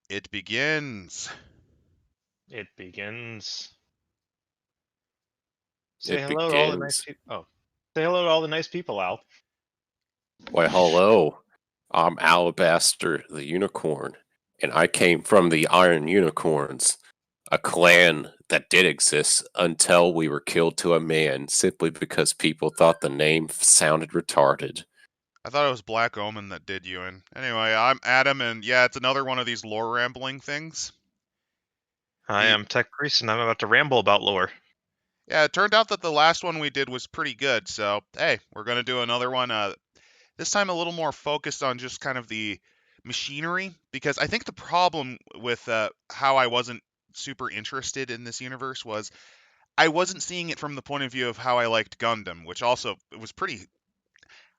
It begins. It begins. Say It hello to all the nice begins. people. Oh, say hello to all the nice people, Al. Why, hello. I'm Alabaster the Unicorn, and I came from the Iron Unicorns, a clan that did exist until we were killed to a man simply because people thought the name sounded retarded. I thought it was Black Omen that did you in. Anyway, I'm Adam, and yeah, it's another one of these lore rambling things. I The am Tech Priest, and I'm about to ramble about lore. Yeah, it turned out that the last one we did was pretty good, so hey, we're gonna do another one. This time a little more focused on just kind of the machinery, because I think the problem with how I wasn't super interested in this universe was I wasn't seeing it from the point of view of how I liked Gundam, which also it was pretty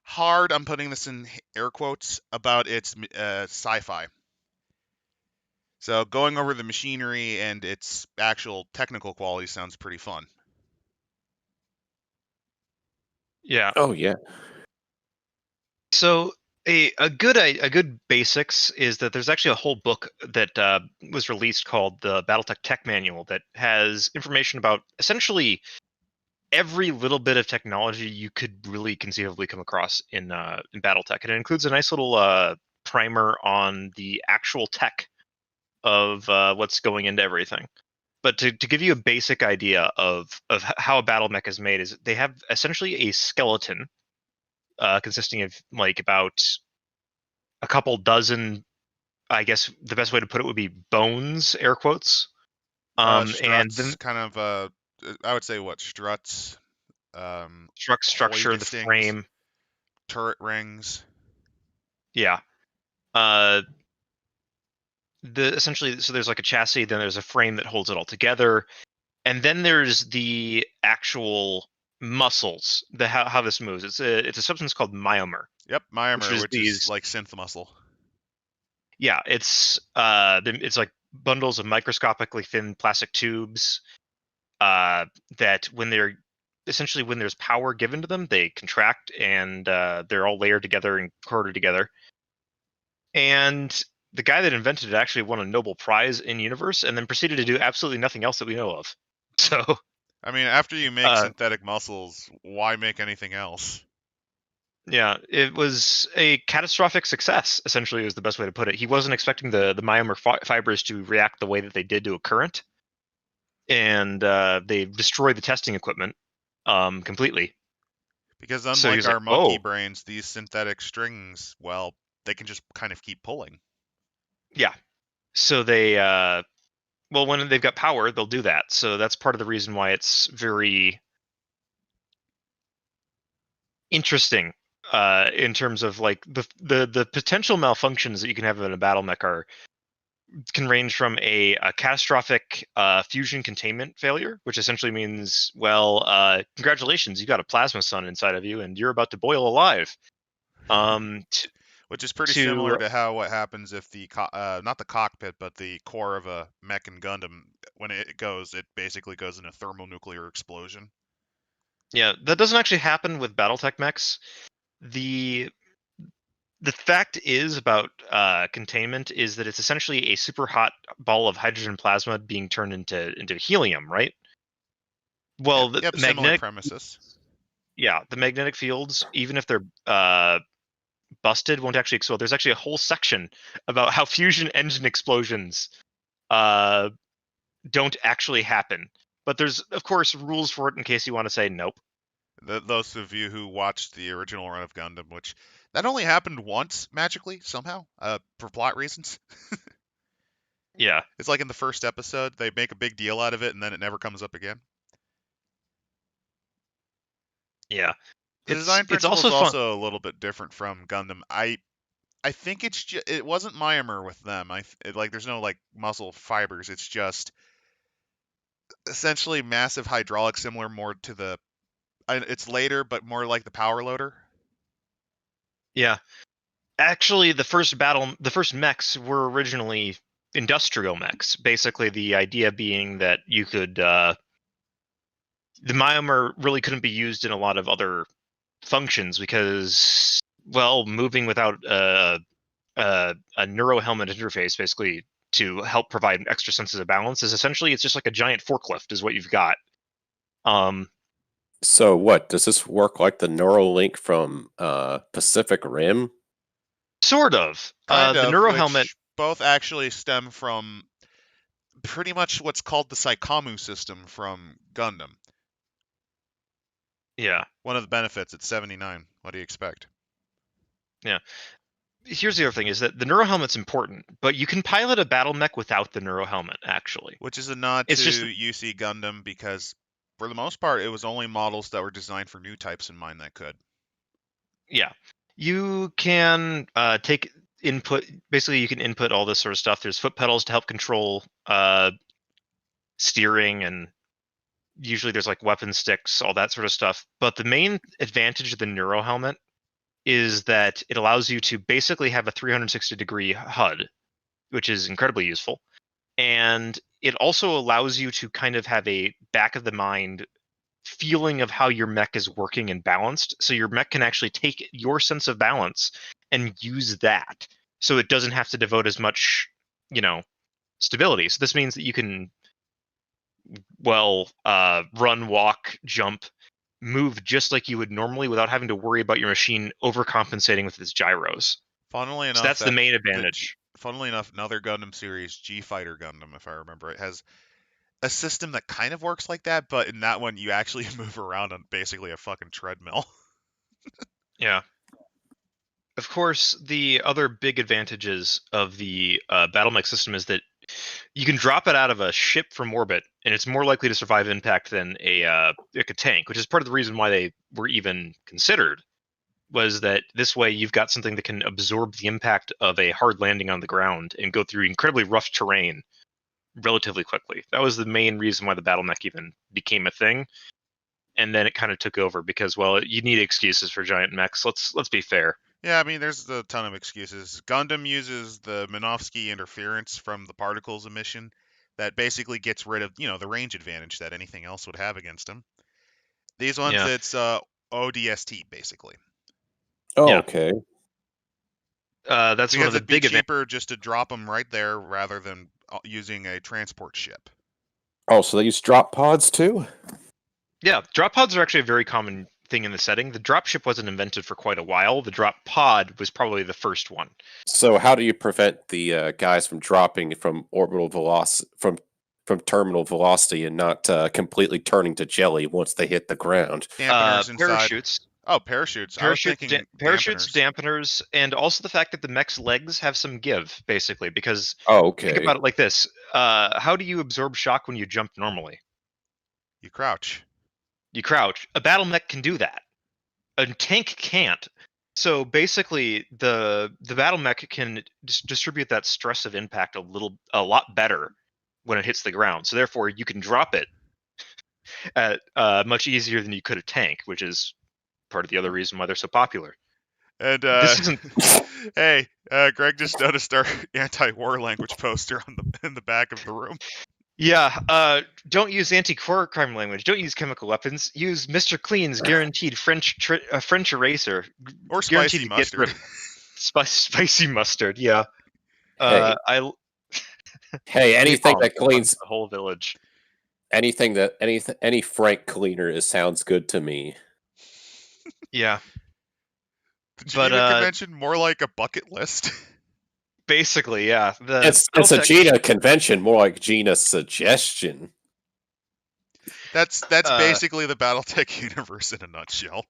hard. I'm putting this in air quotes about its sci-fi. So going over the machinery and its actual technical quality sounds pretty fun. Yeah. Oh, yeah. So a good basics is that there's actually a whole book that was released called the Battletech Tech Manual that has information about essentially every little bit of technology you could really conceivably come across in BattleTech, and it includes a nice little primer on the actual tech of what's going into everything. But to give you a basic idea of how a battle mech is made is they have essentially a skeleton consisting of like about a couple dozen. I guess the best way to put it would be bones, air quotes. And Struts, then kind of I would say what struts, hoy structure, the gestings, frame. turret rings. Yeah. The essentially, so there's like a chassis, then there's a frame that holds it all together, and then there's the actual muscles, the how this moves. It's a substance called myomer, Yep, which myomer, is which is these. like synth muscle. Yeah, it's like bundles of microscopically thin plastic tubes that when they're essentially when there's power given to them, they contract and they're all layered together and corded together. And the guy that invented it actually won a Nobel Prize in universe, and then proceeded to do absolutely nothing else that we know of. So, I mean, after you make uh, synthetic muscles, why make anything else? yeah, it was a catastrophic success. Essentially, is the best way to put it. He wasn't expecting the myomer fibers to react the way that they did to a current, and they destroyed the testing equipment completely. Because So he unlike was like, our monkey "Oh, brains, these synthetic strings, well, they can just kind of keep pulling. yeah." So they well, when they've got power, they'll do that. So that's part of the reason why it's very interesting in terms of like the potential malfunctions that you can have in a battle mech can range from a catastrophic fusion containment failure, which essentially means, well, congratulations, you got a plasma sun inside of you and you're about to boil alive. Um, t- Which is pretty similar to to how what happens if the not the cockpit, but the core of a mech and Gundam, when it basically goes in a thermonuclear explosion. Yeah, that doesn't actually happen with BattleTech mechs. The the fact is about containment is that it's essentially a super hot ball of hydrogen plasma being turned into helium, right? Yep, Well, the yep, similar magnetic, premises. yeah, the magnetic fields, even if they're busted, won't actually explode. There's actually a whole section about how fusion engine explosions uh, don't actually happen. But there's, of course, rules for it in case you want to say nope. Those of you who watched the original run of Gundam, which that only happened once magically somehow, for plot reasons. Yeah, It's like in the first episode, they make a big deal out of it, and then it never comes up again. yeah. The It's design it's principle is also fun. also a little bit different from Gundam. I think it wasn't myomer with them. Like there's no like muscle fibers. It's just essentially massive hydraulic, similar more to the. It's later, but more like the power loader. Yeah, actually, the first mechs were originally industrial mechs. Basically, the idea being that you could the myomer really couldn't be used in a lot of other functions because, well, moving without a neuro helmet interface basically to help provide extra senses of balance is essentially it's just like a giant forklift is what you've got. So what, does this work like the Neuralink from Pacific Rim? Sort of. Kind The of, neuro helmet. which both actually stem from pretty much what's called the Psychomu system from Gundam. Yeah. One of the benefits, it's 79. What do you expect? Yeah. Here's the other thing is that the neuro helmet's important, but you can pilot a battle mech without the neuro helmet, actually. Which is a nod It's to just UC Gundam because, for the most part, it was only models that were designed for new types in mind that could. Yeah. You can take input. Basically, you can input all this sort of stuff. There's foot pedals to help control steering, and usually there's like weapon sticks, all that sort of stuff. But the main advantage of the neuro helmet is that it allows you to basically have a 360-degree HUD, which is incredibly useful. And it also allows you to kind of have a back of the mind feeling of how your mech is working and balanced. So your mech can actually take your sense of balance and use that. So it doesn't have to devote as much, stability. So this means that you can, run, walk, jump, move just like you would normally without having to worry about your machine overcompensating with its gyros. Funnily So enough, that's the main advantage. Funnily enough, another Gundam series, G Fighter Gundam, if I remember, it has a system that kind of works like that, but in that one, you actually move around on basically a fucking treadmill. Yeah. Of course, the other big advantages of the battle mech system is that you can drop it out of a ship from orbit, and it's more likely to survive impact than like a tank, which is part of the reason why they were even considered. Was that this way you've got something that can absorb the impact of a hard landing on the ground and go through incredibly rough terrain relatively quickly. That was the main reason why the battle mech even became a thing. And then it kind of took over because, well, you need excuses for giant mechs. Let's be fair. Yeah, I mean, there's a ton of excuses. Gundam uses the Minovsky interference from the particles emission that basically gets rid of, the range advantage that anything else would have against them. These ones, Yeah. it's ODST, basically. Oh, Yeah. okay. That's one Because of the it'd be big events. cheaper just to drop them right there rather than using a transport ship. Oh, so they use drop pods too? Yeah, drop pods are actually a very common thing in the setting. The drop ship wasn't invented for quite a while. The drop pod was probably the first one. So how do you prevent the guys from dropping from orbital velocity from terminal velocity and not completely turning to jelly once they hit the ground? Dampeners inside. Parachutes. Oh, parachutes. I was thinking Parachutes, dampeners. dampeners, and also the fact that the mech's legs have some give, basically, because Oh, think okay. about it like this. How do you absorb shock when you jump normally? You crouch. You crouch. A battle mech can do that. A tank can't. So basically, the battle mech can distribute that stress of impact a lot better when it hits the ground. So therefore, you can drop it at much easier than you could a tank, which is part of the other reason why they're so popular. And This isn't. hey, Greg just noticed our anti-war language poster in the back of the room. Yeah, don't use anti-core crime language. Don't use chemical weapons. Use Mr. Clean's guaranteed French eraser. Or Guaranteed spicy to get rid mustard. of spicy mustard. Yeah. Hey, I hey, anything napalm that runs cleans the whole village. any Frank cleaner is sounds good to me. Yeah, The but Geneva Convention, more like a bucket list. basically, yeah. It's a Gina convention, more like Gina suggestion. That's basically the Battletech universe in a nutshell.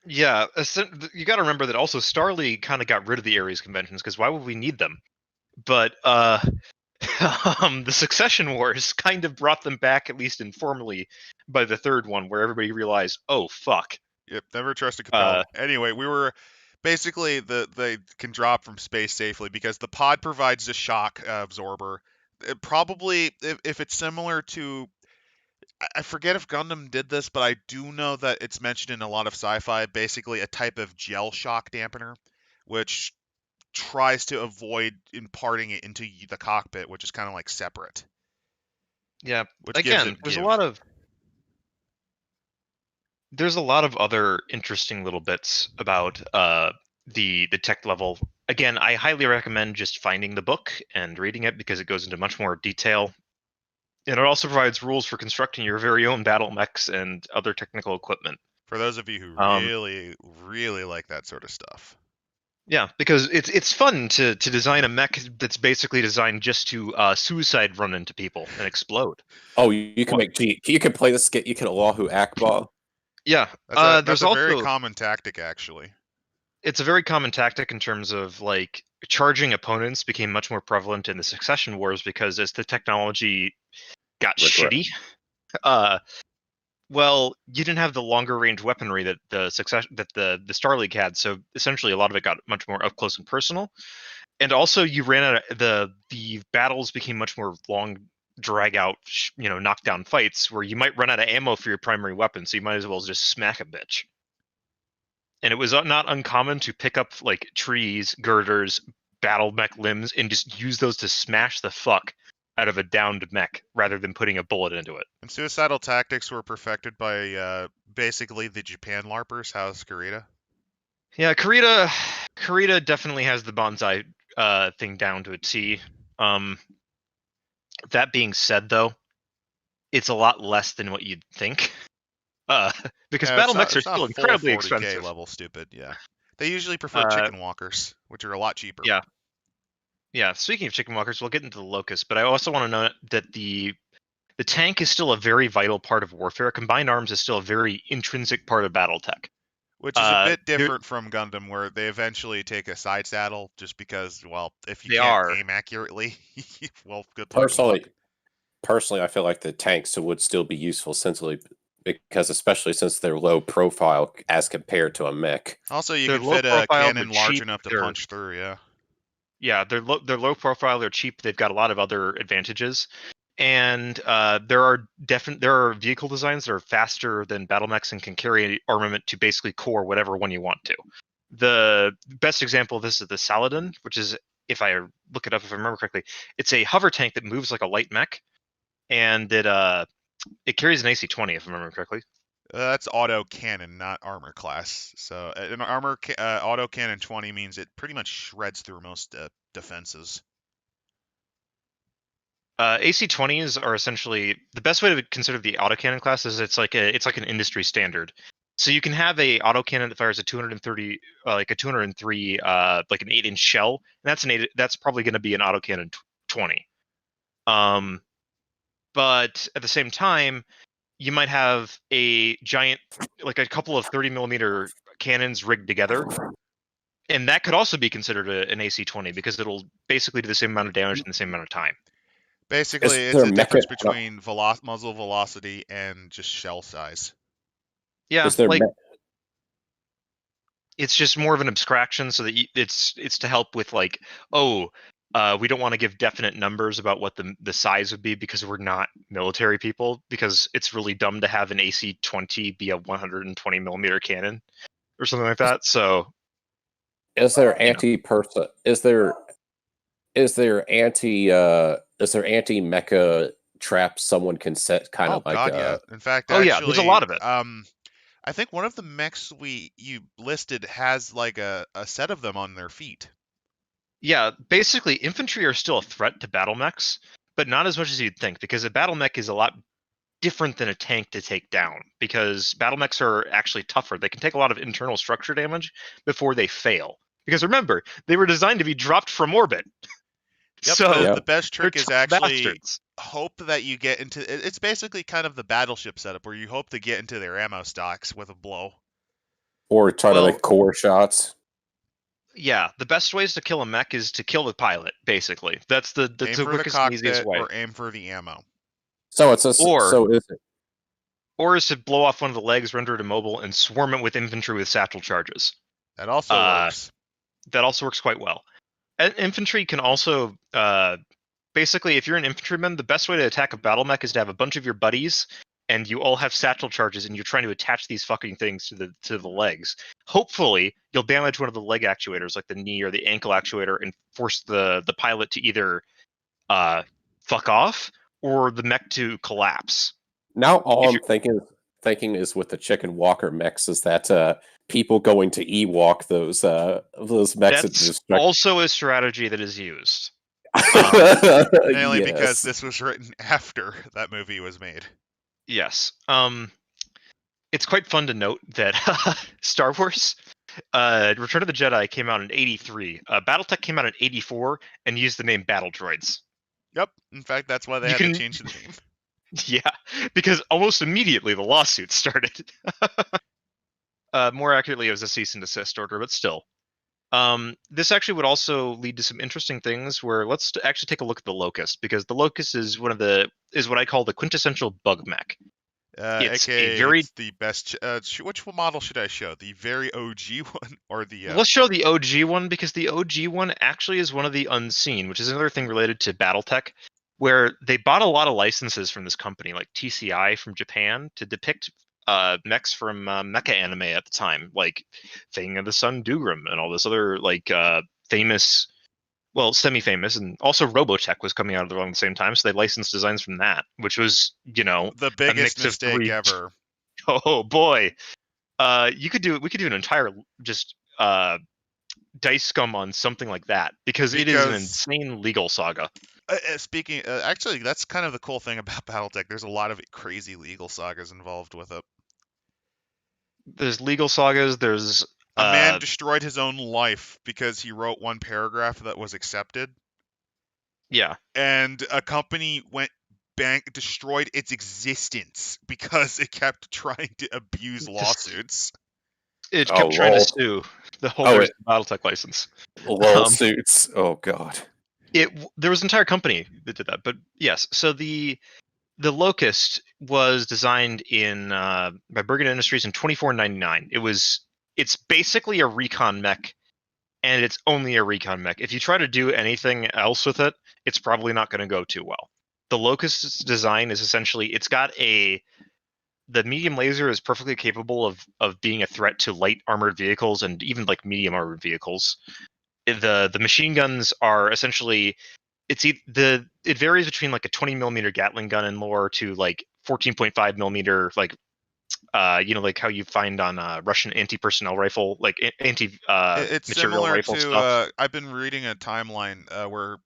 Yeah, you got to remember that also Starly kind of got rid of the Ares conventions because why would we need them? But the Succession Wars kind of brought them back, at least informally, by the third one, where everybody realized, oh fuck. Yep, never trust a Capella. Anyway, we were basically they can drop from space safely because the pod provides a shock absorber. It probably, if it's similar to, I forget if Gundam did this, but I do know that it's mentioned in a lot of sci-fi. Basically, a type of gel shock dampener, which tries to avoid imparting it into the cockpit, which is kind of like separate. Yeah, Which gives again, it give. there's a lot of other interesting little bits about the tech level Again, I highly recommend just finding the book and reading it because it goes into much more detail. And it also provides rules for constructing your very own battle mechs and other technical equipment. For those of you who Um, really, really like that sort of stuff. Yeah, because it's fun to design a mech that's basically designed just to suicide run into people and explode. Oh, you can What? you can play the skit. You can Allahu Akbar. Yeah, That's there's a very also common tactic, actually. it's a very common tactic in terms of like charging opponents became much more prevalent in the Succession Wars because as the technology got Regret. shitty, uh, well, you didn't have the longer range weaponry that the Star League had, so essentially a lot of it got much more up close and personal. And also, you ran out of the battles became much more long, drag out, knockdown fights where you might run out of ammo for your primary weapon, so you might as well just smack a bitch. And it was not uncommon to pick up like trees, girders, battle mech limbs, and just use those to smash the fuck out of a downed mech rather than putting a bullet into it. And suicidal tactics were perfected by basically the Japan LARPers. How's Kurita? Yeah, Kurita definitely has the bonsai thing down to a T. That being said, though, it's a lot less than what you'd think. Because Yeah, battle mechs are it's not still full incredibly 40k expensive. level stupid. Yeah, they usually prefer Uh, chicken walkers, which are a lot cheaper. yeah, yeah. Speaking of chicken walkers, we'll get into the locust, but I also want to note that the tank is still a very vital part of warfare. Combined arms is still a very intrinsic part of BattleTech. Which is a bit There- different from Gundam, where they eventually take a side saddle just because, well, if you they can't are. aim accurately, well, good luck. Personally, I feel like the tanks would still be useful simply because, especially since they're low profile as compared to a mech. Also, you They're could low fit a profile. They're cannon large cheap. enough to They're punch through. Yeah. Yeah, they're low profile. They're cheap. They've got a lot of other advantages. And there are vehicle designs that are faster than battle mechs and can carry armament to basically core whatever one you want to. The best example of this is the Saladin, which is, if I look it up, if I remember correctly, it's a hover tank that moves like a light mech, and it carries an AC-20, if I remember correctly. That's auto cannon, not armor class. So an auto cannon 20 means it pretty much shreds through most defenses. AC-20s are essentially the best way to consider the autocannon class is it's like an industry standard. So you can have a autocannon that fires a 230, like a 203, like an 8-inch shell, and that's probably going to be an autocannon 20. But at the same time, you might have a giant, like a couple of 30 millimeter cannons rigged together, and that could also be considered an AC-20 because it'll basically do the same amount of damage in the same amount of time. Basically, Is it's there a mecha? difference between muzzle velocity and just shell size. Yeah, Is there like me- it's just more of an abstraction so that it's to help with like, we don't want to give definite numbers about what the size would be because we're not military people, because it's really dumb to have an AC-20 be a 120 millimeter cannon or something like that. So is there you know, anti person? Is there anti mecha trap someone can set kind Oh of like God, yeah. In fact, oh yeah, there's a actually, lot of it. I think one of the mechs you listed has like a set of them on their feet. Yeah, basically infantry are still a threat to battle mechs, but not as much as you'd think, because a battle mech is a lot different than a tank to take down, because battle mechs are actually tougher. They can take a lot of internal structure damage before they fail. Because remember, they were designed to be dropped from orbit. Yep, So the best they're trick is tough actually bastards. hope that you get into it's basically kind of the battleship setup where you hope to get into their ammo stocks with a blow. or try to Well, make core shots? yeah, the best ways to kill a mech is to kill the pilot, basically. That's the Aim for the quickest and easiest cockpit way. or aim for the ammo. So it's a Or so is it or is to blow off one of the legs, render it immobile, and swarm it with infantry with satchel charges. That also Uh, works. that also works quite well. And infantry can also, basically, if you're an infantryman, the best way to attack a battle mech is to have a bunch of your buddies, and you all have satchel charges, and you're trying to attach these fucking things to the legs. Hopefully, you'll damage one of the leg actuators, like the knee or the ankle actuator, and force the pilot to either fuck off or the mech to collapse. now all If I'm you're thinking is with the chicken walker mechs is that people going to Ewok those mechs and That's destruct. also a strategy that is used. Mainly because Yes. this was written after that movie was made. Yes. It's quite fun to note that Star Wars Return of the Jedi came out in 83. Battletech came out in 84 and used the name Battle Droids. Yep. In fact, that's why they You had to can, change the name. yeah, because almost immediately the lawsuit started. More accurately, it was a cease and desist order, but still. This actually would also lead to some interesting things. Where let's actually take a look at the Locust, because the Locust is what I call the quintessential bug mech. It's a AKA, very it's the best. Which model should I show? The very OG one or the? Let's show the OG one, because the OG one actually is one of the unseen, which is another thing related to BattleTech, where they bought a lot of licenses from this company, like TCI from Japan, to depict mechs from mecha anime at the time, like Thing of the Sun Dugram and all this other like famous, well, semi-famous, and also Robotech was coming out around the same time, so they licensed designs from that, which was, the a biggest mix of mistake three. ever. Oh boy. We could do an entire just dice scum on something like that, because it is an Because insane legal saga. speaking, actually, that's kind of the cool thing about BattleTech. There's a lot of crazy legal sagas involved with it. There's legal sagas. There's A man destroyed his own life because he wrote one paragraph that was accepted, yeah, and a company went destroyed its existence because it kept trying to abuse just lawsuits. it Oh kept trying to lol. sue the Oh, holders of the BattleTech license. lol Um, suits. Oh god. there was an entire company that did that, but yes. So the Locust was designed in by Bergen Industries in 2499. It's basically a recon mech, and it's only a recon mech. If you try to do anything else with it, it's probably not going to go too well. The Locust's design is essentially, the medium laser is perfectly capable of being a threat to light armored vehicles and even like medium armored vehicles. The machine guns are essentially, it varies between like a 20 millimeter Gatling gun in lore to like 14.5 millimeter, like like how you find on Russian anti-personnel rifle, like anti It's material similar rifle to stuff. I've been reading a timeline where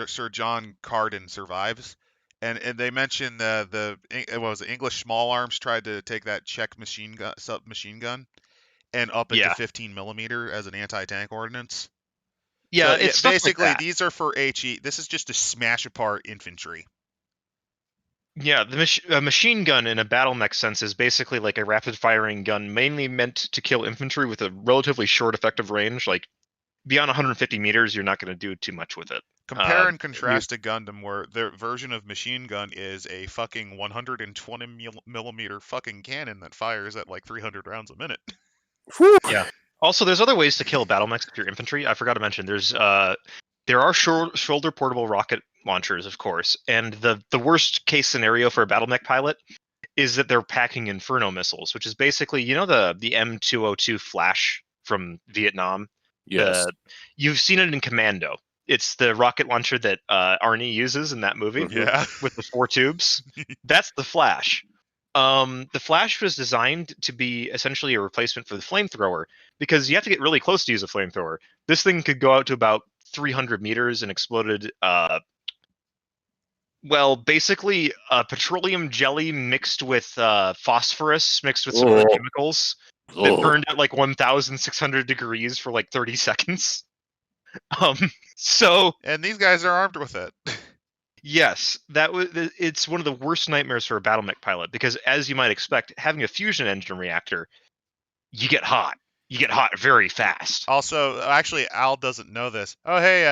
Sir John Carden survives, and they mention what was it, English small arms tried to take that Czech machine gun submachine gun and up it to Yeah, 15 millimeter as an anti-tank ordnance. So yeah, yeah, it's stuff like basically that. these are for HE. This is just to smash apart infantry. Yeah, a machine gun in a battle mech sense is basically like a rapid firing gun, mainly meant to kill infantry with a relatively short effective range. Like beyond 150 meters, you're not going to do too much with it. Compare and You, contrast to Gundam, where their version of machine gun is a fucking 120 millimeter fucking cannon that fires at like 300 rounds a minute. Whew. yeah. Also, there's other ways to kill battle mechs if you're infantry. I forgot to mention there are shoulder portable rocket launchers, of course, and the worst case scenario for a battle mech pilot is that they're packing Inferno missiles, which is basically, the M202 Flash from Vietnam. Yes. The You've seen it in Commando. It's the rocket launcher that Arnie uses in that movie Mhm. Yeah. with the 4 tubes. That's the Flash. The Flash was designed to be essentially a replacement for the flamethrower, because you have to get really close to use a flamethrower. This thing could go out to about 300 meters and exploded basically petroleum jelly mixed with phosphorus mixed with some other Oh, chemicals that oh. burned at like 1,600 degrees for like 30 seconds. Um, so And these guys are armed with it. yes, it's one of the worst nightmares for a battle mech pilot, because as you might expect, having a fusion engine reactor, you get hot. You get hot very fast. Also, actually, Al doesn't know this. Oh, hey,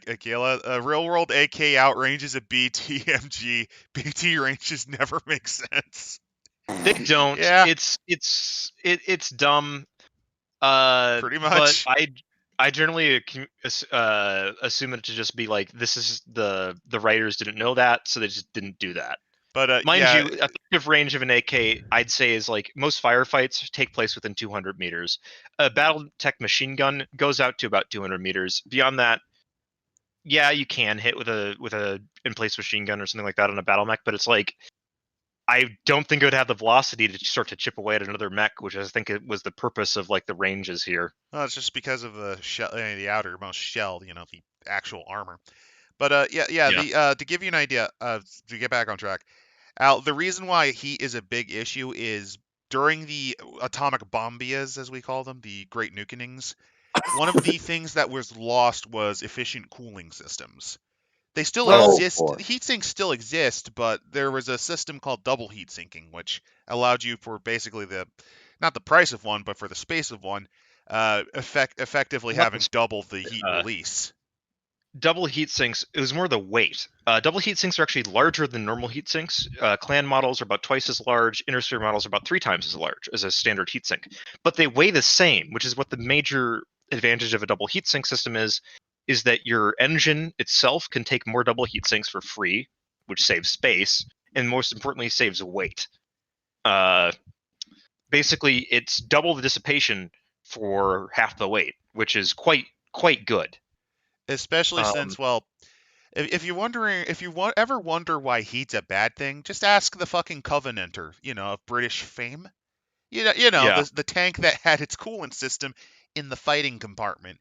Akila, real world AK outranges a BTMG. BT ranges never make sense. They don't. Yeah, It's dumb. pretty But much. I generally assume it to just be like, this is the writers didn't know that, so they just didn't do that. But Mind yeah, you, effective range of an AK, I'd say, is like most firefights take place within 200 meters. A BattleTech machine gun goes out to about 200 meters. Beyond that, yeah, you can hit with a in place machine gun or something like that on a battle mech, but it's like I don't think it would have the velocity to start to chip away at another mech, which I think it was the purpose of like the ranges here. Well, it's just because of the shell, the outermost shell, the actual armor. But yeah. Yeah. The to give you an idea, to get back on track, Al, the reason why heat is a big issue is during the atomic bombias, as we call them, the Great Nukenings. One of the things that was lost was efficient cooling systems. They still Oh exist. boy. Heat sinks still exist, but there was a system called double heat sinking, which allowed you for basically not the price of one, but for the space of one, effectively Not having double the heat uh, release. double heat sinks. It was more the weight. Double heat sinks are actually larger than normal heat sinks. Clan models are about twice as large. Intersphere models are about 3 times as large as a standard heat sink. But they weigh the same, which is what the major advantage of a double heat sink system is that your engine itself can take more double heat sinks for free, which saves space, and most importantly, saves weight. Basically, it's double the dissipation for half the weight, which is quite good. Especially Um, since, well, if you ever wonder why heat's a bad thing, just ask the fucking Covenanter, of British fame. yeah, The tank that had its coolant system in the fighting compartment.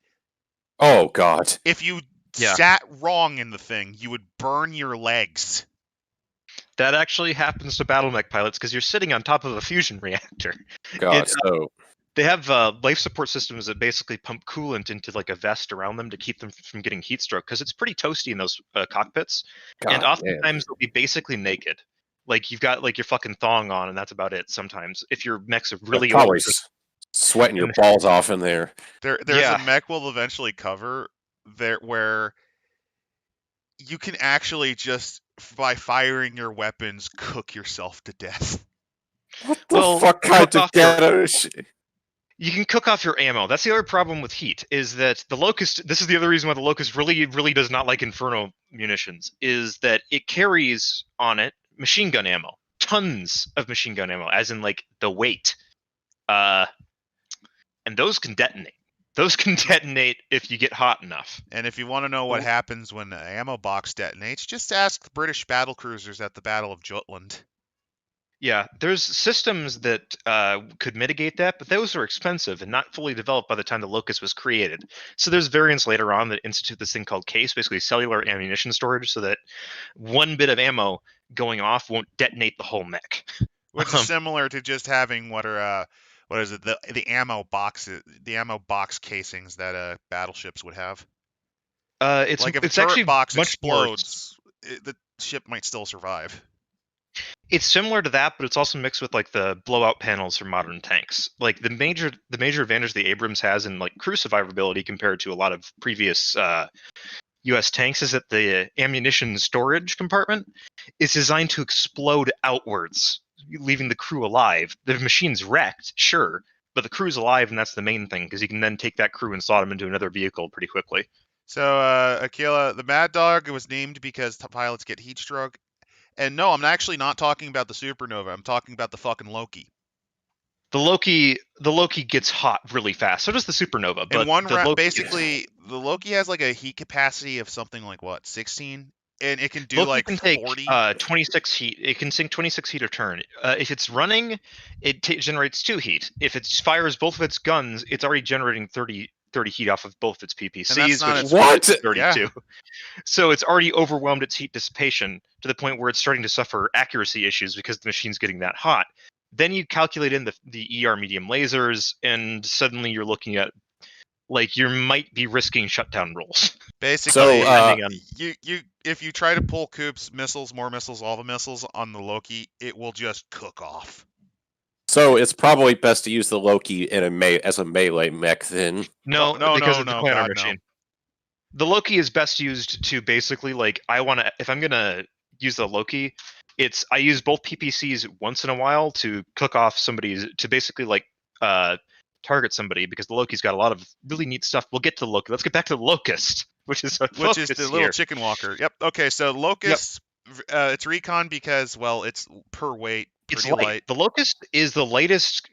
Oh god. If you yeah. sat wrong in the thing, you would burn your legs. That actually happens to Battletech pilots because you're sitting on top of a fusion reactor. God. It So They have life support systems that basically pump coolant into like a vest around them to keep them from getting heat stroke because it's pretty toasty in those cockpits, and god man. oftentimes they'll be basically naked. Like you've got like your fucking thong on, and that's about it. Sometimes if your mechs are That's really old, probably sweating your and balls off in there. There's a yeah, mech we'll eventually cover there where you can actually just by firing your weapons cook yourself to death. What the well, fuck kind cook of off your ghetto shit? you can cook off your ammo. That's the other problem with heat is that the Locust. This is the other reason why the Locust really does not like Inferno munitions. Is that it carries on it machine gun ammo, tons of machine gun ammo, as in like the weight, uh, and those can detonate. Those can detonate if you get hot enough. And if you want to know what happens when an ammo box detonates, just ask the British battle cruisers at the Battle of Jutland. Yeah, there's systems that could mitigate that, but those are expensive and not fully developed by the time the Locust was created. So there's variants later on that institute this thing called CASE, basically cellular ammunition storage, so that one bit of ammo going off won't detonate the whole mech. Which is similar to just having what is it, the ammo box casings that battleships would have. Like if a It's turret actually box much more. explodes, the ship might still survive. It's similar to that, but it's also mixed with like the blowout panels from modern tanks. Like the major advantage the Abrams has in like crew survivability compared to a lot of previous U.S. tanks is that the ammunition storage compartment is designed to explode outwards, leaving the crew alive. The machine's wrecked, sure, but the crew's alive, and that's the main thing because you can then take that crew and slot them into another vehicle pretty quickly. So, Akila, the Mad Dog was named because pilots get heat stroke. And no, I'm actually not talking about the Supernova. I'm talking about the fucking Loki. The Loki gets hot really fast. So does the Supernova. But In one the round, Loki, basically, the Loki has like a heat capacity of something like what, 16, and it can do Loki like can take 40. 26 heat. It can sink 26 heat a turn. If it's running, it generates 2 heat. If it fires both of its guns, it's already generating 30 heat off of both its PPCs, not which its- What? 32. Yeah. So it's already overwhelmed its heat dissipation to the point where it's starting to suffer accuracy issues because the machine's getting that hot. Then you calculate in the ER medium lasers, and suddenly you're looking at like you might be risking shutdown rolls. Basically, depending on you if you try to pull Coop's missiles, more missiles, all the missiles on the Loki, it will just cook off. So it's probably best to use the Loki in as a melee mech then. no, No, because no, it's a no, planner God, no. machine. The Loki is best used to basically like if I'm gonna use the Loki, I use both PPCs once in a while to cook off somebody's to basically like target somebody because the Loki's got a lot of really neat stuff. We'll get to the Loki. Let's get back to the Locust, which is the little chicken walker. Yep. Okay, so Locust It's recon because, well, it's per weight, It's pretty light. light. The Locust is the lightest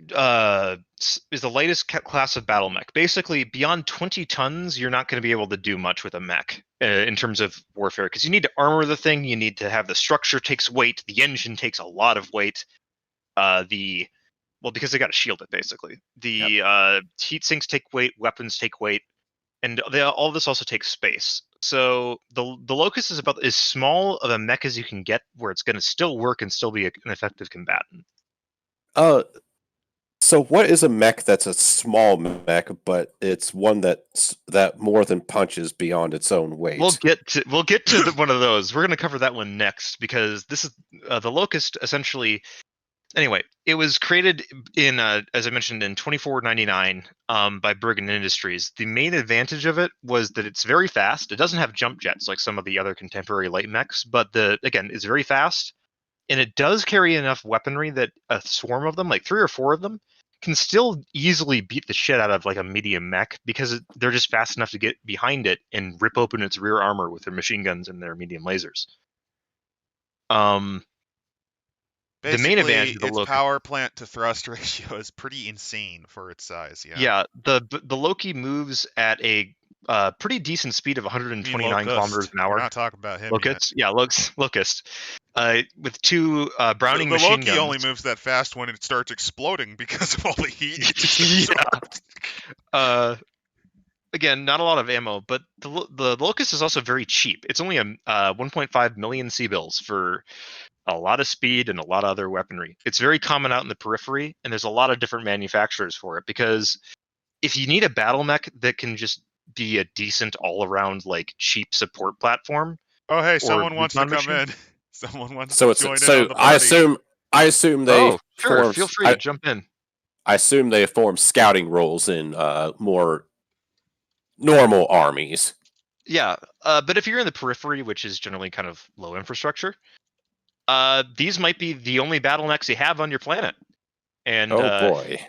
class of battle mech. Basically, beyond 20 tons, you're not going to be able to do much with a mech in terms of warfare, because you need to armor the thing. You need to have the structure takes weight. The engine takes a lot of weight. Because they got to shield it basically. The heat sinks take weight. Weapons take weight, and all this also takes space. So the Locust is about as small of a mech as you can get, where it's going to still work and still be an effective combatant. So what is a mech that's a small mech, but it's one that more than punches beyond its own weight? We'll get to one of those. We're going to cover that one next, because this is the Locust essentially. Anyway, it was created in, as I mentioned, in 2499 by Bergen Industries. The main advantage of it was that it's very fast. It doesn't have jump jets like some of the other contemporary light mechs, but it's very fast, and it does carry enough weaponry that a swarm of them, like 3 or 4 of them, can still easily beat the shit out of like a medium mech, because they're just fast enough to get behind it and rip open its rear armor with their machine guns and their medium lasers. The main advantage Basically, of the its Loki, power plant to thrust ratio is pretty insane for its size. Yeah. yeah, the Loki moves at a pretty decent speed of I mean, 129 kilometers Locust. an We're hour. not talking about him Locust, yeah, Locust, with 2 yet. Browning The machine Loki guns. only moves that fast when it starts exploding because of all the heat. It just Yeah. absorbs. Again, not a lot of ammo, but the Locust is also very cheap. It's only a 1.5 million C-bills for a lot of speed and a lot of other weaponry. It's very common out in the periphery, and there's a lot of different manufacturers for it, because if you need a battle mech that can just be a decent all-around, like, cheap support platform Oh, hey, or someone wants to recon come machine. in. Someone wants to So join in on the party. I assume they Oh, sure, feel free to jump in. I assume they form scouting roles in more normal armies. Yeah, but if you're in the periphery, which is generally kind of low infrastructure, these might be the only battle mechs you have on your planet. And Oh boy.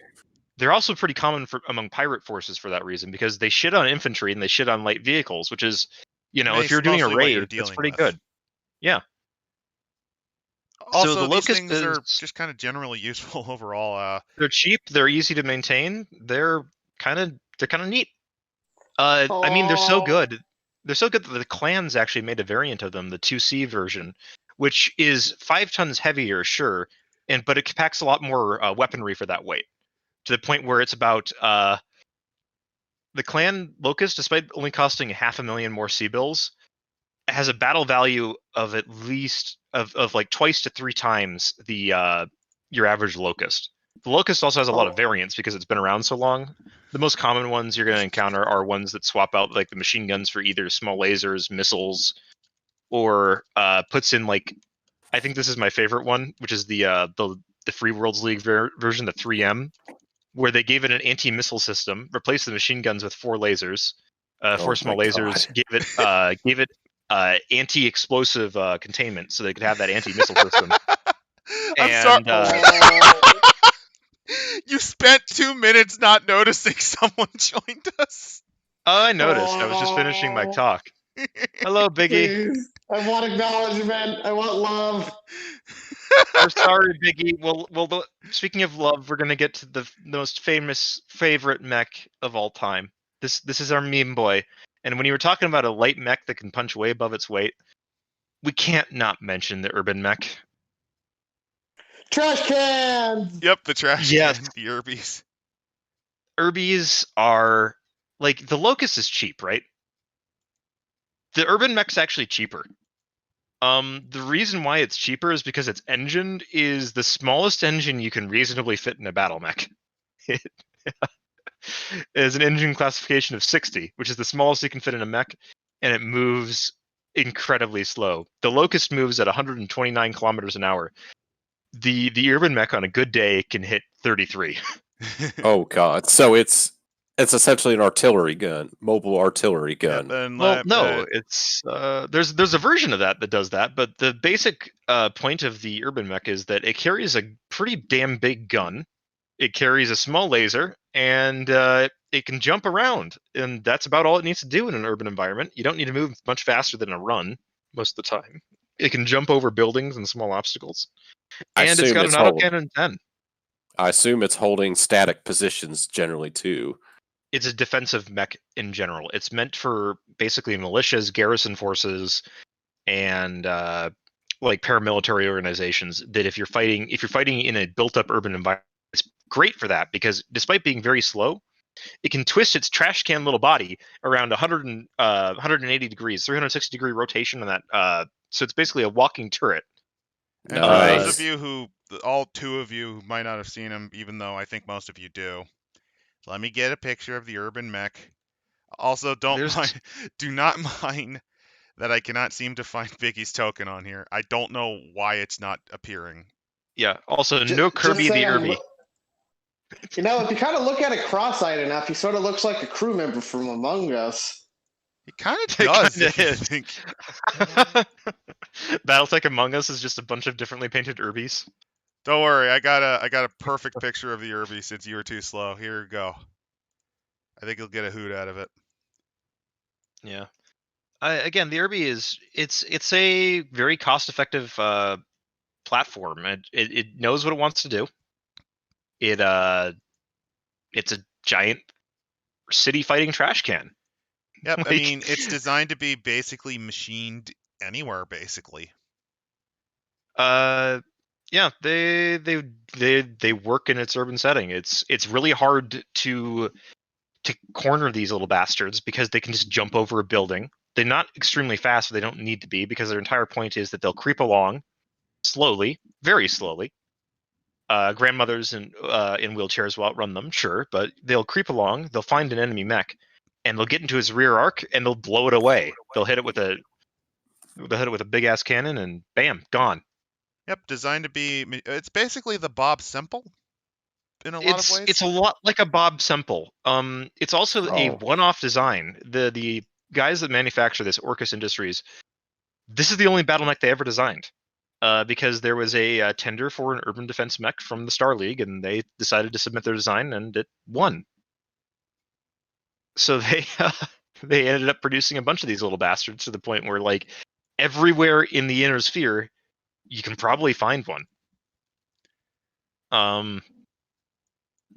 they're also pretty common among pirate forces for that reason, because they shit on infantry and they shit on light vehicles, which is, if you're doing a Mostly what you're raid, that's dealing pretty with. good. Yeah. So Also, the these Locust things are is, just kind of generally useful overall. they're cheap, they're easy to maintain, they're kind of neat. I mean, they're so good. They're so good that the clans actually made a variant of them, the 2C version, which is 5 tons heavier, sure, but it packs a lot more weaponry for that weight, to the point where it's about the clan Locust, despite only costing 500,000 more C-bills, has a battle value of at least of like twice to 3 times the your average Locust. The Locust also has a lot of variants because it's been around so long. The most common ones you're going to encounter are ones that swap out like the machine guns for either small lasers, missiles, or puts in, like, I think this is my favorite one, which is the Free Worlds League version, the 3M, where they gave it an anti-missile system, replaced the machine guns with 4 lasers, 4 Oh small my lasers, God. gave it anti-explosive containment, so they could have that anti-missile system. I'm sorry. You spent 2 minutes not noticing someone joined us. Oh, I noticed. I was just finishing my talk. Hello, Biggie. Please. I want acknowledgement. I want love. We're sorry, Biggie. Well. Speaking of love, we're gonna get to the most famous favorite mech of all time. This is our meme boy. And when you were talking about a light mech that can punch way above its weight, we can't not mention the urban mech. Trash cans. Yep, the trash Yes. can, the Urbies. Urbies are, like, the Locust is cheap, right? The urban mech's actually cheaper. The reason why it's cheaper is because its engine is the smallest engine you can reasonably fit in a battle mech. It is an engine classification of 60, which is the smallest you can fit in a mech, and it moves incredibly slow. The Locust moves at 129 kilometers an hour. The urban mech on a good day can hit 33. Oh God. So it's essentially an artillery gun, mobile artillery gun. Yep, and Well, no, it's there's a version of that does that, but the basic point of the urban mech is that it carries a pretty damn big gun. It carries a small laser, and it can jump around, and that's about all it needs to do in an urban environment. You don't need to move much faster than a run most of the time. It can jump over buildings and small obstacles. I And it's assume got an it's hold. autocannon 10. I assume it's holding static positions generally too. It's a defensive mech in general. It's meant for basically militias, garrison forces, and like paramilitary organizations. That if you're fighting in a built-up urban environment, it's great for that because despite being very slow, it can twist its trash can little body around 180 degrees, 360-degree rotation on that. So it's basically a walking turret. And for those Nice. of you who, all two of you who might not have seen him, even though I think most of you do, let me get a picture of the urban mech. Also, do not mind that I cannot seem to find Biggie's token on here. I don't know why it's not appearing. Yeah. Also, Ju- no just Kirby the saying, Irby. You know, if you kind of look at it cross-eyed enough, he sort of looks like a crew member from Among Us. It kind of It does, kinda if you is. think. Battletech Among Us is just a bunch of differently painted Irbies. Don't worry, I got a perfect picture of the Irby since you were too slow. Here you go. I think you'll get a hoot out of it. Yeah. Again, the Irby is it's a very cost-effective platform. It knows what it wants to do. It's a giant city fighting trash can. Yep, I Like, mean, it's designed to be basically machined anywhere, basically. yeah, they work in its urban setting. It's really hard to corner these little bastards because they can just jump over a building. They're not extremely fast, but they don't need to be because their entire point is that they'll creep along slowly, very slowly. Grandmothers in wheelchairs will outrun them, sure, but they'll creep along. They'll find an enemy mech, and they'll get into his rear arc, and they'll blow it away. They'll hit it with a big ass cannon, and bam, gone. Yep, designed to be. It's basically the Bob Simple in a lot of ways. It's a lot like a Bob Semple. It's also a Oh. one-off design. The guys that manufacture this, Orcus Industries, this is the only battle mech they ever designed. Because there was a tender for an urban defense mech from the Star League, and they decided to submit their design, and it won. So they ended up producing a bunch of these little bastards to the point where, like, everywhere in the inner sphere, you can probably find one.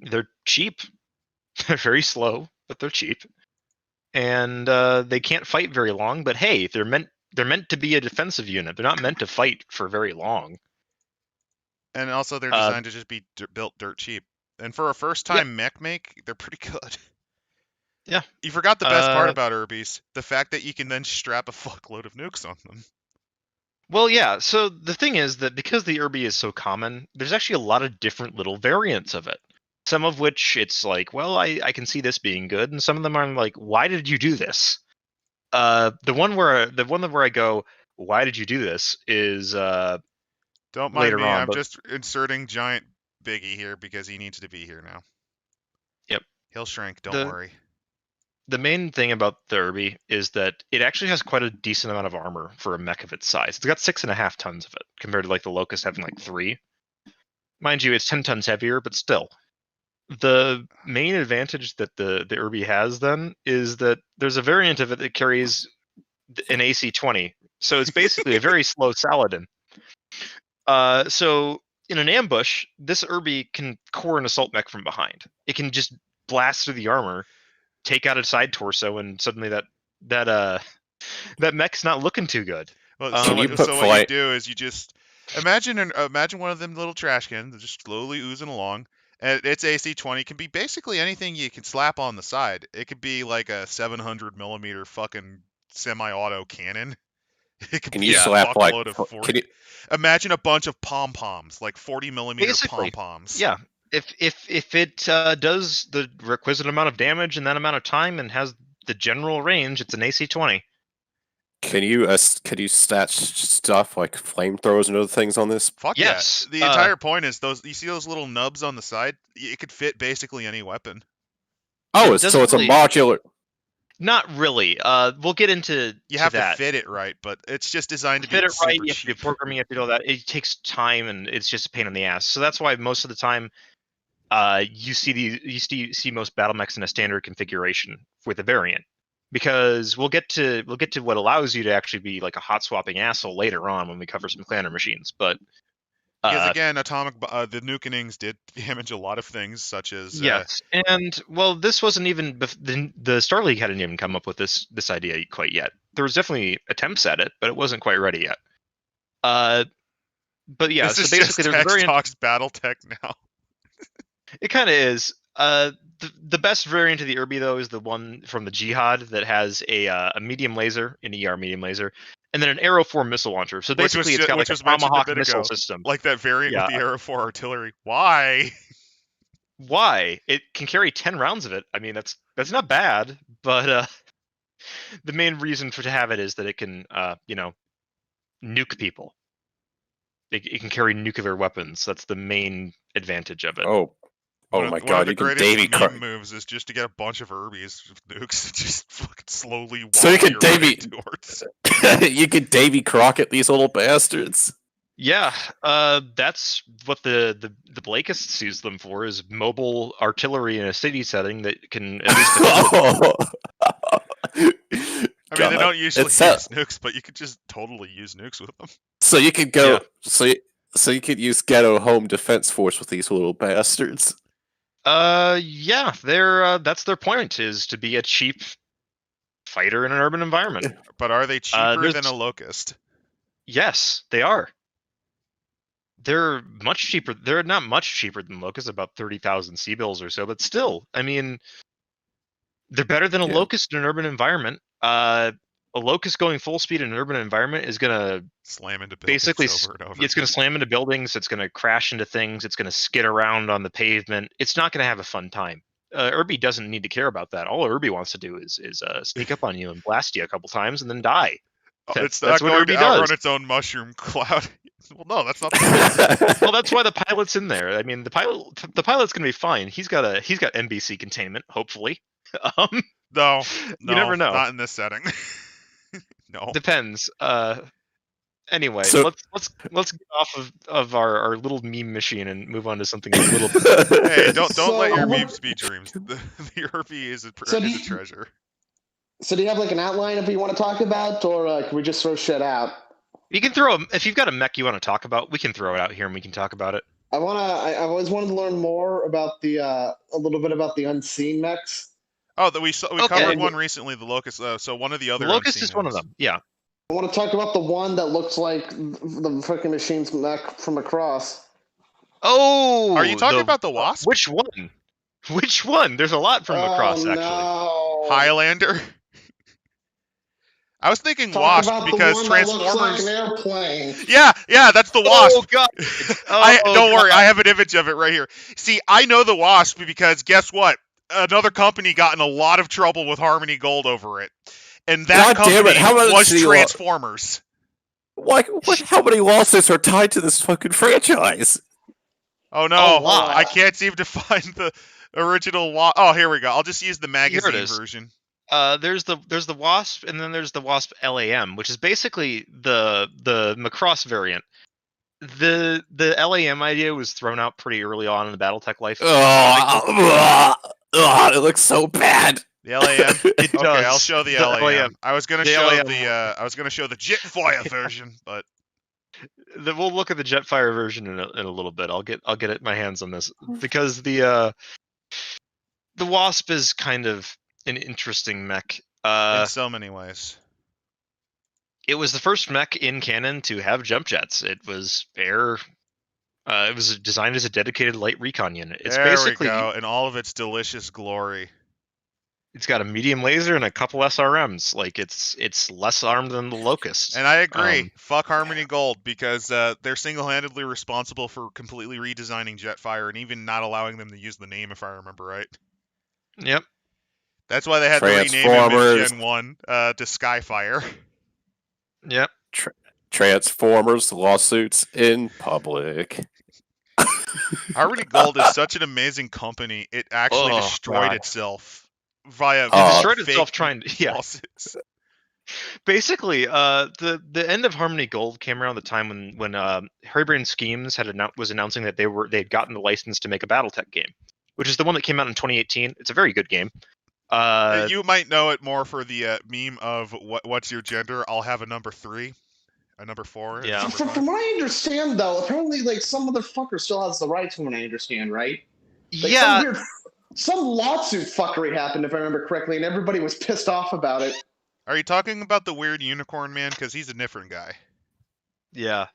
They're cheap. They're very slow, but they're cheap, and they can't fight very long. But hey, they're meant to be a defensive unit. They're not meant to fight for very long. And also, they're designed to just be built dirt cheap. And for a first-time mech make, they're pretty good. Yeah. You forgot the best part about Irbies, the fact that you can then strap a fuckload of nukes on them. Well, yeah. So the thing is that because the Irby is so common, there's actually a lot of different little variants of it. Some of which it's like, well, I can see this being good, and some of them are like, why did you do this? The one where I go, why did you do this? Is Don't mind later me. on, I'm but just inserting giant Biggie here because he needs to be here now. Yep. He'll shrink. Don't worry. The main thing about the Irby is that it actually has quite a decent amount of armor for a mech of its size. It's got 6.5 tons of it, compared to like the Locust having like 3. Mind you, it's 10 tons heavier, but still. The main advantage that the Irby has then is that there's a variant of it that carries an AC-20. So it's basically a very slow Saladin. So in an ambush, this Irby can core an assault mech from behind. It can just blast through the armor, take out a side torso, and suddenly that mech's not looking too good. Well, Can you put what you do is you just imagine one of them little trash cans that's just slowly oozing along. And its AC-20 can be basically anything you can slap on the side. It could be like a 700 millimeter fucking semi-auto cannon. It could Can be you a slap like? fuckload of Can 40. you, Imagine a bunch of pom poms, like 40 millimeter Basically, pom poms. yeah. If it does the requisite amount of damage in that amount of time and has the general range, it's an AC-20. can you stat stuff like flamethrowers and other things on this? Fuck Yes. yeah. The entire point is those. You see those little nubs on the side? It could fit basically any weapon. Oh, It so it's doesn't a modular. Not really. We'll get into You have that. to fit it right, but it's just designed to Fit be it right. super You have to do cheap. programming. You have to do all that. It takes time, and it's just a pain in the ass. So that's why most of the time, you see most battle mechs in a standard configuration with a variant. because we'll get to what allows you to actually be like a hot swapping asshole later on when we cover some clanner machines. But Because again, the nukenings did damage a lot of things, such as yes, and well, this wasn't even the Star League hadn't even come up with this idea quite yet. There was definitely attempts at it, but it wasn't quite ready yet. But yeah, this so is basically, just there's a Tex variant. Talks Battletech now. It kind of is. The best variant of the Irby though is the one from the Jihad that has a medium laser, an ER medium laser, and then an Arrow 4 missile launcher. So basically, it's got like a Tomahawk missile system. Like that variant Yeah. with the Arrow 4 artillery. Why? Why? It can carry 10 rounds of it. I mean, that's not bad, but the main reason to have it is that it can, nuke people. It can carry nuclear weapons. That's the main advantage of it. Oh One of my the god, you can greatest Davy meme moves is just to get a bunch of Irbies with nukes and just fucking slowly walk So you can Davy towards. you can Davy Crockett these little bastards. Yeah, that's what the Blakeists use them for, is mobile artillery in a city setting that can at least I mean, they don't usually use nukes, but you could just totally use nukes with them. So you could go, so you could use Ghetto Home Defense Force with these little bastards. Yeah, that's their point, is to be a cheap fighter in an urban environment. But are they cheaper than a Locust? Yes, they are. They're much cheaper. They're not much cheaper than Locust, about 30,000 C-bills or so, but still, I mean, they're better than a Locust in an urban environment. A Locust going full speed in an urban environment is gonna slam into buildings over and over. It's gonna slam into buildings. It's gonna crash into things. It's gonna skid around on the pavement. It's not gonna have a fun time. Irby doesn't need to care about that. All Irby wants to do is sneak up on you and blast you a couple times and then die. That's what Irby does. Outrun its own mushroom cloud. Well, no, that's not. Well, that's why the pilot's in there. I mean, the pilot's gonna be fine. He's got NBC containment, hopefully. No, you never know. Not in this setting. No. Depends. Anyway, so, let's get off of our little meme machine and move on to something a little bit. Hey, don't let your memes be dreams. The Irby is a treasure. So do you have like an outline of what you want to talk about, or can we just throw shit out? You can if you've got a mech you want to talk about, we can throw it out here and we can talk about it. I always wanted to learn more about a little bit about the unseen mechs. Oh, we covered one recently, the Locust. So one of the other Locust is one of them. Yeah. I want to talk about the one that looks like the freaking machine's mech from across. Oh, are you talking about the Wasp? Which one? Which one? There's a lot from across actually. No. Highlander. I was thinking Wasp because Transformers. Like an airplane. Yeah, that's the Wasp. Oh god! Don't worry, I have an image of it right here. See, I know the Wasp because guess what? Another company got in a lot of trouble with Harmony Gold over it, and that company was Transformers. How many lawsuits are tied to this fucking franchise? Oh no, I can't seem to find the original Wasp. Oh, here we go. I'll just use the magazine version. There's the Wasp, and then there's the Wasp LAM, which is basically the Macross variant. The LAM idea was thrown out pretty early on in the Battletech life. It looks so bad. The LAM. It does. Okay, I'll show the LAM. I was gonna show the Jetfire version, but we'll look at the Jetfire version in a little bit. I'll get my hands on this because the Wasp is kind of an interesting mech. In so many ways. It was the first mech in canon to have jump jets. It was it was designed as a dedicated light recon unit. It's basically we go, in all of its delicious glory. It's got a medium laser and a couple SRMs. Like it's less armed than the Locust. And I agree. Fuck Harmony Gold because they're single-handedly responsible for completely redesigning Jetfire and even not allowing them to use the name, if I remember right. Yep. That's why they had to rename him in Gen 1 to Skyfire. Yep. Transformers lawsuits in public. Harmony Gold is such an amazing company. It actually destroyed itself via it destroyed itself trying to lawsuits. Basically, the end of Harmony Gold came around the time when Harebrained Schemes was announcing that they'd gotten the license to make a BattleTech game, which is the one that came out in 2018. It's a very good game. You might know it more for the meme of what's your gender? I'll have a number 3, a number 4, and a Yeah. number From 5. what I understand, though, apparently, like, some motherfucker still has the rights, from what I understand, right? Like, Yeah, some lawsuit fuckery happened, if I remember correctly, and everybody was pissed off about it. Are you talking about the weird unicorn man? Because he's a different guy. yeah.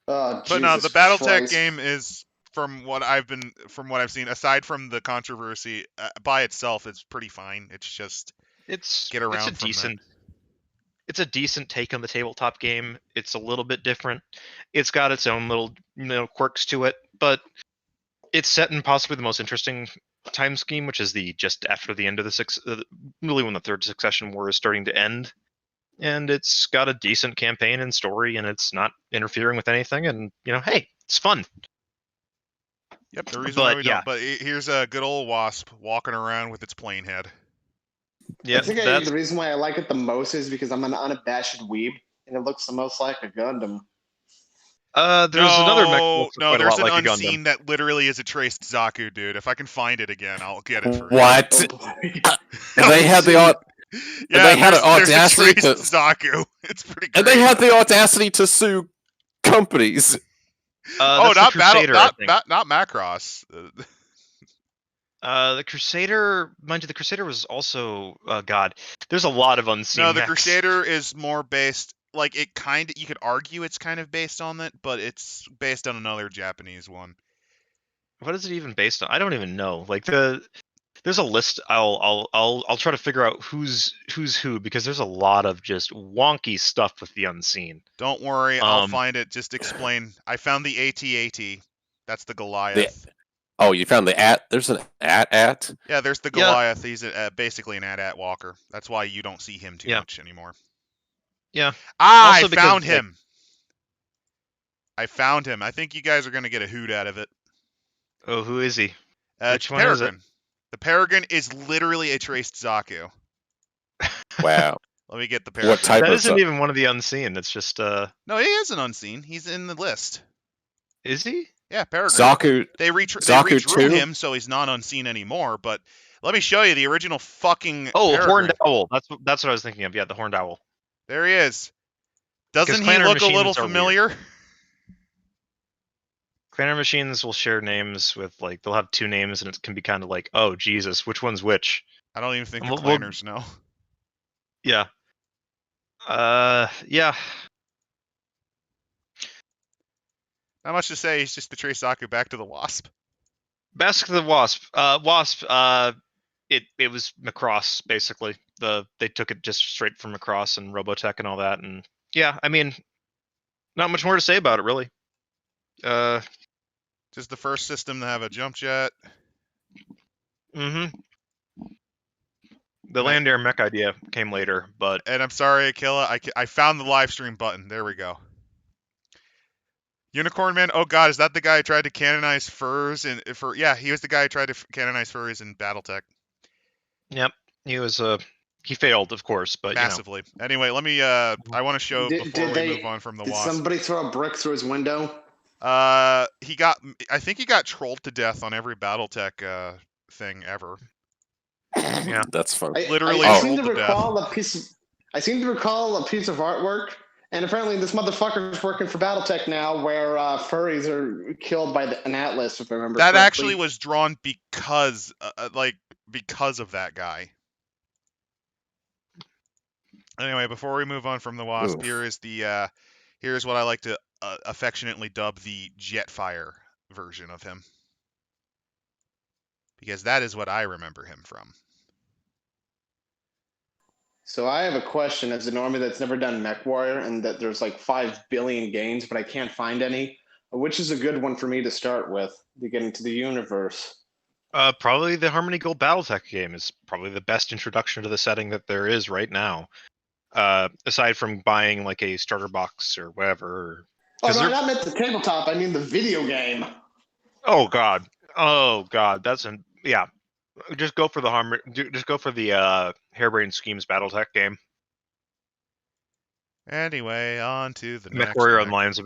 Oh, But no, the Jesus BattleTech Christ. game is, from what I've seen, aside from the controversy, by itself, it's pretty fine. It's just It's get it's a around from that. decent it's a decent take on the tabletop game. It's a little bit different. It's got its own little quirks to it, but it's set in possibly the most interesting time scheme, which is the just after the end of the really when the third succession war is starting to end. And it's got a decent campaign and story, and it's not interfering with anything. And hey, it's fun. Yep, the reason why But we yeah, don't. But here's a good old wasp walking around with its plane head. yeah, I think the reason why I like it the most is because I'm an unabashed weeb, and it looks the most like a Gundam. there's another mech that looks quite a there's lot an like a Gundam. unseen that literally is a traced Zaku, dude. If I can find it again, I'll get it for you. What? Oh, boy. And they had the Yeah, they had there's an audacity a traced to, Zaku. It's pretty great. and they had the audacity to sue companies. Oh, That's not the Crusader, I think. not Macross. The Crusader, mind you, the Crusader was also God. There's a lot of unseen. No, the mechs. Crusader is more based. Like it kind of, you could argue it's kind of based on it, but it's based on another Japanese one. What is it even based on? I don't even know. Like there's a list. I'll try to figure out who's who, because there's a lot of just wonky stuff with the unseen. Don't worry, I'll find it. Just explain. I found the AT-AT. That's the Goliath. Oh, you found the at? There's an at? Yeah, there's the Yeah. Goliath. He's basically an AT-AT walker. That's why you don't see him too much anymore. Yeah. I Also because, found him. I found him. I think you guys are going to get a hoot out of it. Oh, who is he? It's Which one is it? Peregrine. The Peregrine is literally a traced Zaku. Wow. Let me get the Peregrine. What type That of isn't even one of the unseen. It's just No, he is an unseen. He's in the list. Is he? Yeah, Peregrine. Zaku? They Zaku redrew 2? him, so he's not unseen anymore. But let me show you the original fucking. Oh, Peregrine. Horned Owl. That's what I was thinking of. Yeah, the Horned Owl. There he is. Doesn't he Clanner look a machines little are weird. familiar? Clanner machines will share names with, like, they'll have two names, and it can be kind of like, oh Jesus, which one's which? I don't even think the Well, Clanners know. Yeah. Yeah. Not much to say. He's just the Trace Zaku back to the Wasp. Mask of the Wasp. Wasp. It was Macross basically. They took it just straight from Macross and Robotech and all that, and yeah, I mean, not much more to say about it really. Just the first system to have a jump jet. Mm-hmm. The land air mech idea came later, but And I'm sorry, Akilla. I found the live stream button. There we go. Unicorn Man. Oh God, is that the guy who tried to canonize furs yeah, he was the guy who tried to canonize furries in BattleTech. yep, he failed, of course, but Massively. Anyway, let me. I want to show before we move on from the Did Wasp. somebody throw a brick through his window? I think he got trolled to death on every BattleTech thing ever. Yeah, that's fun. Literally I trolled seem to to recall a piece. I seem to recall a piece of artwork, and apparently this motherfucker's working for BattleTech now, where furries are killed by an Atlas, if I remember. That correctly. actually was drawn because of that guy. Anyway, before we move on from the Wasp, Oof. here's what I like to affectionately dub the Jetfire version of him, because that is what I remember him from. So I have a question as a normie that's never done MechWarrior, and that there's like 5 billion games, but I can't find any. Which is a good one for me to start with to get into the universe? probably the Harmony Gold BattleTech game is probably the best introduction to the setting that there is right now. Aside from buying like a starter box or whatever. Oh no, I not meant the tabletop. I mean the video game. Oh God. Yeah. Just go for the Harebrained Schemes BattleTech game. Anyway, on to the next. MechWarrior Online is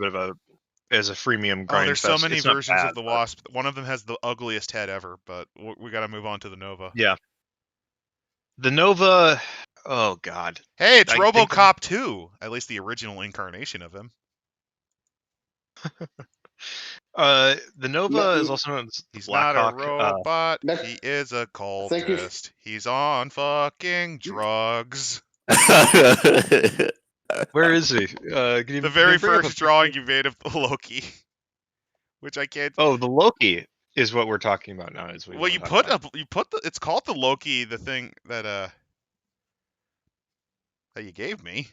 a freemium grind. There's fest. so many It's not versions bad, of the Wasp. One of them has the ugliest head ever, but we got to move on to the Nova. Yeah. The Nova. Oh God. Hey, it's I think that- RoboCop 2. At least the original incarnation of him. The Nova is also known as the He's not a Blackhawk. robot. Mech- He is a Thank you. cultist. He's on fucking drugs. Where is he? Can you The very bring up a first drawing picture? you made of the Loki, which I can't. Oh, the Loki is what we're talking about now. Is what Well, you want to talk about. you put the. It's called the Loki. The thing that that you gave me.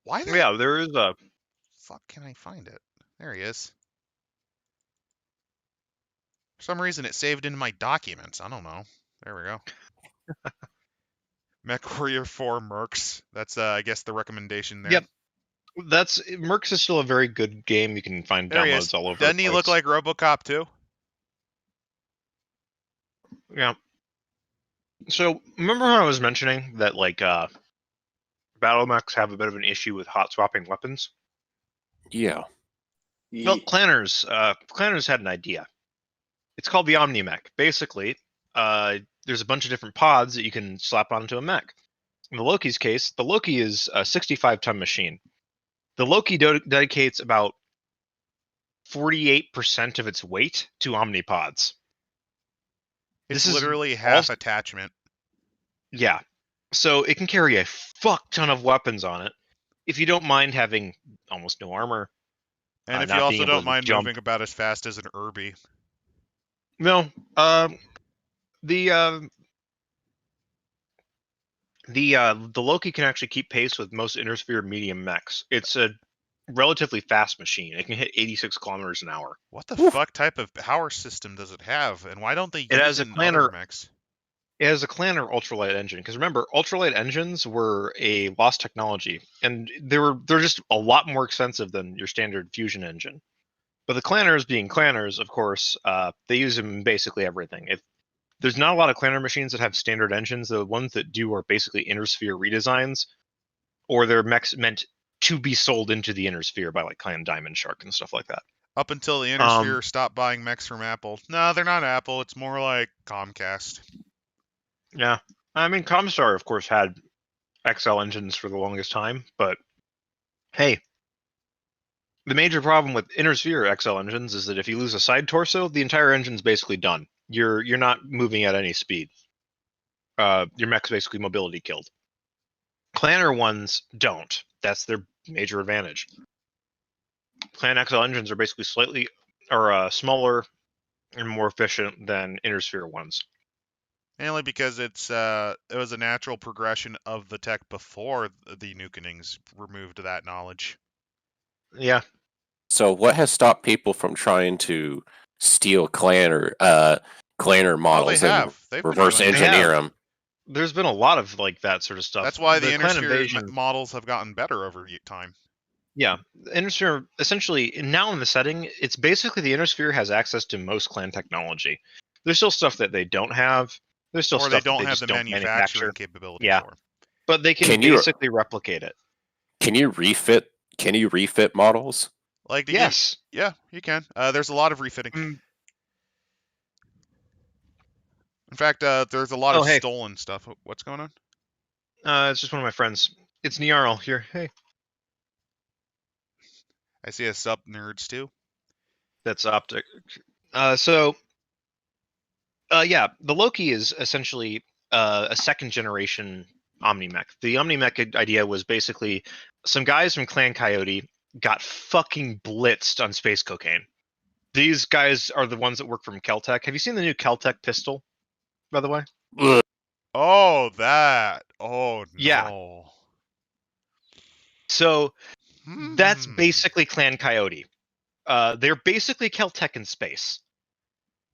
Why the Yeah, there is a. fuck can I find it? There he is. For some reason, it saved into my documents. I don't know. There we go. Mech Warrior 4 Mercs. That's I guess the recommendation there. Yep. That's Mercs is still a very good game. You can find There he downloads is. all over. Doesn't the he place. look like RoboCop 2? Yeah. So remember how I was mentioning that like battle mechs have a bit of an issue with hot swapping weapons? Yeah. Well, Clanners had an idea. It's called the Omni Mech. Basically, there's a bunch of different pods that you can slap onto a mech. In the Loki's case, the Loki is a 65-ton machine. The Loki dedicates about 48% of its weight to omnipods. It's This is literally half also- attachment. Yeah. So it can carry a fuck ton of weapons on it. If you don't mind having almost no armor. And if you not also being able don't to mind jump. moving about as fast as an Irby. No. The Loki can actually keep pace with most intersphere medium mechs. It's a relatively fast machine. It can hit 86 kilometers an hour. What the fuck type of power system does it have? And why don't they use has it a in other planner- mechs? It has a Clanner ultralight engine because remember, ultralight engines were a lost technology, and they're just a lot more expensive than your standard fusion engine. But the Clanners, being Clanners, of course, they use them in basically everything. If there's not a lot of Clanner machines that have standard engines, the ones that do are basically Intersphere redesigns, or they're mechs meant to be sold into the Intersphere by like Clan Diamond Shark and stuff like that. Up until the Intersphere stopped buying mechs from Apple. No, they're not Apple. It's more like Comcast. Yeah, I mean, Comstar, of course, had XL engines for the longest time, but hey, the major problem with Intersphere XL engines is that if you lose a side torso, the entire engine's basically done. You're not moving at any speed. Your mech's basically mobility killed. Clanner ones don't. That's their major advantage. Clan XL engines are basically slightly smaller and more efficient than Intersphere ones. Mainly because it was a natural progression of the tech before the Nukenings removed that knowledge. Yeah. So what has stopped people from trying to steal Clanner models they and have. They've been reverse doing it. engineer them? There's been a lot of like that sort of stuff. That's why the Clan Intersphere invasion models have gotten better over time. Yeah, Intersphere essentially now in the setting, it's basically the Intersphere has access to most clan technology. There's still stuff that they don't have. There's still Or stuff they that don't they have just the don't manufacturing manufacture. capability Yeah. for. But they can basically replicate it. Can you refit models? Like yes. Yeah, you can. There's a lot of refitting. In fact, there's a lot of stolen stuff. What's going on? It's just one of my friends. It's Niarl here. Hey. I see a sub nerds too. That's optic. Yeah, the Loki is essentially a second generation Omni-Mech. The Omni-Mech idea was basically some guys from Clan Coyote got fucking blitzed on space cocaine. These guys are the ones that work from Keltec. Have you seen the new Keltec pistol, by the way? Oh, that. Oh, no. Yeah. So that's basically Clan Coyote. They're basically Keltec in space.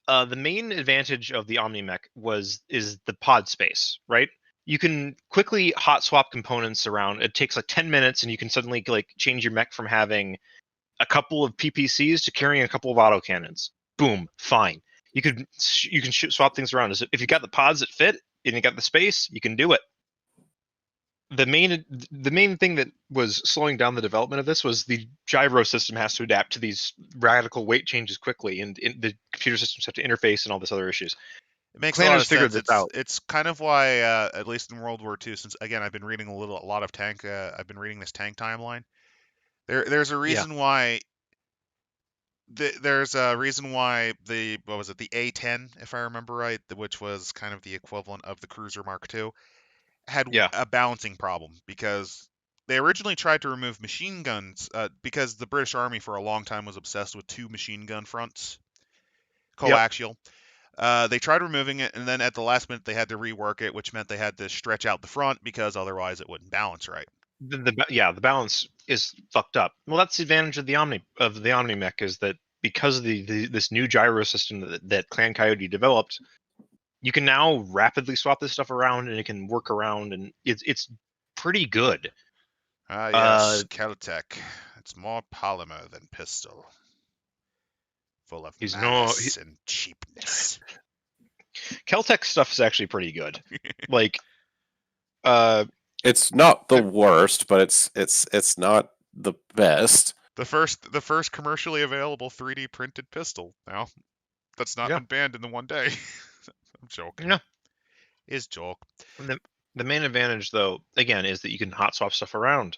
The main advantage of the Omni-Mech is the pod space, right? You can quickly hot swap components around. It takes like 10 minutes, and you can suddenly like change your mech from having a couple of PPCs to carrying a couple of autocannons. Boom, fine. You can swap things around. If you got the pods that fit and you got the space, you can do it. The main thing that was slowing down the development of this was the gyro system has to adapt to these radical weight changes quickly, and the computer systems have to interface and all this other issues. It makes a lot Clanner's of figured sense. this out. It's kind of why, at least in World War II, since again I've been reading a lot of tank. I've been reading this tank timeline. There's a Yeah. reason why. There's a reason why what was it, the A-10, if I remember right, which was kind of the equivalent of the Cruiser Mark II, had Yeah. a balancing problem because they originally tried to remove machine guns because the British Army for a long time was obsessed with 2 machine gun fronts, Yep. coaxial. They tried removing it, and then at the last minute they had to rework it, which meant they had to stretch out the front because otherwise it wouldn't balance right. The balance is fucked up. Well, that's the advantage of the Omni Mech is that because of this new gyro system that Clan Coyote developed, you can now rapidly swap this stuff around and it can work around, and it's pretty good. Ah, yes, Battletech. It's more polymer than pistol. Full of malice and cheapness. Keltec stuff is actually pretty good. Like, It's not the worst, but it's not the best. The first commercially available 3D printed pistol. Now, that's not been banned in the one day. I'm joking. No, Is joke. The main advantage, though, again, is that you can hot swap stuff around.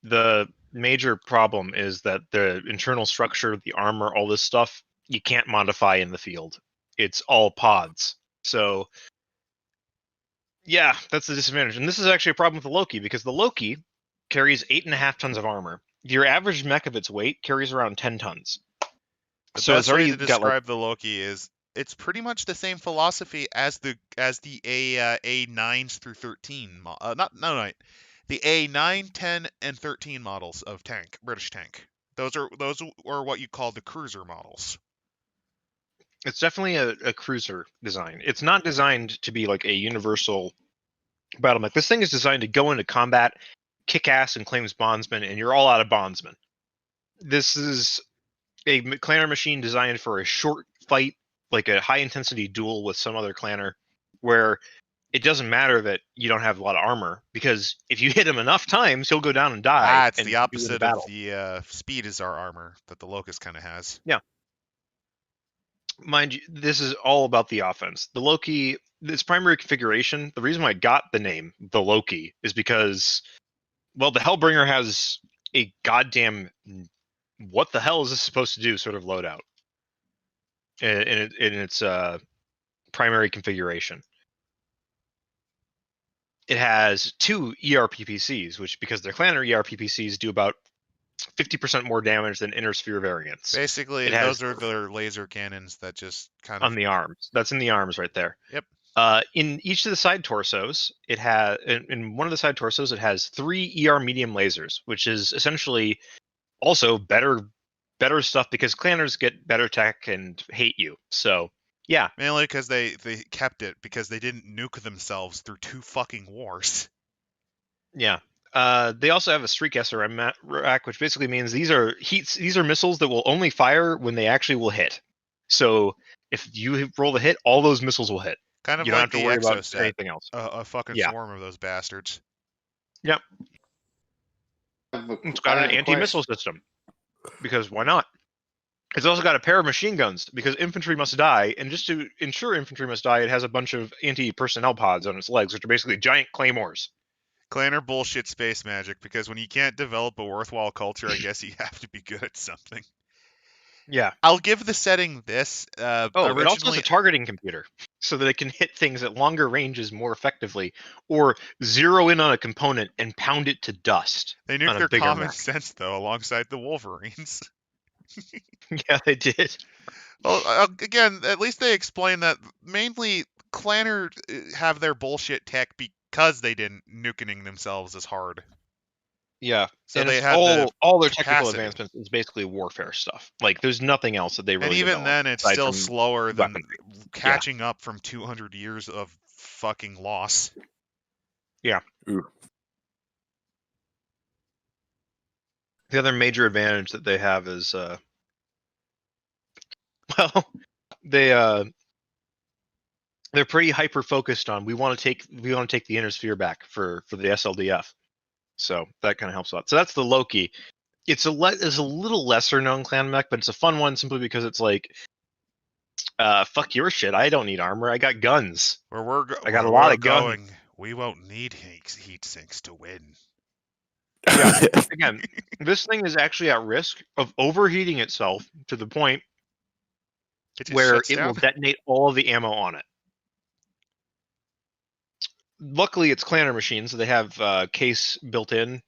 The major problem is that the internal structure, the armor, all this stuff, you can't modify in the field. It's all pods. So, yeah, that's the disadvantage. And this is actually a problem with the Loki, because the Loki carries 8.5 tons of armor. Your average mech of its weight carries around 10 tons. The So best it's way already to got, describe the Loki is it's pretty much the same philosophy as the A9s through 13. The A9, 10, and 13 models of tank, British tank. Those are what you call the cruiser models. It's definitely a cruiser design. It's not designed to be like a universal battle mech. This thing is designed to go into combat, kick ass, and claims bondsmen, and you're all out of bondsmen. This is a clanner machine designed for a short fight, like a high intensity duel with some other clanner, where it doesn't matter that you don't have a lot of armor, because if you hit him enough times, he'll go down and die. It's and the opposite of the speed is our armor that the Locust kind of has. Yeah. Mind you, this is all about the offense. The Loki, its primary configuration, the reason why I got the name, the Loki, is because, well, the Hellbringer has a goddamn what the hell is this supposed to do sort of loadout in its primary configuration. It has 2 ERPPCs, which, because they're clanner ERPPCs, do about 50% more damage than inner sphere variants. Basically, those are their laser cannons that just kind of on the arms. That's in the arms right there. Yep. In each of the side torsos, it has in one of the side torsos it has 3 ER medium lasers, which is essentially also better stuff because clanners get better tech and hate you. So yeah, mainly because they kept it because they didn't nuke themselves through 2 fucking wars. Yeah. They also have a streak SRM rack, which basically means these are missiles that will only fire when they actually will hit. So if you roll the hit, all those missiles will hit. Kind of you like don't have to worry about anything else. A fucking swarm of those bastards. Yep. It's got an anti-missile system. Because why not? It's also got a pair of machine guns because infantry must die, and just to ensure infantry must die, it has a bunch of anti-personnel pods on its legs, which are basically giant claymores. Clanner bullshit space magic, because when you can't develop a worthwhile culture, I guess you have to be good at something. Yeah. I'll give the setting this. It also has a targeting computer, so that it can hit things at longer ranges more effectively, or zero in on a component and pound it to dust. They nuked their common sense, though, alongside the Wolverines. Yeah, they did. Well, again, at least they explain that mainly Clanner have their bullshit tech because they didn't nuking themselves as hard. Yeah, so and they had all their technical advancements is basically warfare stuff. Like, there's nothing else that they really. And even then, it's still slower than catching up from 200 years of fucking loss. Yeah. Ooh. The other major advantage that they have is, well, they're pretty hyper focused on we want to take the inner sphere back for the SLDF. So that kind of helps a lot. So that's the Loki. It's a little lesser known clan mech, but it's a fun one simply because it's like fuck your shit. I don't need armor. I got guns. Where we're I got where a lot we're of guns. going, we won't need heat sinks to win. Yeah. Again, this thing is actually at risk of overheating itself to the point It just where shuts it down. will detonate all of the ammo on it. Luckily, it's Clanner machines, so they have case built in,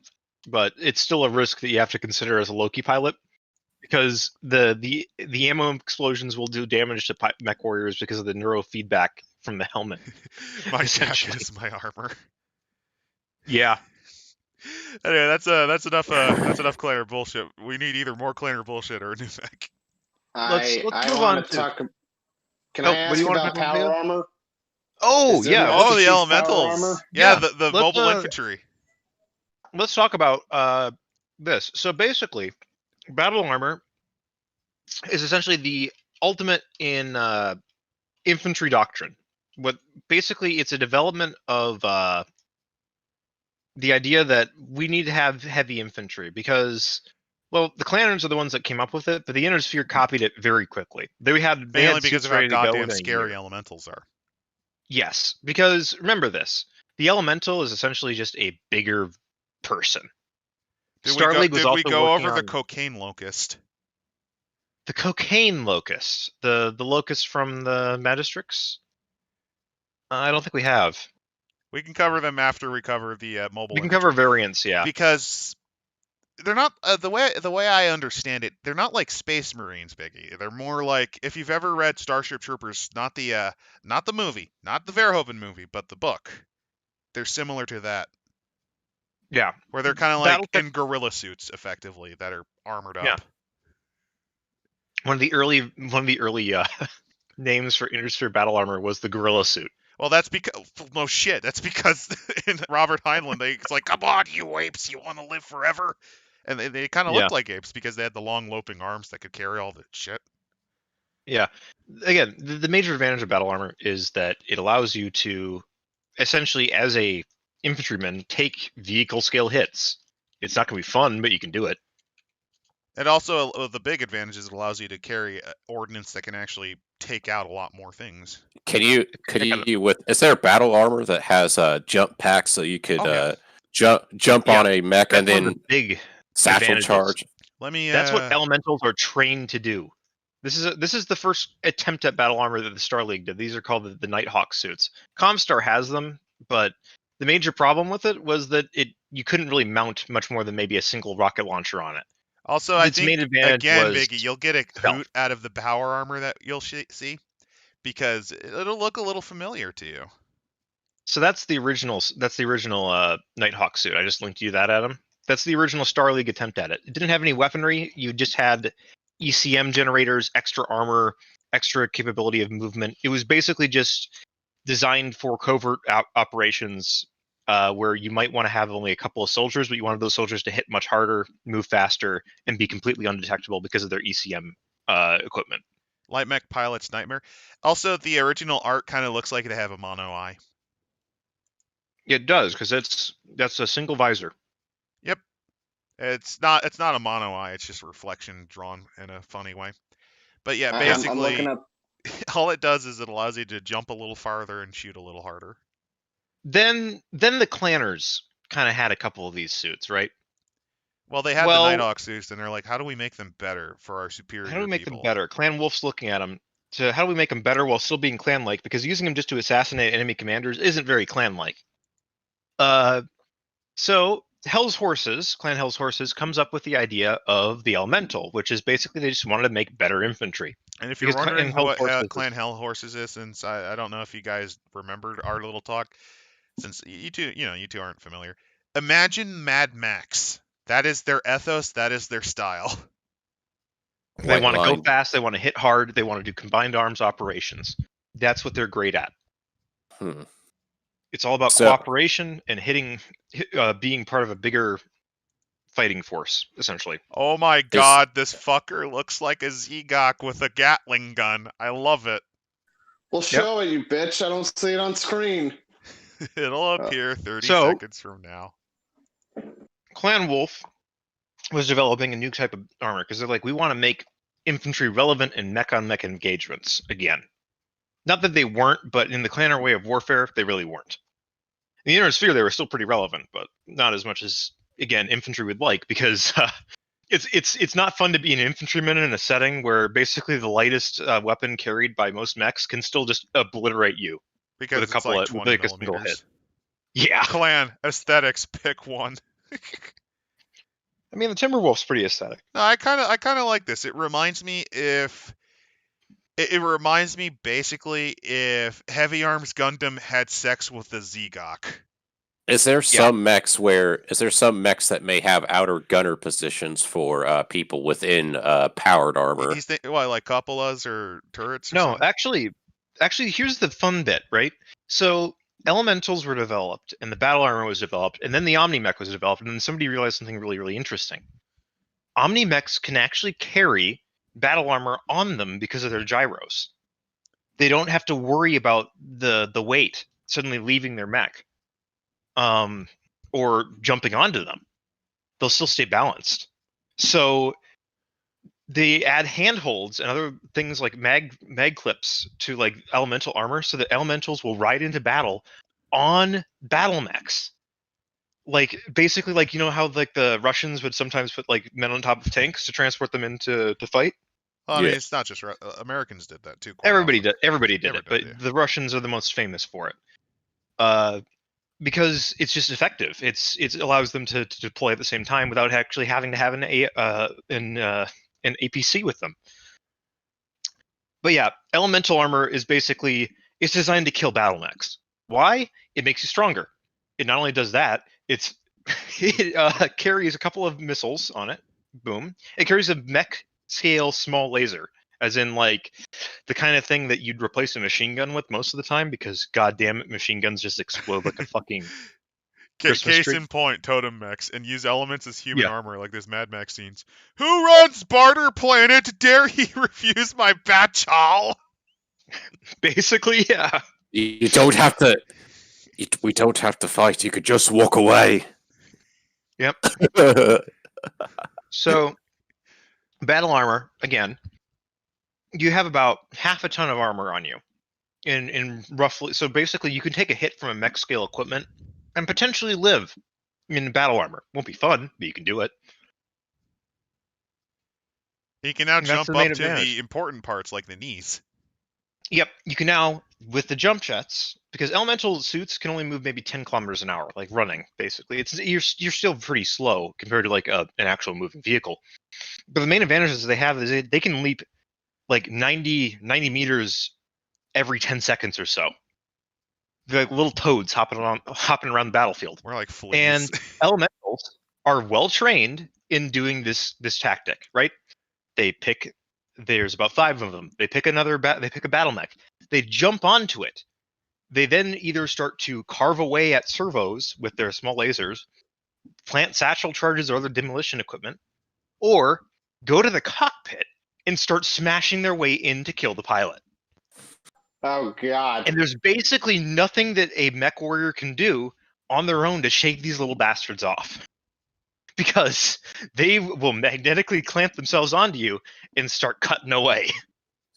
but it's still a risk that you have to consider as a Loki pilot, because the ammo explosions will do damage to mech warriors because of the neurofeedback from the helmet. My essentially. jacket is my armor. Yeah. Anyway, that's enough Clanner bullshit. We need either more Clanner bullshit or a new mech. Let's I move want on to to. talk. Can Oh, I what do ask you want to about talk about, power Leo? armor? Oh, Is there yeah. magic Oh, the use power elementals. armor? Yeah, Yeah, the let's, mobile infantry. Let's talk about this. So basically, battle armor is essentially the ultimate in infantry doctrine. What basically it's a development of the idea that we need to have heavy infantry because, well, the Clanners are the ones that came up with it, but the Inner Sphere copied it very quickly. They had Mainly because suits of how ready to go goddamn within a scary year. elementals are. Yes, because remember this: the Elemental is essentially just a bigger person. Did Starleague was we also go working over the on cocaine locust? the cocaine locust, the locust from the Magistrix. I don't think we have. We can cover them after we cover the mobile We can infantry. cover variants, yeah. Because they're not the way I understand it. They're not like Space Marines, Biggie. They're more like if you've ever read Starship Troopers, not the movie, not the Verhoeven movie, but the book. They're similar to that. Yeah. Where they're kind of like Battletech, in gorilla suits, effectively, that are armored up. yeah. One of the early names for Intersphere battle armor was the gorilla suit. Well, that's because no shit. That's because in Robert Heinlein, it's like, come on, you apes, you want to live forever, and they kind of Yeah. looked like apes because they had the long loping arms that could carry all the shit. Yeah. Again, the major advantage of battle armor is that it allows you to essentially, as a infantryman, take vehicle scale hits. It's not going to be fun, but you can do it. And also, the big advantage is it allows you to carry ordnance that can actually take out a lot more things. Could you with is there battle armor that has jump packs so you could jump on a mech That's and then the big satchel advantages. charge? Let me. That's what elementals are trained to do. This is the first attempt at battle armor that the Starleague did. These are called the Nighthawk suits. Comstar has them, but the major problem with it was that you couldn't really mount much more than maybe a single rocket launcher on it. Also, I Its think main advantage again, was Biggie, you'll get a stealth. hoot out of the power armor that you'll see because it'll look a little familiar to you. So that's the original. That's the original Nighthawk suit. I just linked you that, Adam. That's the original Starleague attempt at it. It didn't have any weaponry. You just had ECM generators, extra armor, extra capability of movement. It was basically just designed for covert operations where you might want to have only a couple of soldiers, but you wanted those soldiers to hit much harder, move faster, and be completely undetectable because of their ECM equipment. Light mech pilot's nightmare. Also, the original art kind of looks like they have a mono eye. It does, because that's a single visor. Yep. It's not a mono eye. It's just a reflection drawn in a funny way. But yeah, basically, I'm looking up. all it does is it allows you to jump a little farther and shoot a little harder. Then the Clanners kind of had a couple of these suits, right? Well, they had the Nighthawk suits, and they're like, how do we make them better for our superior How do we make people? them better? Clan Wolf's looking at them. So how do we make them better while still being clan-like? Because using them just to assassinate enemy commanders isn't very clan-like. So Hell's Horses, Clan Hell's Horses, comes up with the idea of the Elemental, which is basically they just wanted to make better infantry. And if you're Because wondering Clan what Hell's Clan Hell Horses is, since I don't know if you guys remembered our little talk, since you two aren't familiar. Imagine Mad Max. That is their ethos. That is their style. They want to go fast. They want to hit hard. They want to do combined arms operations. That's what they're great at. It's all about cooperation and being part of a bigger fighting force, essentially. Oh my god, this fucker looks like a Zegok with a Gatling gun. I love it. Well, show it, you bitch. I don't see it on screen. It'll appear 30 seconds from now. Clan Wolf was developing a new type of armor because they're like, we want to make infantry relevant in mech-on-mech engagements again. Not that they weren't, but in the clan way of warfare, they really weren't. In the Inner Sphere, they were still pretty relevant, but not as much as, again, infantry would like, because it's not fun to be an infantryman in a setting where basically the lightest weapon carried by most mechs can still just obliterate you because with a it's couple like of 20 with a single hit. millimeters. Yeah, Clan aesthetics, pick one. I mean the Timberwolf's pretty aesthetic. No, I kind of like this. It reminds me it reminds me basically if Heavy Arms Gundam had sex with the Zegok. Is there some mechs that may have outer gunner positions for people within powered armor? He's like cupolas or turrets or No, something? actually, here's the fun bit, right? So elementals were developed, and the battle armor was developed, and then the Omni-Mech was developed, and then somebody realized something really, really interesting. Omni-Mechs can actually carry battle armor on them because of their gyros. They don't have to worry about the weight suddenly leaving their mech, or jumping onto them. They'll still stay balanced. So they add handholds and other things like mag clips to like elemental armor, so that elementals will ride into battle on battle mechs. Like basically, like how like the Russians would sometimes put like men on top of tanks to transport them into to fight. Well, I mean, it's not just Americans did that too. Everybody did it, but yeah. the Russians are the most famous for it. Because it's just effective. It allows them to deploy at the same time without actually having to have an APC with them. But yeah, elemental armor is basically it's designed to kill battle mechs. Why? It makes you stronger. It not only does that, it carries a couple of missiles on it. Boom. It carries a mech scale small laser, as in like the kind of thing that you'd replace a machine gun with most of the time, because goddamn it, machine guns just explode like a fucking Christmas Case tree. in point, totem mechs, and use elements as human armor like this Mad Max scenes. Who runs Barter Planet? Dare he refuse my batchal? Basically, yeah. You don't have to. We don't have to fight. You could just walk away. Yep. So, battle armor again. You have about half a ton of armor on you, in roughly. So basically, you can take a hit from a mech scale equipment and potentially live in battle armor. Won't be fun, but you can do it. He can now jump up to advantage. the important parts like the knees. Yep, you can now, with the jump jets, because elemental suits can only move maybe 10 kilometers an hour, like running, basically. You're still pretty slow compared to like an actual moving vehicle. But the main advantages they have is they can leap like 90 meters every 10 seconds or so. They're like little toads hopping around the battlefield. We're like fleas. And elementals are well trained in doing this tactic, right? There's about 5 of them. They pick a battle mech. They jump onto it. They then either start to carve away at servos with their small lasers, plant satchel charges or other demolition equipment, or go to the cockpit and start smashing their way in to kill the pilot. Oh, God. And there's basically nothing that a mech warrior can do on their own to shake these little bastards off. Because they will magnetically clamp themselves onto you and start cutting away.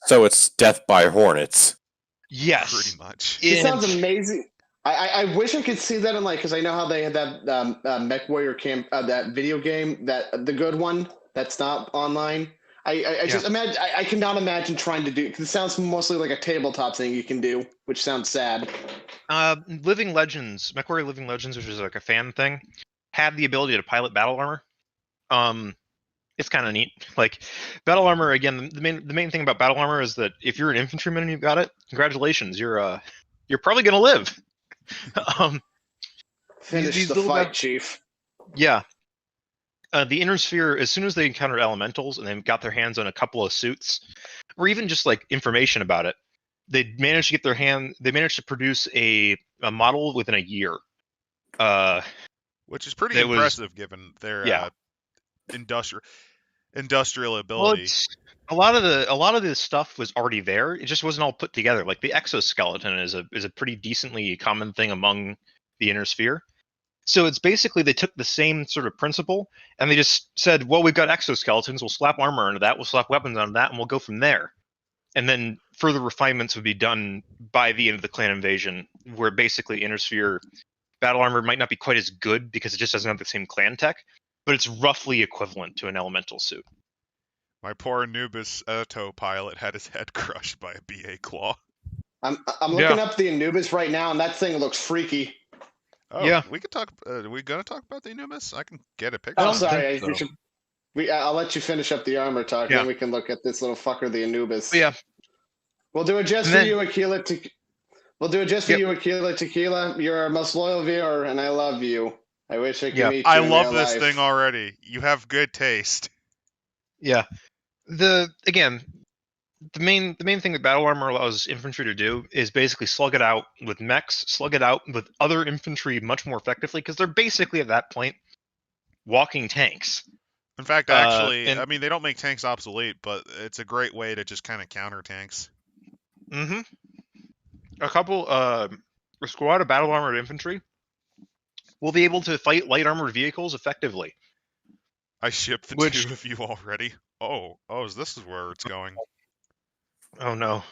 So it's death by hornets. Yes. Pretty much. It sounds amazing. I wish I could see that in because I know how they had that Mech Warrior camp, that video game, the good one that's not online. Just imagine. I cannot imagine trying to do, because it sounds mostly like a tabletop thing you can do, which sounds sad. Living Legends, MechWarrior Living Legends, which is like a fan thing, have the ability to pilot battle armor. It's kind of neat. Like battle armor, again, the main thing about battle armor is that if you're an infantryman and you've got it, congratulations, you're probably gonna live. Finish the fight, Chief. Yeah. The Inner Sphere, as soon as they encounter elementals and they've got their hands on a couple of suits, or even just like information about it, they managed to produce a model within a year. Which is pretty impressive given their industrial ability. Well, a lot of this stuff was already there. It just wasn't all put together. Like the exoskeleton is a pretty decently common thing among the Inner Sphere. So it's basically they took the same sort of principle and they just said, well, we've got exoskeletons, we'll slap armor onto that, we'll slap weapons onto that, and we'll go from there. And then further refinements would be done by the end of the clan invasion, where basically Intersphere battle armor might not be quite as good because it just doesn't have the same clan tech, but it's roughly equivalent to an elemental suit. My poor Anubis Eto pilot had his head crushed by a BA claw. I'm looking up the Anubis right now, and that thing looks freaky. Oh, Yeah. we could talk. Are we gonna talk about the Anubis? I can get a picture. Oh, of it. sorry. think so. I'll let you finish up the armor talk, Yeah. then we can look at this little fucker, the Anubis. But yeah, We'll do it just And for then- you, Aquila. We'll do it just for Yep. you, Aquila Tequila. You're our most loyal viewer, and I love you. I wish I could Yeah. meet you I in love real this life. thing already. You have good taste. yeah. The main thing that battle armor allows infantry to do is basically slug it out with mechs, slug it out with other infantry much more effectively, because they're basically at that point walking tanks. In fact, actually, and- I mean, they don't make tanks obsolete, but it's a great way to just kind of counter tanks. Mm-hmm. A squad of battle armored infantry will be able to fight light armored vehicles effectively. I shipped the Which- two of you already. Oh, this is where it's going. Oh no.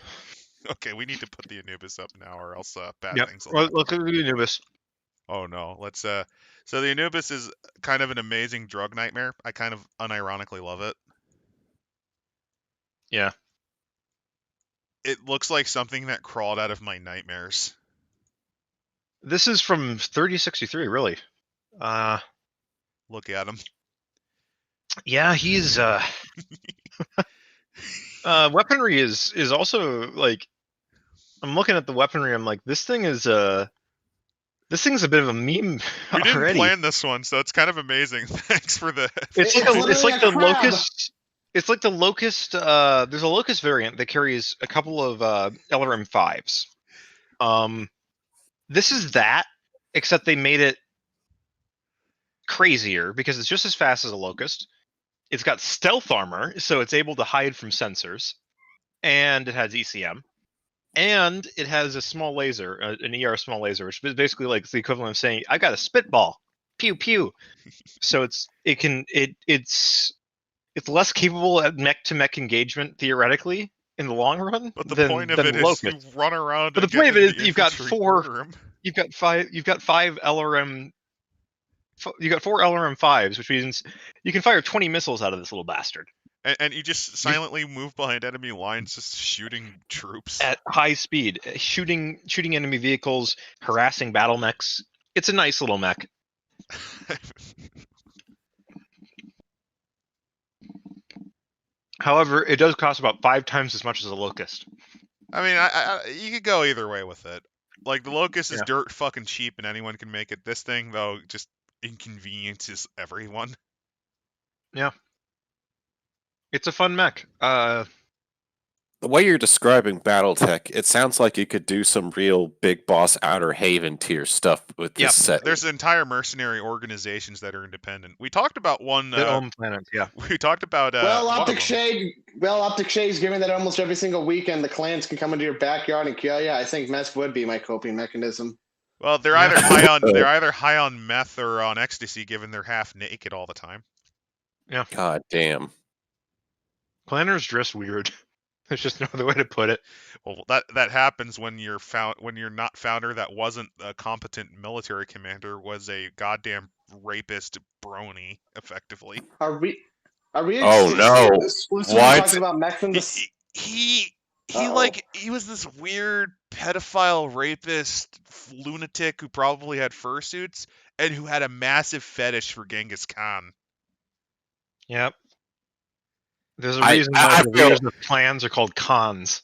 Okay, we need to put the Anubis up now, or else bad Yep. things will Well, happen. look at the Anubis. Oh no, let's So the Anubis is kind of an amazing drug nightmare. I kind of unironically love it. Yeah. It looks like something that crawled out of my nightmares. This is from 3063, really. Look at him. Yeah, he's weaponry is also like, I'm looking at the weaponry, I'm like, this thing's a bit of a meme We didn't already. plan this one, so it's kind of amazing. Thanks for the. It's like It's literally the a crab. locust. It's like the locust. There's a locust variant that carries a couple of LRM 5s. This is that, except they made it crazier because it's just as fast as a locust. It's got stealth armor, so it's able to hide from sensors, and it has ECM, and it has a small laser, an ER small laser, which is basically like the equivalent of saying, "I got a spitball, pew pew." So it's less capable at mech to mech engagement theoretically in the long run. But the than, point of than it is locust. you run around. But and the point get of it in the is you've got infantry four- room. You've got five LRM. You got 4 LRM 5s, which means you can fire 20 missiles out of this little bastard And you just silently move behind enemy lines, just shooting troops. at high speed, shooting enemy vehicles, harassing battle mechs. It's a nice little mech. However, it does cost about 5 times as much as a locust. I mean, you could go either way with it. Like, the Locust is Yeah. dirt fucking cheap and anyone can make it. This thing, though, just inconveniences everyone. It's a fun mech. The way you're describing Battletech, it sounds like you could do some real big boss Outer Haven tier stuff with this Yep. set. There's entire mercenary organizations that are independent. We talked about one. That own planets, yeah. We talked about. Well, one of Optic them. Shade. Well, Optic Shade's giving that almost every single weekend. The clans can come into your backyard and kill you. I think mess would be my coping mechanism. Well, they're Yeah. either high on meth or on ecstasy, given they're half naked all the time. God damn. Planners dress weird. There's just no other way to put it. Well, that happens when you're not founder that wasn't a competent military commander, was a goddamn rapist brony, effectively. Are we? Oh, no. Exclusively What? talking about mechs in this? He Uh-oh. he was this weird pedophile rapist lunatic who probably had fursuits and who had a massive fetish for Genghis Khan. Yep. There's a I- reason I why the feel- leaders of clans are called cons.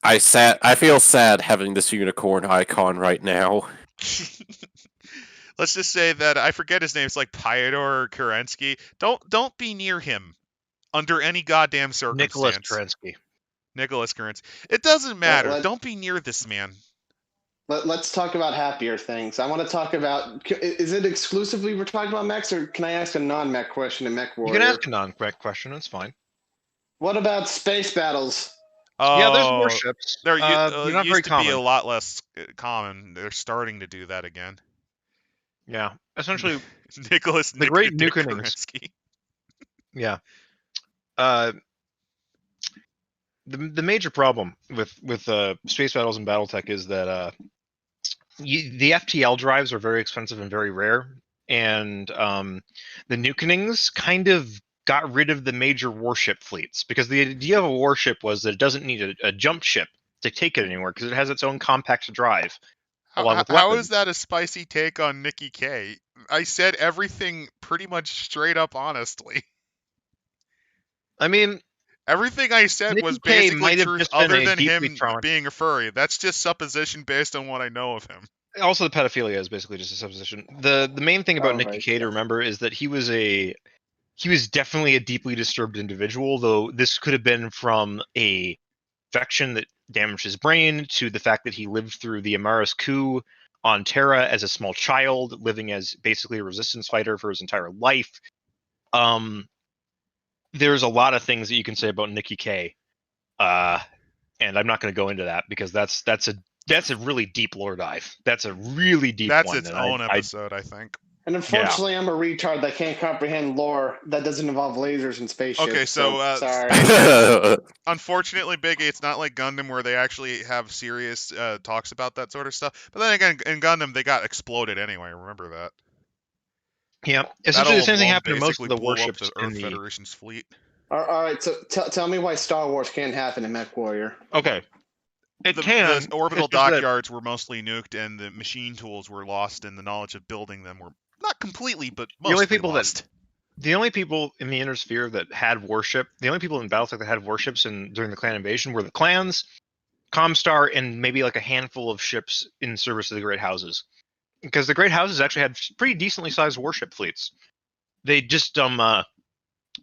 I feel sad having this unicorn icon right now. Let's just say that I forget his name. It's like Pyodor Kerensky. Don't be near him under any goddamn Nicholas circumstance. Kerensky. Nicholas Kerensky. It doesn't matter. let- Don't be near this man. Let's talk about happier things. I want to talk about. Is it exclusively we're talking about mechs, or can I ask a non-mech question in Mech You Warrior? can ask a non-correct question. It's fine. What about space battles? Yeah, there's Oh, warships. There They're not used very to common. be a lot less common. They're starting to do that again. Yeah, essentially Nicholas the Nick great Dick Nukanings. Kerensky. Yeah. The major problem with space battles and BattleTech is that the FTL drives are very expensive and very rare, and the Nukanings kind of got rid of the major warship fleets because the idea of a warship was that it doesn't need a jump ship to take it anywhere because it has its own compact drive along with How is weapons. that a spicy take on Nikki K? I said everything pretty much straight up honestly. I mean, Everything I said Nikki was K basically might have truth just been other a than deeply him traumatized. being a furry. That's just supposition based on what I know of him. Also, the pedophilia is basically just a supposition. The main thing about Nikki right, K to remember is that he was definitely a deeply disturbed individual, though this could have been from a infection that damaged his brain to the fact that he lived through the Amaris coup on Terra as a small child, living as basically a resistance fighter for his entire life. There's a lot of things that you can say about Nikki K, and I'm not going to go into that because that's a really deep lore dive. That's a really deep That's one. its And own episode, I think. And unfortunately, I'm a retard that can't comprehend lore that doesn't involve lasers and spaceships. Okay, so sorry. Unfortunately, Biggie, it's not like Gundam where they actually have serious talks about that sort of stuff. But then again, in Gundam, they got exploded anyway. Remember that. Yeah, essentially Battle the of same thing Lum happened to most basically of the blew up warships the in Earth the. Federation's fleet. All right, so tell me why Star Wars can't happen in Mech Warrior. Okay, it The can. orbital It's just that dockyards were mostly nuked, and the machine tools were lost, and the knowledge of building them were not completely, but the only mostly people lost. the only people in the inner sphere that had warship, the only people in BattleTech that had warships during the clan invasion were the clans, Comstar, and maybe like a handful of ships in service of the Great Houses. Because the Great Houses actually had pretty decently sized warship fleets. They just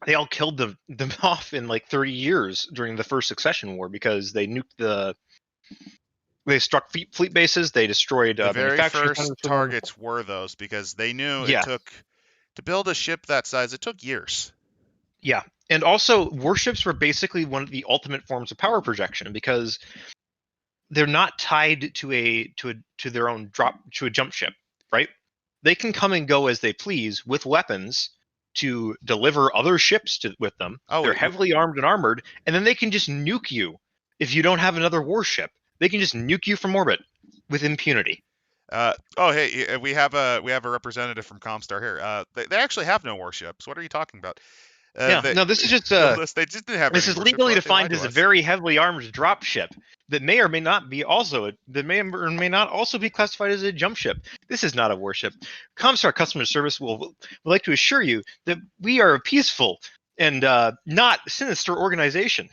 they all killed them off in like 30 years during the first Succession War because they nuked they struck fleet bases, they destroyed The very manufacturing first centers for them. targets were those because they knew it Yeah. took to build a ship that size. It took years. Yeah, and also warships were basically one of the ultimate forms of power projection because they're not tied to their own to a jump ship, right? They can come and go as they please with weapons to deliver other ships with them. Oh, They're wait, heavily armed and armored, and then they can just nuke you if you don't have another warship. They can just nuke you from orbit with impunity. Hey, we have a representative from Comstar here. They actually have no warships. What are you talking about? No, this is just they just didn't have this any is warships. legally They defined lied to as a us. very heavily armed drop ship that may or may not be or may not also be classified as a jump ship. This is not a warship. Comstar customer service would like to assure you that we are a peaceful and not sinister organization.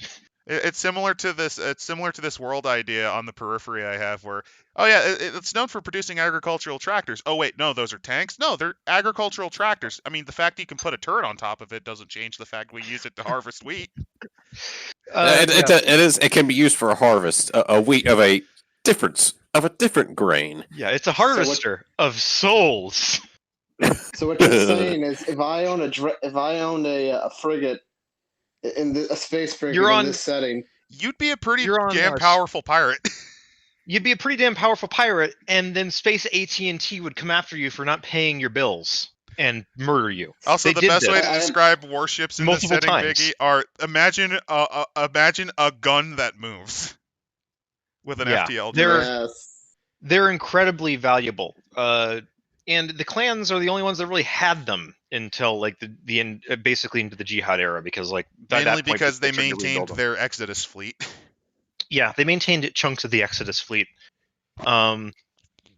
It's similar to this. It's similar to this world idea on the periphery I have, where it's known for producing agricultural tractors. Oh wait, no, those are tanks. No, they're agricultural tractors. I mean, the fact you can put a turret on top of it doesn't change the fact we use it to harvest wheat. It can be used for a harvest a wheat of a different grain. Yeah, it's a harvester of souls. So what you're saying is, if I own a frigate a space frigate in this setting, you'd be a pretty damn powerful pirate. You'd be a pretty damn powerful pirate, and then Space AT&T would come after you for not paying your bills and murder you. Also, the best way to describe warships in this setting, Biggie, are imagine a gun that moves with an FTL drive. They're incredibly valuable. And the clans are the only ones that really had them until like the end, basically into the Jihad era, because like mainly because they maintained their Exodus fleet. Yeah, they maintained chunks of the Exodus fleet. And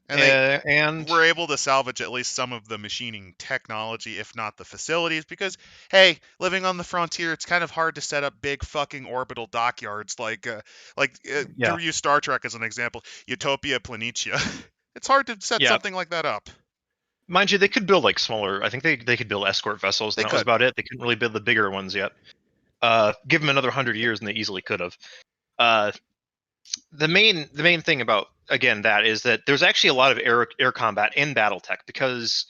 we're able to salvage at least some of the machining technology, if not the facilities, because hey, living on the frontier, it's kind of hard to set up big fucking orbital dockyards to use Star Trek as an example, Utopia Planitia. It's hard to set something like that up. Mind you, they could build like smaller. I think they could build escort vessels. And that was about it. They couldn't really build the bigger ones yet. Give them another 100 years, and they easily could have. The main thing about that is that there's actually a lot of air combat in BattleTech because,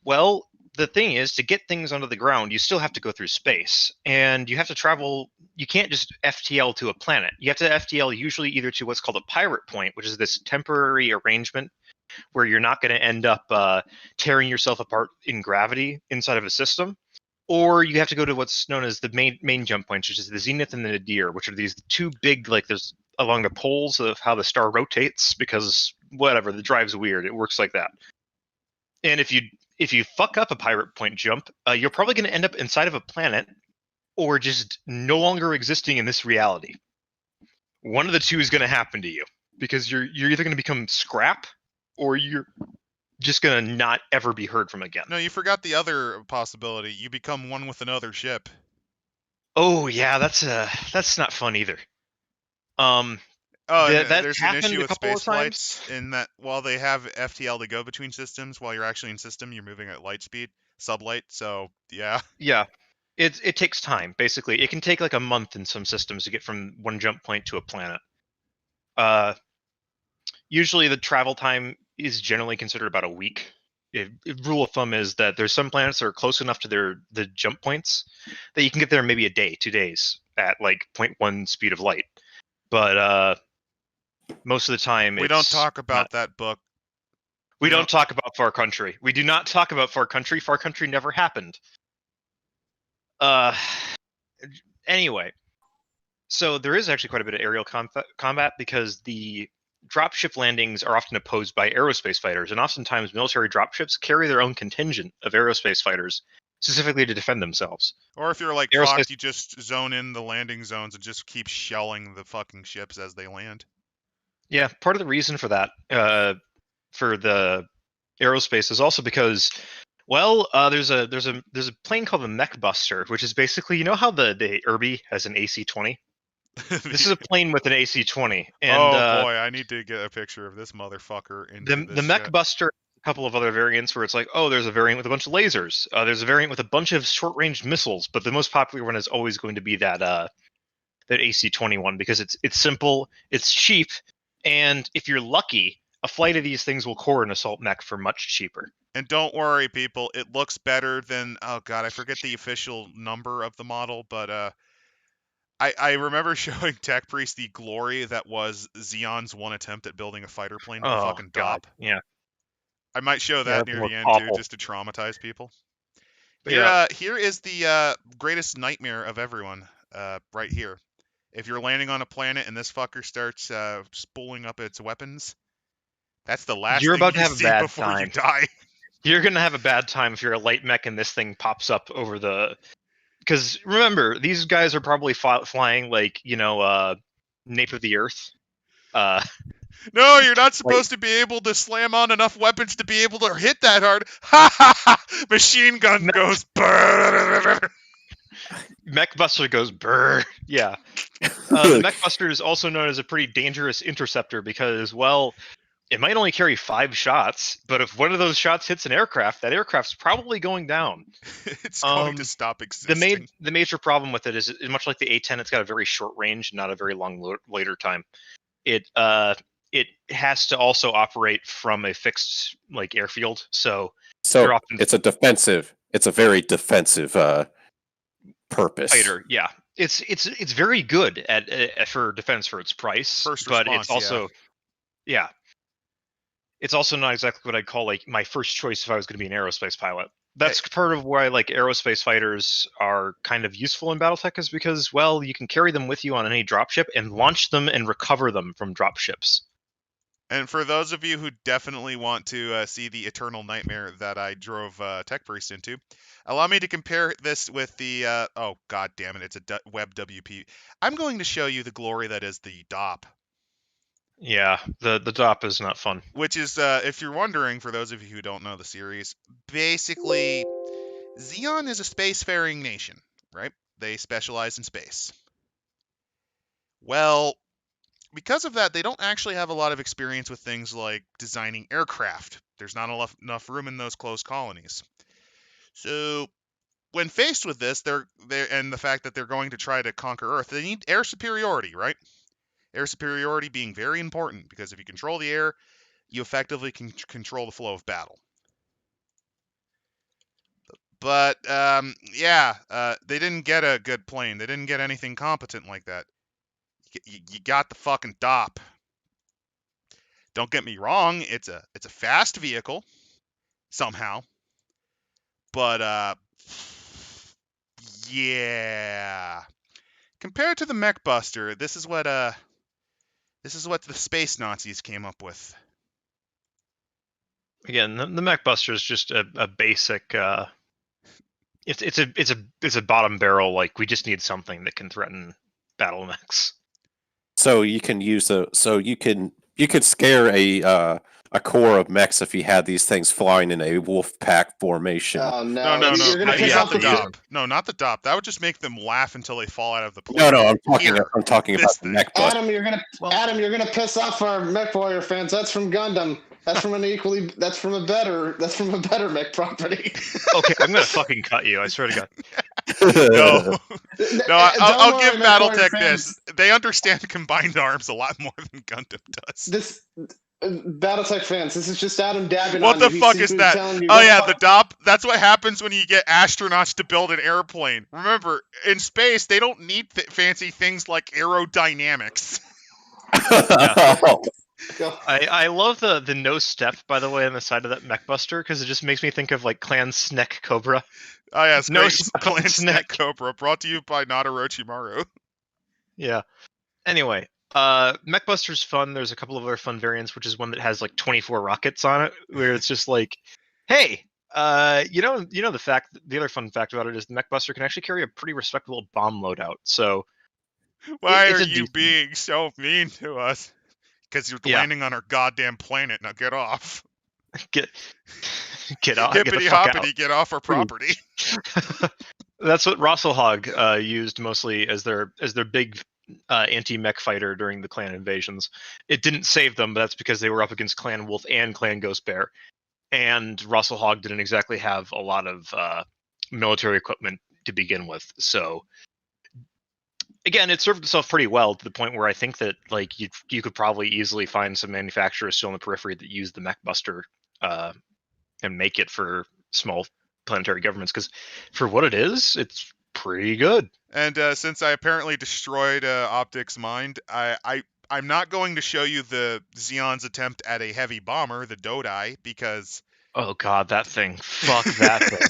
well, the thing is to get things under the ground, you still have to go through space, and you have to travel. You can't just FTL to a planet. You have to FTL usually either to what's called a pirate point, which is this temporary arrangement where you're not going to end up tearing yourself apart in gravity inside of a system, or you have to go to what's known as the main jump points, which is the zenith and the nadir, which are these two big, like, there's along the poles of how the star rotates, because whatever, the drive's weird, it works like that. And if you fuck up a pirate point jump, you're probably going to end up inside of a planet, or just no longer existing in this reality. One of the two is going to happen to you, because you're either going to become scrap, or you're just going to not ever be heard from again. No, you forgot the other possibility. You become one with another ship. Oh yeah, that's not fun either. Oh, that there's an happened issue a with couple of space times. flights in that while they have FTL to go between systems, while you're actually in system, you're moving at light speed, sublight. So yeah. Yeah, it takes time. Basically, it can take like a month in some systems to get from one jump point to a planet. Usually the travel time is generally considered about a week. Rule of thumb is that there's some planets that are close enough to the jump points that you can get there in maybe a day, 2 days at like 0.1 speed of light. But most of the time, We don't talk about that book. We don't talk about Far Country. We do not talk about Far Country. Far Country never happened. Anyway, so there is actually quite a bit of aerial combat, because the dropship landings are often opposed by aerospace fighters, and oftentimes military dropships carry their own contingent of aerospace fighters specifically to defend themselves. Or if you're like Aerospace- Fox, you just zone in the landing zones and just keep shelling the fucking ships as they land. Yeah, part of the reason for that, for the aerospace, is also because, well, there's a plane called the Mech Buster, which is basically, you know how the Irby has an AC-20? This is a plane with an AC-20. And, oh boy, I need to get a picture of this motherfucker into the Mech shit. Buster, a couple of other variants where it's like, oh, there's a variant with a bunch of lasers. There's a variant with a bunch of short-range missiles, but the most popular one is always going to be that AC-20 one, because it's simple, it's cheap, and if you're lucky, a flight of these things will core an assault mech for much cheaper. And don't worry, people, it looks better than, oh god, I forget the official number of the model, but I remember showing Tech Priest the glory that was Xeon's one attempt at building a fighter plane with a fucking God, DOP. yeah. I might show that near the end awful. too, just to traumatize people. Yeah. Here is the greatest nightmare of everyone, right here. If you're landing on a planet and this fucker starts spooling up its weapons, that's the last You're thing about to you have a see bad before time. you die. You're gonna have a bad time if you're a light mech and this thing pops up over the. Because remember, these guys are probably flying like, Nape of the Earth. No, you're not supposed to be able to slam on enough weapons to be able to hit that hard. Ha ha ha! Machine gun goes brrrr. Mech Buster goes brrr. Yeah. The Mech Buster is also known as a pretty dangerous interceptor because, well, it might only carry 5 shots, but if one of those shots hits an aircraft, that aircraft's probably going down. It's going to stop existing. The major problem with it is, much like the A10, it's got a very short range, not a very long loiter time. It has to also operate from a fixed airfield, so often it's a very defensive purpose. fighter. Yeah, it's very good at for defense for its price, First but response, it's also it's also not exactly what I'd call my first choice if I was going to be an aerospace pilot. That's part of why aerospace fighters are kind of useful in Battletech, is because, well, you can carry them with you on any dropship and launch them and recover them from dropships. And for those of you who definitely want to see the eternal nightmare that I drove Tech Priest into, allow me to compare this with the, oh god damn it, it's a web WP. I'm going to show you the glory that is the DOP. Yeah, the DOP is not fun. Which is, if you're wondering, for those of you who don't know the series, basically, Xeon is a spacefaring nation, right? They specialize in space. Well, because of that, they don't actually have a lot of experience with things like designing aircraft. There's not enough room in those closed colonies. So, when faced with this, and the fact that they're going to try to conquer Earth, they need air superiority, right? Air superiority being very important, because if you control the air, you effectively can control the flow of battle. But, they didn't get a good plane. They didn't get anything competent like that. You got the fucking DOP. Don't get me wrong, it's a fast vehicle somehow, but yeah. Compared to the Mech Buster, this is what the space Nazis came up with. Again, the Mech Buster is just a basic. It's a bottom barrel. Like, we just need something that can threaten battle mechs. So you can use you could scare a core of mechs if you had these things flying in a wolf pack formation. Oh no! No. You're gonna piss Not off the the DOP. No, not the DOP. That would just make them laugh until they fall out of the plane. No, I'm talking Here, about this the mech buster. Adam, you're gonna piss off our Mech Warrior fans. That's from Gundam. That's from a better Mech property. Okay, I'm gonna fucking cut you. I swear to God. No, I'll give Mech Warrior Battletech fans. this. They understand combined arms a lot more than Gundam does. This Battletech fans, this is just Adam dabbing What on the you. fuck He's is that? telling you, Oh yeah, the DOP. That's what happens when you get astronauts to build an airplane. Remember, in space, they don't need fancy things like aerodynamics. I love the no step, by the way, on the side of that Mech Buster, because it just makes me think of like Clan Snek Cobra. Oh yeah, it's No great. step on Clan its neck. Snack Cobra, brought to you by Not Orochimaru. Yeah. Anyway, Mech Buster's fun. There's a couple of other fun variants, which is one that has like 24 rockets on it, where it's just like, hey, the other fun fact about it is the Mech Buster can actually carry a pretty respectable bomb loadout. So Why it's are a you decent- being so mean to us? Because you're landing on our goddamn planet. Now get off. get off, Hippity get the fuck hoppity, get off our property. out. That's what Rosselhog used mostly as their big anti-mech fighter during the clan invasions. It didn't save them, but that's because they were up against Clan Wolf and Clan Ghost Bear, and Rosselhog didn't exactly have a lot of military equipment to begin with. So again, it served itself pretty well, to the point where I think that like you could probably easily find some manufacturers still in the periphery that use the Mech Buster and make it for small planetary governments, because for what it is, it's pretty good. And since I apparently destroyed Optic's mind, I'm not going to show you the Xeon's attempt at a heavy bomber, the Dodai, because Oh god, that thing! Fuck that thing!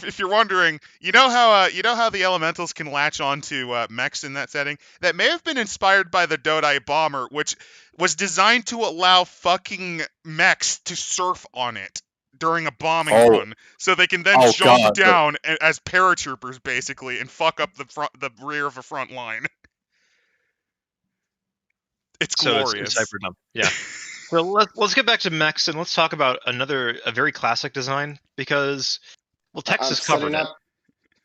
if you're wondering, you know how the elementals can latch onto mechs in that setting? That may have been inspired by the Dodai bomber, which was designed to allow fucking mechs to surf on it during a bombing run, so they can then jump down as paratroopers basically and fuck up the rear of a front line. It's glorious. So it's hyper dumb. Yeah. So let's get back to mechs and let's talk about a very classic design, because Texas covered it,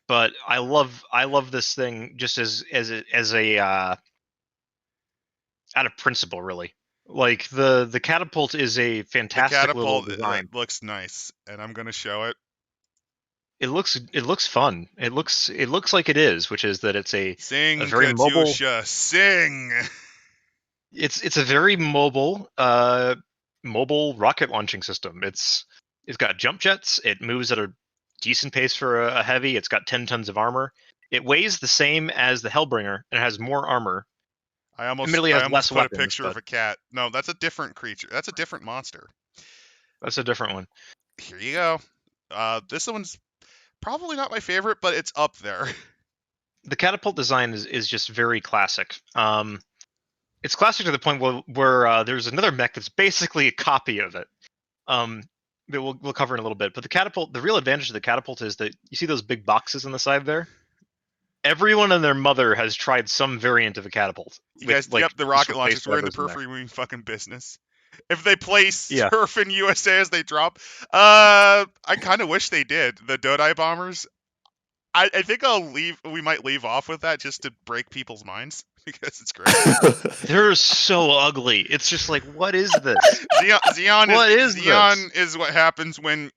but I love this thing just as a out of principle, really. Like the catapult is a fantastic little design. It looks nice, and I'm gonna show it. It looks fun. It looks like it is, which is that it's a very Katyusha, mobile. Sing. It's a very mobile rocket launching system. It's got jump jets. It moves at a decent pace for a heavy. It's got 10 tons of armor. It weighs the same as the Hellbringer and it has more armor. I almost less put weapons, a picture of a cat. No, that's a different creature. That's a different monster. That's a different one. Here you go. This one's probably not my favorite, but it's up there. The catapult design is just very classic. It's classic to the point where there's another mech that's basically a copy of it. That we'll cover in a little bit. But the real advantage of the catapult is that you see those big boxes on the side there? Everyone and their mother has tried some variant of a catapult. You guys, yep, the rocket launchers. We're in the periphery moving fucking business. If they play Surf in USA as they drop, I kind of wish they did. The Dodai bombers. I think we might leave off with that just to break people's minds, because it's great. They're so ugly. It's just like, what is this? Xeon is what happens when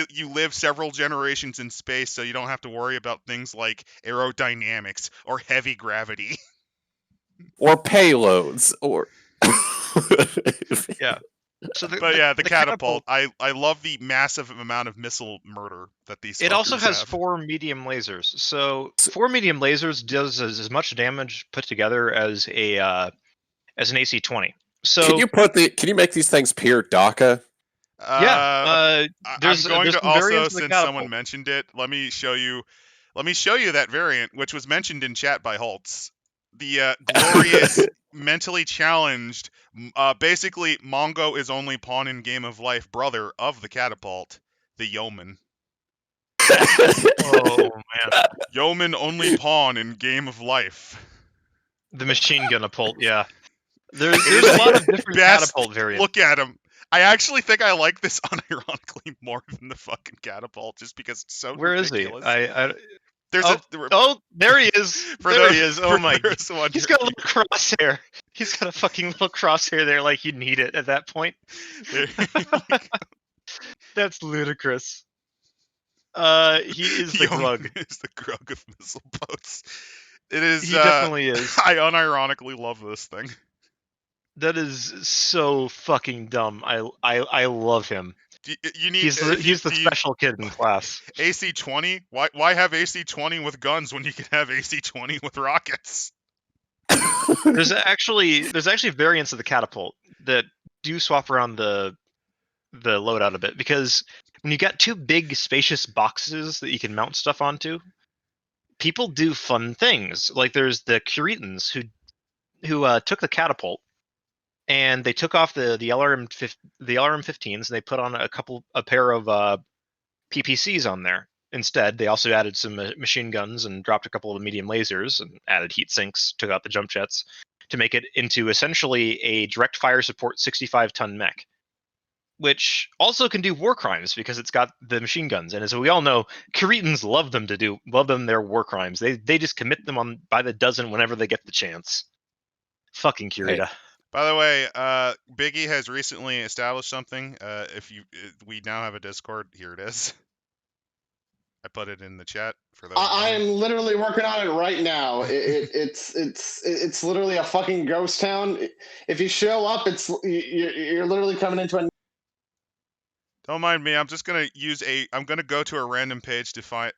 you live several generations in space, so you don't have to worry about things like aerodynamics or heavy gravity. Or payloads, or... Yeah. The catapult. I love the massive amount of missile murder that these. It also has have. 4 medium lasers. So 4 medium lasers does as much damage put together as an AC-20. So Can you make these things pure DACA? I'm going there's to some also, variants of the since someone catapult. mentioned it, let me show you that variant, which was mentioned in chat by Holtz. The glorious, mentally challenged, basically Mongo is only pawn in game of life brother of the catapult, the yeoman. Oh man, Yeoman only pawn in game of life. the machine gun pult. Yeah, there's a lot of different Best catapult variants. look at him. I actually think I like this unironically more than the fucking catapult, just because it's so Where ridiculous. is he? There's there he is. He is. Oh my! He's got a little crosshair. He's got a fucking little crosshair there, like you need it at that point. That's ludicrous. He is the Glug. Is the Grug of missile boats. It is. He definitely is. I unironically love this thing. That is so fucking dumb. I love him. You need. He's the special kid in class. AC-20? Why have AC-20 with guns when you can have AC-20 with rockets? There's actually variants of the catapult that do swap around the loadout a bit, because when you got two big spacious boxes that you can mount stuff onto, people do fun things. Like there's the Curetans who took the catapult and they took off the LRM-15s and they put on a pair of PPCs on there. Instead, they also added some machine guns and dropped a couple of medium lasers and added heat sinks, took out the jump jets to make it into essentially a direct fire support 65-ton mech, which also can do war crimes because it's got the machine guns. And as we all know, Curetans love them their war crimes. They just commit them by the dozen whenever they get the chance. Fucking Kurita. Hey. By the way, Biggie has recently established something. We now have a Discord. Here it is. I put it in the chat for those. I am literally working on it right now. It's literally a fucking ghost town. If you show up, you're literally coming into a. Don't mind me. I'm just gonna I'm gonna go to a random page to find.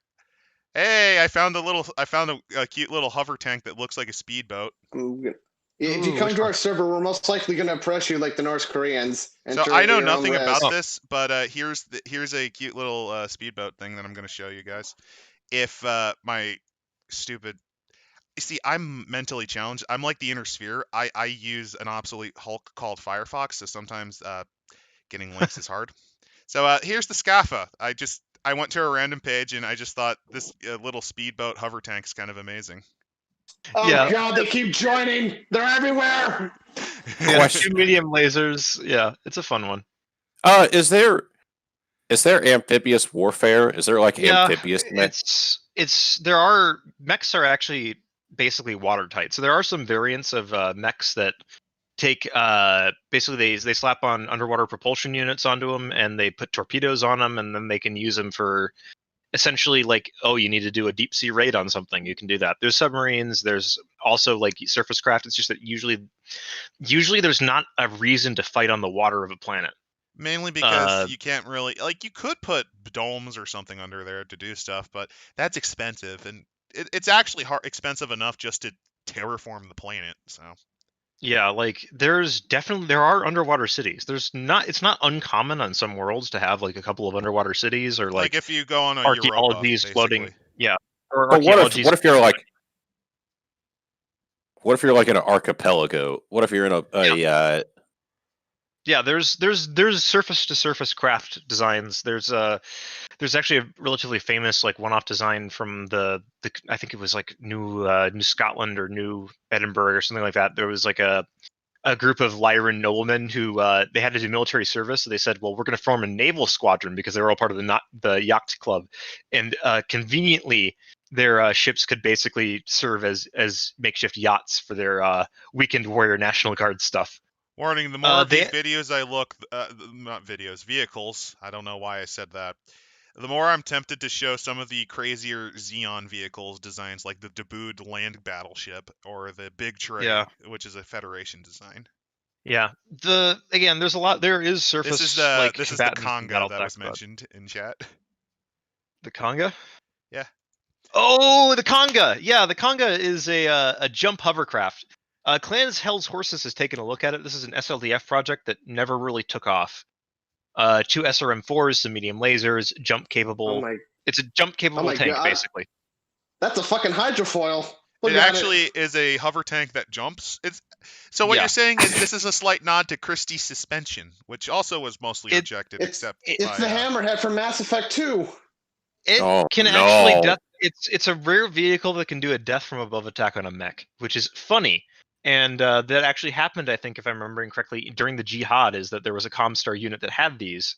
Hey, I found a cute little hover tank that looks like a speedboat. If you come to our server, we're most likely going to oppress you like the North Koreans. So I know nothing about this, but here's a cute little speedboat thing that I'm going to show you guys. If my stupid, you see, I'm mentally challenged. I'm like the inner sphere. I use an obsolete Hulk called Firefox, so sometimes getting links is hard. So here's the SCAFA. I went to a random page and I just thought this little speedboat hover tank is kind of amazing. Oh yeah. God, they keep joining. They're everywhere. Two medium lasers. Yeah, it's a fun one. Is there amphibious warfare? Is there like amphibious mechs? There are mechs are actually basically watertight. So there are some variants of mechs that take basically they slap on underwater propulsion units onto them and they put torpedoes on them, and then they can use them for essentially like, oh, you need to do a deep sea raid on something, you can do that. There's submarines, there's also like surface craft. It's just that usually there's not a reason to fight on the water of a planet. Mainly because you can't really, like, you could put domes or something under there to do stuff, but that's expensive, and it's actually expensive enough just to terraform the planet. So yeah, like there are underwater cities. It's not uncommon on some worlds to have like a couple of underwater cities, or like if you go on a archaeology's Europa, floating. Yeah. Or but what if you're like in an archipelago? What if you're in a Yeah, there's surface to surface craft designs. There's actually a relatively famous like one-off design from the I think it was like New Scotland or New Edinburgh or something like that. There was like a group of Lyran noblemen who they had to do military service, so they said, well, we're going to form a naval squadron because they were all part of the yacht club, and conveniently their ships could basically serve as makeshift yachts for their weekend warrior National Guard stuff. Warning, the more of these videos I look, not videos, vehicles, I don't know why I said that, the more I'm tempted to show some of the crazier Xeon vehicles designs, like the Dabood land battleship, or the Big Tray, which is a Federation design. Yeah, there's a lot, there is surface, this is the Conga that was mentioned in chat. The Conga? Yeah. Oh, the Conga! Yeah, the Conga is a jump hovercraft. Clans Hell's Horses has taken a look at it. This is an SLDF project that never really took off. 2 SRM4s, some medium lasers, jump capable. Oh my, It's a jump capable my tank, God. basically. That's a fucking hydrofoil. Look It at actually it. is a hover tank that jumps. So what Yeah. you're saying is this is a slight nod to Christie's suspension, which also was mostly rejected, except It's by the Hammerhead from Mass Effect 2. It Oh, can actually no. It's a rare vehicle that can do a death from above attack on a mech, which is funny. And that actually happened, I think, if I'm remembering correctly, during the Jihad. Is that there was a Comstar unit that had these,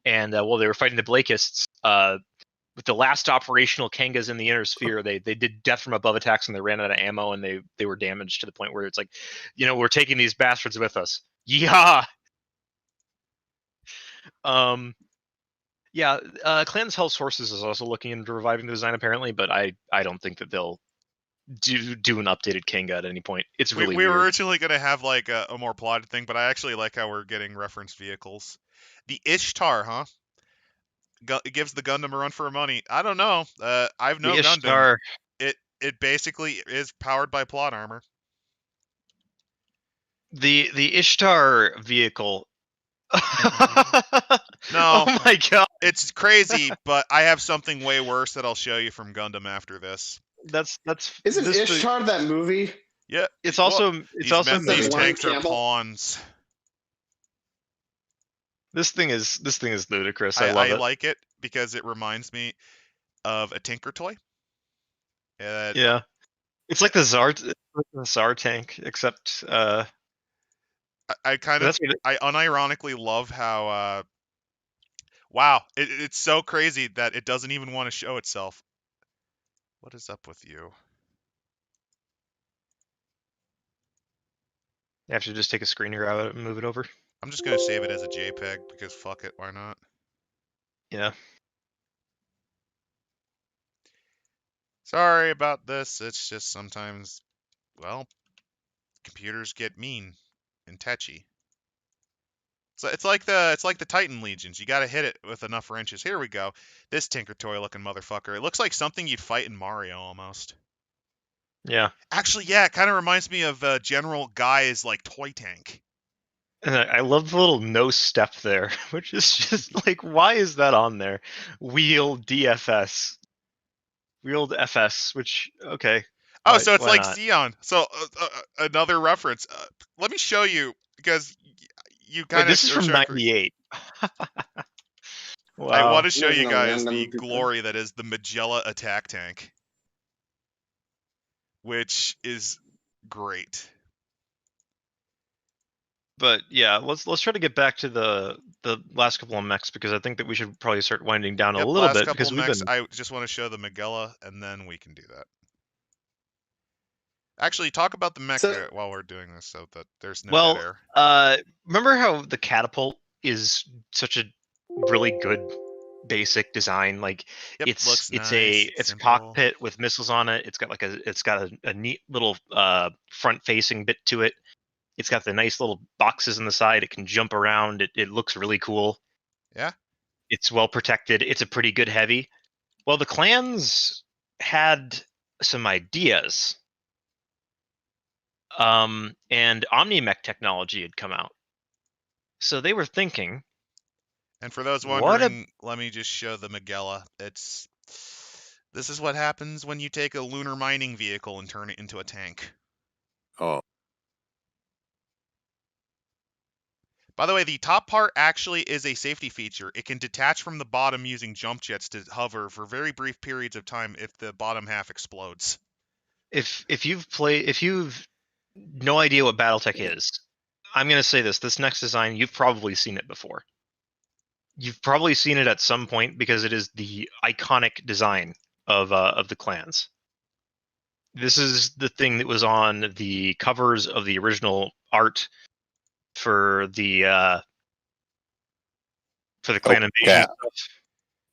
and while they were fighting the Blakists, with the last operational Kangas in the inner sphere, they did death from above attacks and they ran out of ammo and they were damaged to the point where it's like, we're taking these bastards with us. Yeah. Yeah, Clans Hell Sources is also looking into reviving the design apparently, but I don't think that they'll do an updated Kanga at any point. It's really we were weird. originally going to have like a more plotted thing, but I actually like how we're getting referenced vehicles. The Ishtar, huh? It gives the Gundam a run for money. I don't know. I've no The Gundam. Ishtar, It basically is powered by plot armor. the Ishtar vehicle. No. Oh my god. It's crazy, but I have something way worse that I'll show you from Gundam after this. That's Isn't this Ishtar that movie? Yeah. It's also these also these Lion tanks are Campbell? pawns. this thing is ludicrous. I love I it. like it because it reminds me of a Tinker Toy. Yeah. It's like the Tsar tank, except I that's what I unironically love how wow, it's so crazy that it doesn't even want to show itself. What is up with you? you have to just take a screen grab it and move it over. I'm just gonna save it as a JPEG because fuck it, why not? Yeah. Sorry about this. It's just sometimes, well, computers get mean and tetchy. So it's like the Titan Legions. You gotta hit it with enough wrenches. Here we go. This Tinker Toy looking motherfucker. It looks like something you'd fight in Mario almost. Yeah. Actually, yeah, it kind of reminds me of General Guy's like toy tank. And I love the little no step there, which is just like, why is that on there? Wheeled DFS. Wheeled FS, which, okay. Oh, so it's why like not? Xeon. So another reference. Let me show you because you Wait, kind of. this is from 98. Wow. I want to show There's you no guys random the people. glory that is the Magella attack tank, which is great. But yeah, let's try to get back to the last couple of mechs because I think that we should probably start winding down a little last bit couple because of we've mechs, been. I just want to show the Magella, and then we can do that. Actually, talk about the mech while we're doing this, so that there's no dead air. Remember how the catapult is such a really good basic design? Like, Yep, it's nice, a cockpit with missiles on it. It's got a neat little front facing bit to it. It's got the nice little boxes on the side. It can jump around. It looks really cool. Yeah. It's well protected. It's a pretty good heavy. Well, the clans had some ideas. And OmniMech technology had come out. So they were thinking. And for those wondering, let me just show the Magella. This is what happens when you take a lunar mining vehicle and turn it into a tank. Oh. By the way, the top part actually is a safety feature. It can detach from the bottom using jump jets to hover for very brief periods of time if the bottom half explodes. If you've no idea what Battletech is, I'm going to say this next design, you've probably seen it before. You've probably seen it at some point because it is the iconic design of the clans. This is the thing that was on the covers of the original art for the clan invasion stuff.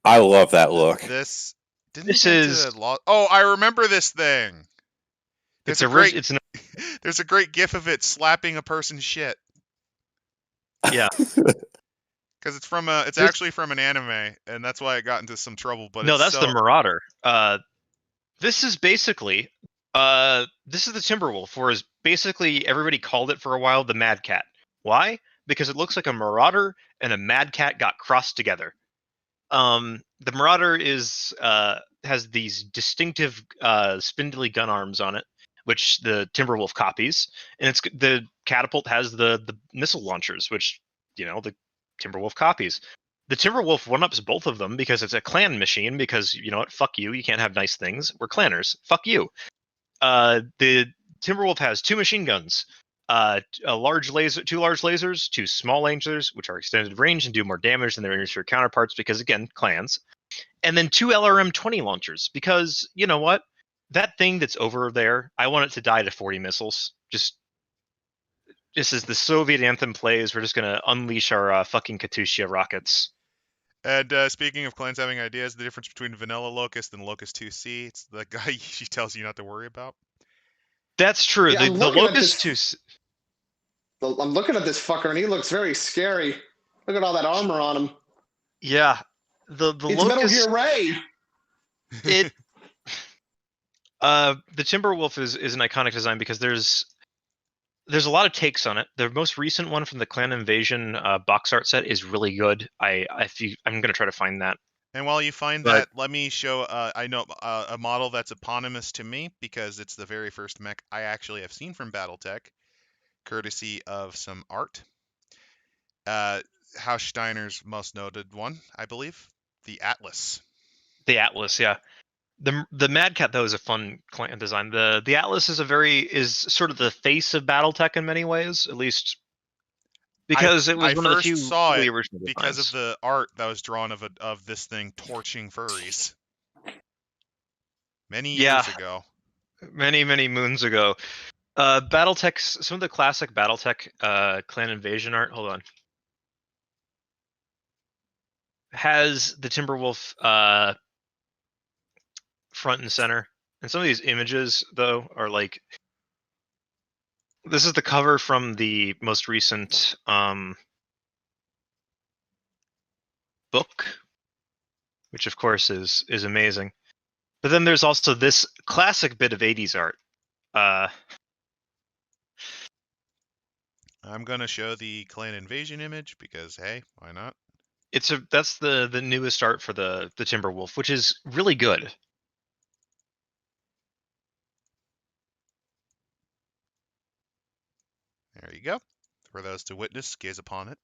I love that look. This is. Oh, I remember this thing. There's a great gif of it slapping a person's shit. Yeah. Because it's actually from an anime, and that's why it got into some trouble. But no, that's the Marauder. This is basically this is the Timberwolf, whereas basically everybody called it for a while the Mad Cat. Why? Because it looks like a Marauder and a Mad Cat got crossed together. The Marauder has these distinctive spindly gun arms on it, which the Timberwolf copies, and the catapult has the missile launchers, which the Timberwolf copies. The Timberwolf one-ups both of them because it's a clan machine. Because you know what? Fuck you. You can't have nice things. We're clanners. Fuck you. The Timberwolf has 2 machine guns, two large lasers, 2 small lasers, which are extended range and do more damage than their inferior counterparts because, again, clans. And then 2 LRM-20 launchers because, you know what? That thing that's over there, I want it to die to 40 missiles. Just as the Soviet anthem plays, we're just going to unleash our fucking Katyusha rockets. And speaking of clans having ideas, the difference between Vanilla Locust and Locust 2C, it's the guy she tells you not to worry about. That's true. Yeah, the Locust 2... I'm looking at this fucker, and he looks very scary. Look at all that armor on him. Yeah. The It's Locust... Metal Gear Ray! It... the Timberwolf is an iconic design because there's a lot of takes on it. The most recent one from the Clan Invasion box art set is really good. I'm going to try to find that. And while you find that, let me show I know a model that's eponymous to me because it's the very first mech I actually have seen from Battletech, courtesy of some art. House Steiner's most noted one, I believe, the Atlas. The Atlas, yeah. The Mad Cat though is a fun clan design. The Atlas is sort of the face of BattleTech in many ways, at least because it was one of the few saw really it original because designs. of the art that was drawn of this thing torching furries many years ago. Many moons ago. BattleTech's some of the classic BattleTech Clan Invasion art. Hold on. Has the Timberwolf front and center. And some of these images, though, are like... This is the cover from the most recent book, which, of course, is amazing. But then there's also this classic bit of 80s art. I'm going to show the Clan Invasion image because, hey, why not? That's the newest art for the Timberwolf, which is really good. There you go. For those to witness, gaze upon it.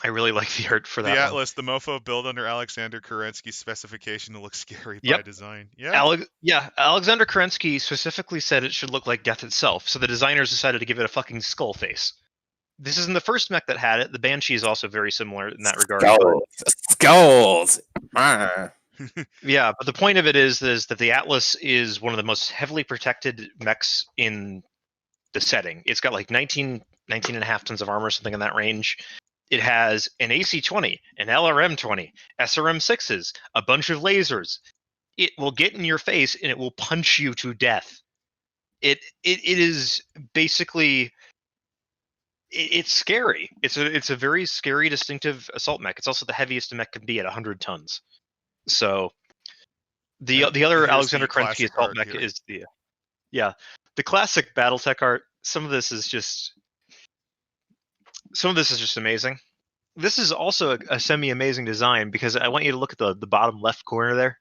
I really like the art for that the one. Atlas, the mofo built under Alexander Kerensky's specification to look scary by design. Yeah. Alexander Kerensky specifically said it should look like death itself, so the designers decided to give it a fucking skull face. This isn't the first mech that had it. The Banshee is also very similar in that regard. Skulls! Yeah, but the point of it is that the Atlas is one of the most heavily protected mechs in the setting. It's got like 19 and a half tons of armor, something in that range. It has an AC-20, an LRM-20, SRM-6s, a bunch of lasers. It will get in your face and it will punch you to death. It is basically... It's scary. It's a very scary, distinctive assault mech. It's also the heaviest a mech can be at 100 tons. So the other Alexander Kerensky assault mech is the classic BattleTech art. Some of this is just amazing. This is also a semi-amazing design because I want you to look at the bottom left corner there.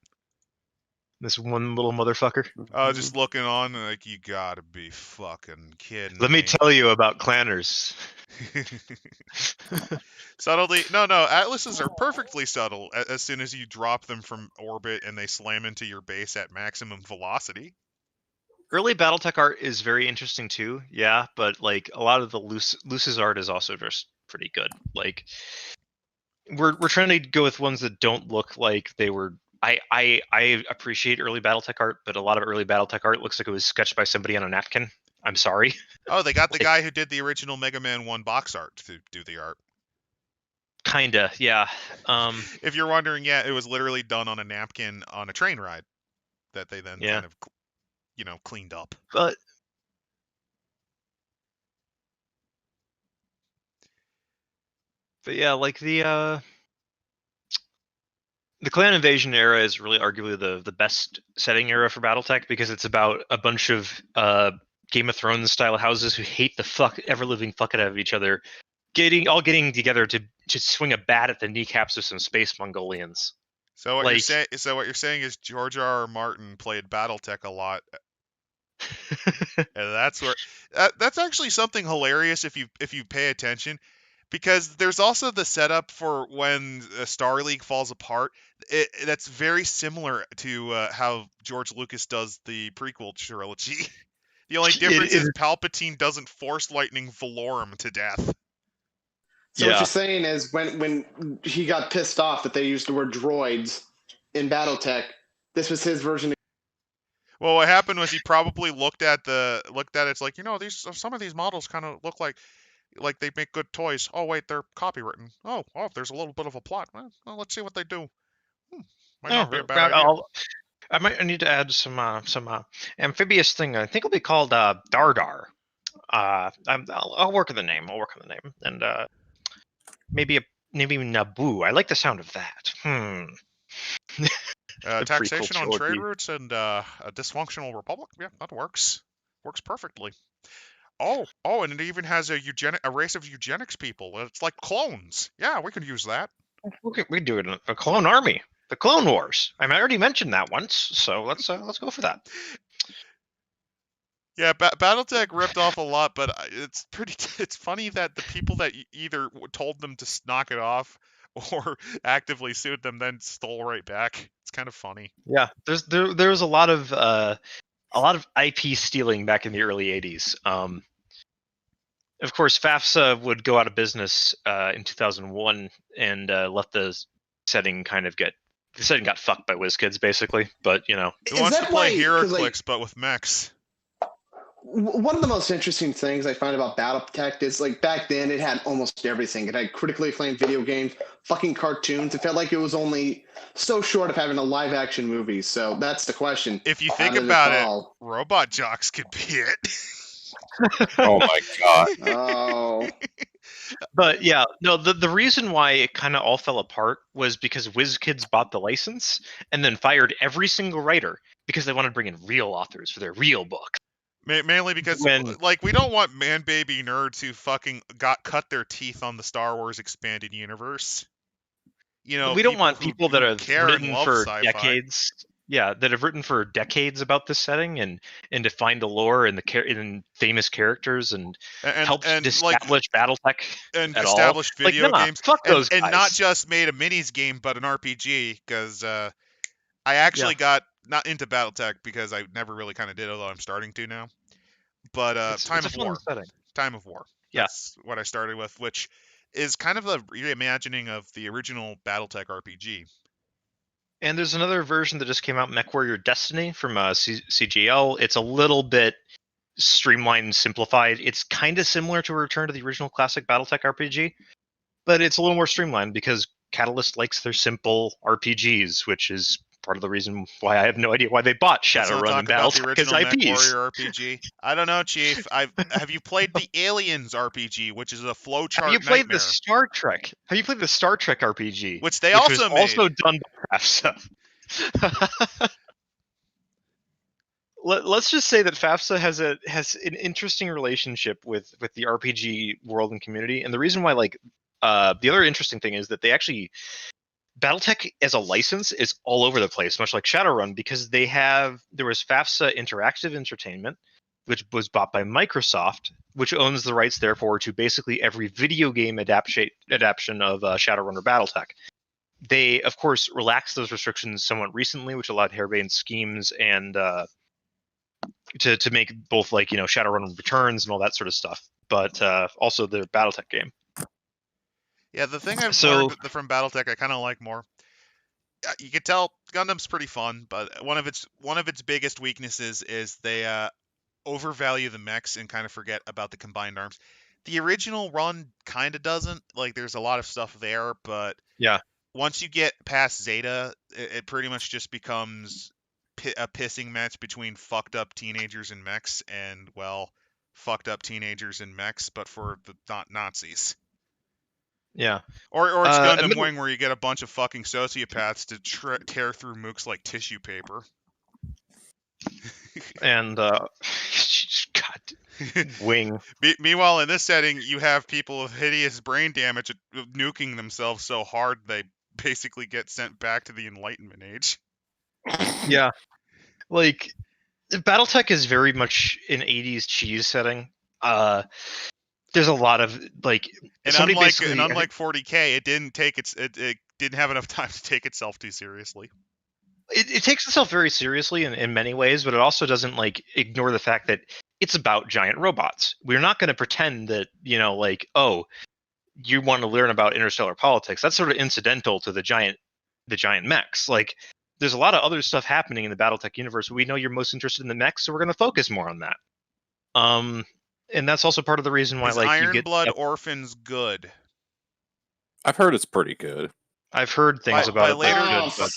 This one little motherfucker. Just looking on like, you gotta be fucking kidding Let me tell you about clanners. Subtlety. No, Atlases are perfectly subtle as soon as you drop them from orbit and they slam into your base at maximum velocity. Early BattleTech art is very interesting too, yeah, but like a lot of the Luce's art is also just pretty good. Like we're trying to go with ones that don't look like they were... I appreciate early BattleTech art, but a lot of early BattleTech art looks like it was sketched by somebody on a napkin. I'm sorry. Oh, they got the guy who did the original Mega Man 1 box art to do the art. Kinda, yeah. If you're wondering, yeah, it was literally done on a napkin on a train ride that they then kind of, cleaned up. But yeah, like the The Clan Invasion era is really arguably the best setting era for BattleTech because it's about a bunch of Game of Thrones style houses who hate the ever living fuck out of each other, getting together to swing a bat at the kneecaps of some space Mongolians. So what you're saying is George R. R. Martin played BattleTech a lot, and that's where that's actually something hilarious if you pay attention, because there's also the setup for when Star League falls apart. That's very similar to how George Lucas does the prequel trilogy. The only difference is Palpatine doesn't force lightning Valorum to death. So what you're saying is when he got pissed off that they used the word droids in BattleTech, this was his version. Well, what happened was he probably looked at it's like, some of these models kind of look like they make good toys. Oh wait, they're copywritten. Oh, there's a little bit of a plot. Well, let's see what they do. Might not be a bad idea. I need to add some amphibious thing. I think it'll be called Dardar. I'll work on the name. And maybe Naboo. I like the sound of that. Taxation on trade routes and a dysfunctional republic. Yeah, that works. Works perfectly. Oh, and it even has a race of eugenics people. It's like clones. Yeah, we could use that. We do it in a clone army. The Clone Wars. I already mentioned that once, so let's go for that. Yeah, BattleTech ripped off a lot, but it's funny that the people that either told them to knock it off or actively sued them then stole right back. It's kind of funny. Yeah, there was a lot of IP stealing back in the early 80s. Of course, FAFSA would go out of business in 2001 and let the setting got fucked by WizKids, basically. But who wants to play HeroClix but with mechs? One of the most interesting things I find about Battletech is, like, back then it had almost everything. It had critically acclaimed video games, fucking cartoons. It felt like it was only so short of having a live action movie. So that's the question. If you think about it, Robot Jocks could be it. Oh my god. Oh. But yeah, no, the reason why it kind of all fell apart was because WizKids bought the license and then fired every single writer because they wanted to bring in real authors for their real books. Mainly because, we don't want man-baby nerds who fucking cut their teeth on the Star Wars expanded universe. We don't want people that have written for sci-fi. decades. Yeah, that have written for decades about this setting and defined the lore and the famous characters and helped establish BattleTech and established video games. Fuck those guys. And not just made a minis game, but an RPG. Because I actually got not into BattleTech because I never really kind of did, although I'm starting to now. But Time of War. Yeah. That's what I started with, which is kind of a reimagining of the original BattleTech RPG. And there's another version that just came out, MechWarrior Destiny from CGL. It's a little bit streamlined and simplified. It's kind of similar to a return to the original classic BattleTech RPG, but it's a little more streamlined because Catalyst likes their simple RPGs, which is part of the reason why I have no idea why they bought Shadowrun and BattleTech as IPs. MechWarrior RPG. I don't know, Chief. Have you played the Aliens RPG, which is a flowchart? Have you played the Star Trek? Have you played the Star Trek RPG, which also made? Also done by FAFSA. Let's just say that FAFSA has an interesting relationship with the RPG world and community, and the reason why, the other interesting thing is that they actually. BattleTech as a license is all over the place, much like Shadowrun, because there was FAFSA Interactive Entertainment, which was bought by Microsoft, which owns the rights, therefore, to basically every video game adaptation of Shadowrun or BattleTech. They, of course, relaxed those restrictions somewhat recently, which allowed harebrained schemes and to make both, Shadowrun Returns and all that sort of stuff, but also the BattleTech game. Yeah, the thing I've learned from BattleTech I kind of like more. You can tell Gundam's pretty fun, but one of its biggest weaknesses is they overvalue the mechs and kind of forget about the combined arms. The original run kind of doesn't. There's a lot of stuff there, but yeah, once you get past Zeta, it pretty much just becomes a pissing match between fucked up teenagers and mechs and, fucked up teenagers and mechs, but for the not Nazis. Yeah. Or it's Gundam middle- Wing where you get a bunch of fucking sociopaths to tear through mooks like tissue paper. and God, Wing. Meanwhile, in this setting, you have people with hideous brain damage nuking themselves so hard they basically get sent back to the Enlightenment Age. Yeah. Like, Battletech is very much an 80s cheese setting. There's a lot of, like... And unlike 40K, it didn't have enough time to take itself too seriously. It takes itself very seriously in many ways, but it also doesn't, like, ignore the fact that it's about giant robots. We're not going to pretend that, like, oh, you want to learn about interstellar politics. That's sort of incidental to the giant mechs. Like, there's a lot of other stuff happening in the Battletech universe. We know you're most interested in the mechs, so we're going to focus more on that. And that's also part of the reason why, Is like, Iron Blood Orphans good? I've heard it's pretty good. I've heard things about it.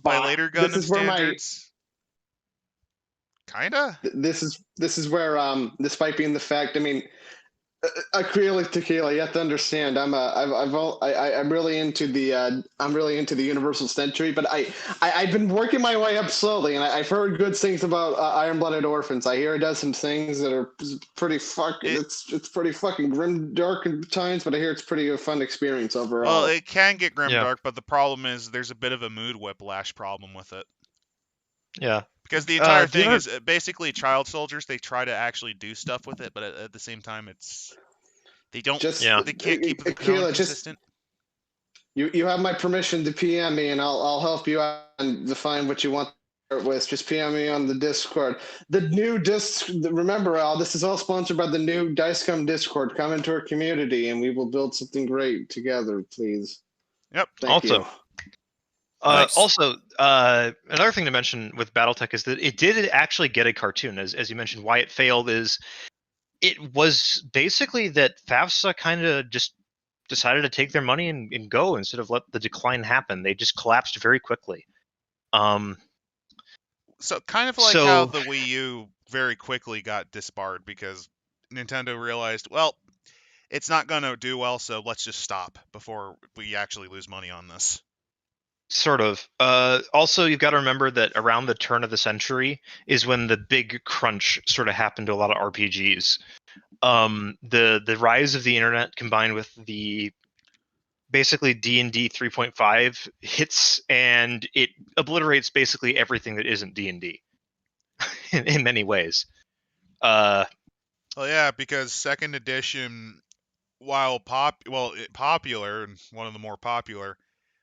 By later Gundam this is where standards, kinda. This is where despite being the fact, I mean, Aquila Tequila, you have to understand. I'm really into the Universal Century, but I've been working my way up slowly, and I've heard good things about Iron Blooded Orphans. I hear it does some things that are pretty fucking. It's pretty fucking grim, dark at times, but I hear it's pretty fun experience overall. Well, it can get grim dark, but the problem is there's a bit of a mood whiplash problem with it. Yeah. Because the entire thing is basically child soldiers. They try to actually do stuff with it, but at the same time, they don't. They can't keep the tone consistent. You have my permission to PM me, and I'll help you out and define what you want with. Just PM me on the Discord. The new remember, Al, this is all sponsored by the new Scum Discord. Come into our community, and we will build something great together, please. Yep. Thank you. Nice. Also, another thing to mention with Battletech is that it did actually get a cartoon. As you mentioned, why it failed is it was basically that FAFSA kind of just decided to take their money and go instead of let the decline happen. They just collapsed very quickly. So kind of like how the Wii U very quickly got disbarred because Nintendo realized, well, it's not going to do well, so let's just stop before we actually lose money on this. Sort of. Also, you've got to remember that around the turn of the century is when the big crunch sort of happened to a lot of RPGs. The rise of the internet combined with the basically D&D 3.5 hits, and it obliterates basically everything that isn't D&D in many ways. Well, yeah, because second edition, while popular and one of the more popular,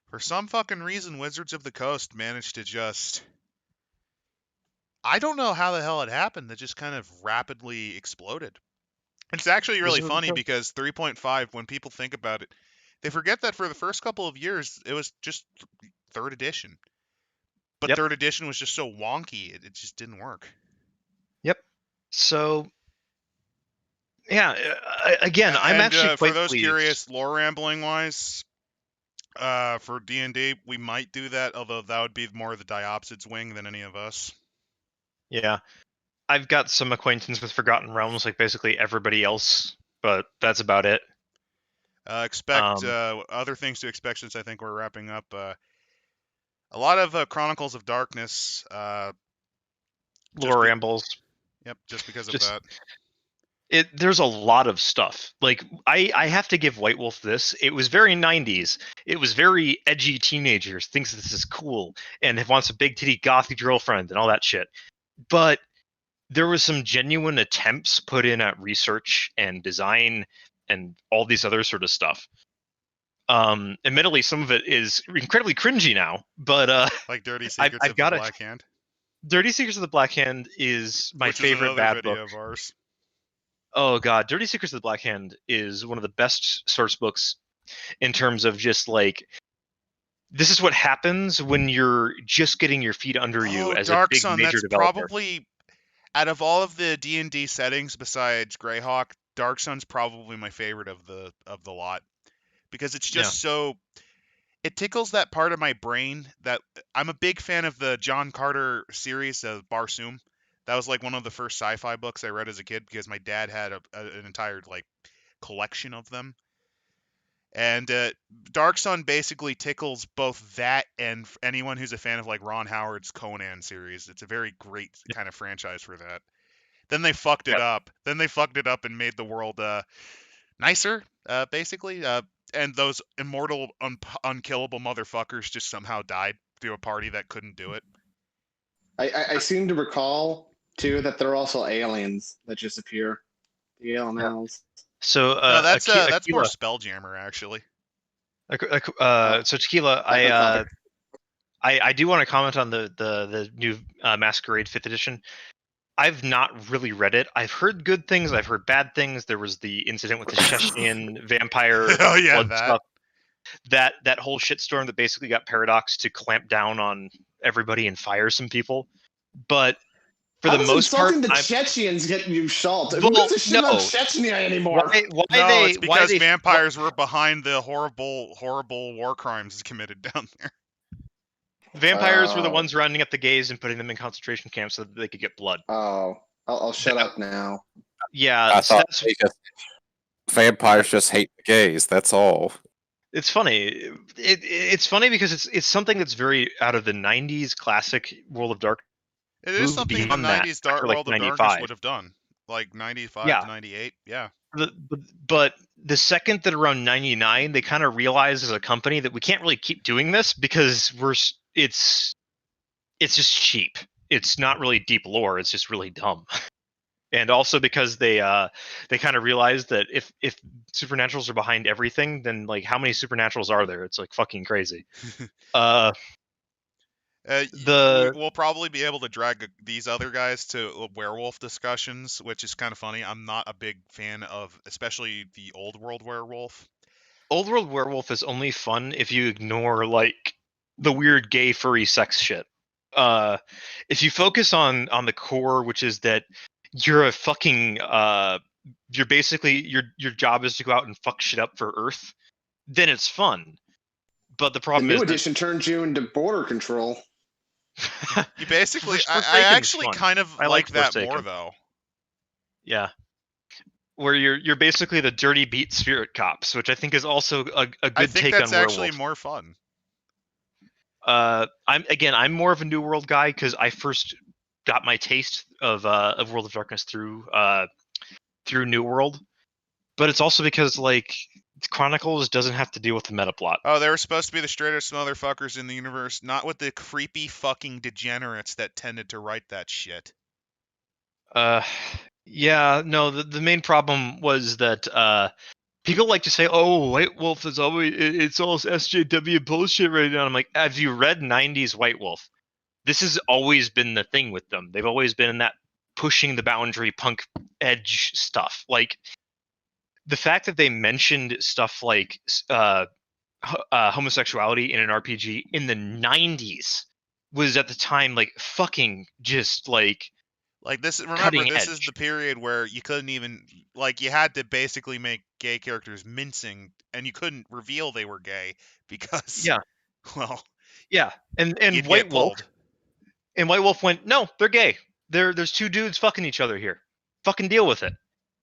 for some fucking reason, Wizards of the Coast managed to just... I don't know how the hell it happened. That just kind of rapidly exploded. It's actually really funny because 3.5, when people think about it, they forget that for the first couple of years, it was just third edition. But third edition was just so wonky, it just didn't work. Yep. So, yeah, again, I'm actually quite for those pleased. Curious, lore rambling wise, for D&D, we might do that, although that would be more of the Diopsids wing than any of us. Yeah. I've got some acquaintance with Forgotten Realms, like basically everybody else, but that's about it. Expect other things to expect since I think we're wrapping up. A lot of Chronicles of Darkness. Lore rambles. Yep, just because of that. There's a lot of stuff. Like, I have to give White Wolf this. It was very 90s. It was very edgy teenagers, thinks this is cool, and wants a big titty gothy girlfriend and all that shit. But there was some genuine attempts put in at research and design and all these other sort of stuff. Admittedly, some of it is incredibly cringy now, but like Dirty Secrets of the Black Hand. Dirty Secrets of the Black Hand is my favorite bad book of ours. Oh god, Dirty Secrets of the Black Hand is one of the best source books in terms of just like, this is what happens when you're just getting your feet under you as Dark a big Sun, major that's developer. Probably, out of all of the D&D settings besides Greyhawk, Dark Sun's probably my favorite of the lot, because it's just so, it tickles that part of my brain that I'm a big fan of the John Carter series of Barsoom. That was like one of the first sci-fi books I read as a kid because my dad had an entire like collection of them. And Dark Sun basically tickles both that and anyone who's a fan of like Ron Howard's Conan series. It's a very great kind of franchise for that. Then they fucked it up. Then they fucked it up and made the world nicer, basically. And those immortal, unkillable motherfuckers just somehow died through a party that couldn't do it. I seem to recall too that there are also aliens that just appear. The ALMLs. So No, that's Aquila, more Spelljammer actually. So Tequila, I do want to comment on the new Masquerade 5th edition. I've not really read it. I've heard good things. I've heard bad things. There was the incident with the Chechen vampire Oh yeah, blood stuff. That whole shitstorm that basically got Paradox to clamp down on everybody and fire some people. But for the most part, the Chechens get you shot. Well, Who gives a shit no. about Chechnya anymore? It's because vampires were behind the horrible war crimes committed down there. Vampires were the ones rounding up the gays and putting them in concentration camps so that they could get blood. Oh, I'll shut up now. Yeah, I thought vampires just hate the gays. That's all. It's funny. It's funny because it's something that's very out of the '90s classic World of Darkness. It is something the 90s World of Darkness would have done, like 95 to 98. Yeah. But the second that around 99, they kind of realized as a company that we can't really keep doing this because it's just cheap. It's not really deep lore. It's just really dumb. And also because they kind of realized that if supernaturals are behind everything, then like how many supernaturals are there? It's like fucking crazy. We'll probably be able to drag these other guys to werewolf discussions, which is kind of funny. I'm not a big fan of, especially the old world werewolf. Old world werewolf is only fun if you ignore like the weird gay furry sex shit. If you focus on the core, which is that you're a fucking you're basically your job is to go out and fuck shit up for Earth, then it's fun. But the problem is the new edition turns you into border control. You basically, I actually kind of like that more though. Yeah, where you're basically the dirty beat spirit cops, which I think is also a good take on werewolf. I think that's actually more fun. I'm more of a New World guy because I first got my taste of World of Darkness through New World, but it's also because like Chronicles doesn't have to deal with the meta plot. Oh, they were supposed to be the straightest motherfuckers in the universe, not with the creepy fucking degenerates that tended to write that shit. Yeah, no, the main problem was that people like to say, "Oh, White Wolf is it's all SJW bullshit right now." I'm like, have you read 90s White Wolf? This has always been the thing with them. They've always been in that pushing the boundary punk edge stuff. Like the fact that they mentioned stuff like homosexuality in an RPG in the 90s was at the time like fucking just like this. Remember, this is the period where you couldn't even you had to basically make gay characters mincing, and you couldn't reveal they were gay because and White Wolf. And White Wolf went, no, they're gay. There's two dudes fucking each other here. Fucking deal with it.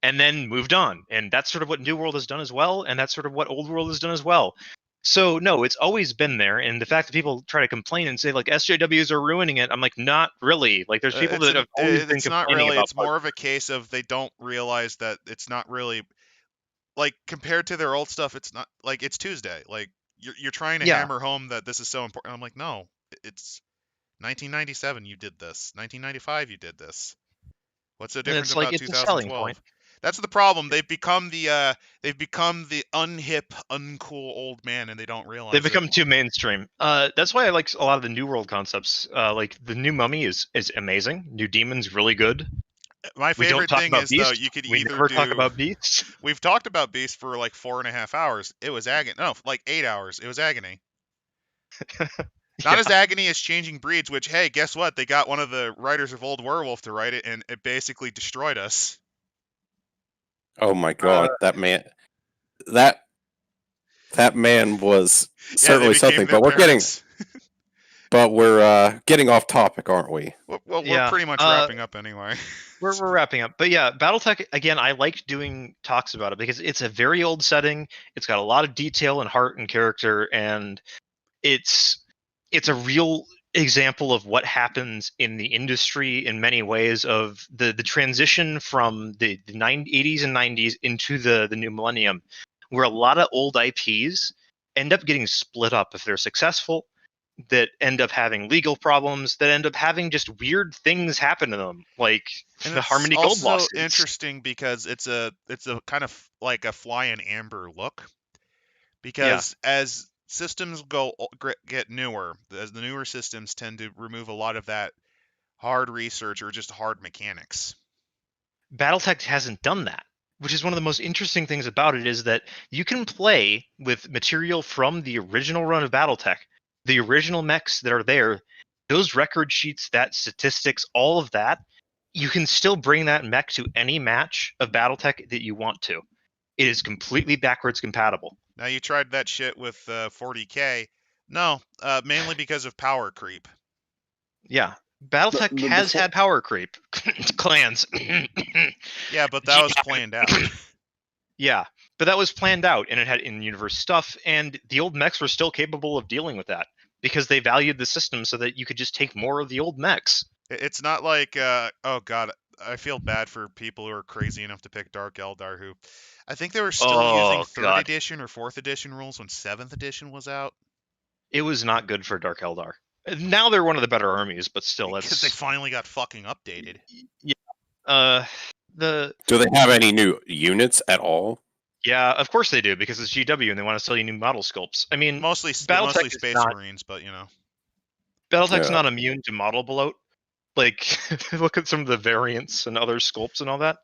And then moved on. And that's sort of what New World has done as well. And that's sort of what Old World has done as well. So, no, it's always been there. And the fact that people try to complain and say, like, SJWs are ruining it, I'm like, not really. Like, there's people that have always been complaining about it's more of a case of they don't realize that it's not really, like, compared to their old stuff, it's not, like, it's Tuesday. Like, you're trying to hammer home that this is so important. I'm like, no, it's 1997 you did this. 1995 you did this. What's the difference about 2012? That's the problem. They've become the unhip, uncool old man, and they don't realize they've become too mainstream. That's why I like a lot of the New World concepts. Like the new Mummy is amazing. New Demon's really good. My favorite thing is though you could either never talk about Beast. We've talked about Beast for like 4.5 hours. It was agony. No, like 8 hours. It was agony. Not as agony as Changing Breeds, which, hey, guess what? They got one of the writers of Old Werewolf to write it, and it basically destroyed us. Oh my god, that man was certainly something, but we're getting But we're getting off topic, aren't we? Well, we're Yeah, pretty much wrapping up anyway. We're wrapping up, but yeah, BattleTech again. I like doing talks about it because it's a very old setting. It's got a lot of detail and heart and character, and it's a real example of what happens in the industry in many ways of the transition from the 80s and 90s into the new millennium, where a lot of old IPs end up getting split up if they're successful, that end up having legal problems, that end up having just weird things happen to them, like And the it's Harmony Gold also lawsuits. interesting because it's a kind of like a fly in amber look. Yeah. Because as systems get newer, as the newer systems tend to remove a lot of that hard research or just hard mechanics. BattleTech hasn't done that, which is one of the most interesting things about it, is that you can play with material from the original run of BattleTech, the original mechs that are there, those record sheets, that statistics, all of that. You can still bring that mech to any match of BattleTech that you want to. It is completely backwards compatible. Now you tried that shit with 40K. No, mainly because of power creep. Yeah. BattleTech has had power creep. Clans. Yeah, but that was planned out. Yeah, but that was planned out, and it had in-universe stuff, and the old mechs were still capable of dealing with that because they valued the system so that you could just take more of the old mechs. It's not like, oh god, I feel bad for people who are crazy enough to pick Dark Eldar, who I think they were still using 3rd edition or 4th edition rules when 7th edition was out. It was not good for Dark Eldar. Now they're one of the better armies, but still, because they finally got fucking updated. Yeah. Do they have any new units at all? Yeah, of course they do, because it's GW and they want to sell you new model sculpts. I mean, mostly BattleTech Space not, Marines, but you know. BattleTech's not immune to model bloat. Like, look at some of the variants and other sculpts and all that.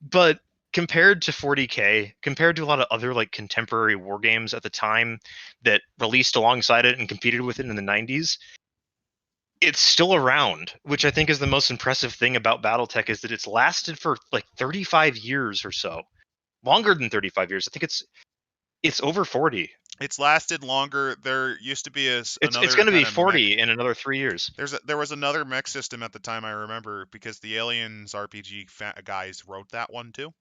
But compared to 40K, compared to a lot of other like contemporary war games at the time that released alongside it and competed with it in the 90s, it's still around, which I think is the most impressive thing about BattleTech, is that it's lasted for like 35 years or so. Longer than 35 years. I think it's over 40. It's lasted longer. There used to be It's going to be 40 in another 3 years. There was another mech system at the time, I remember, because the Aliens RPG guys wrote that one too.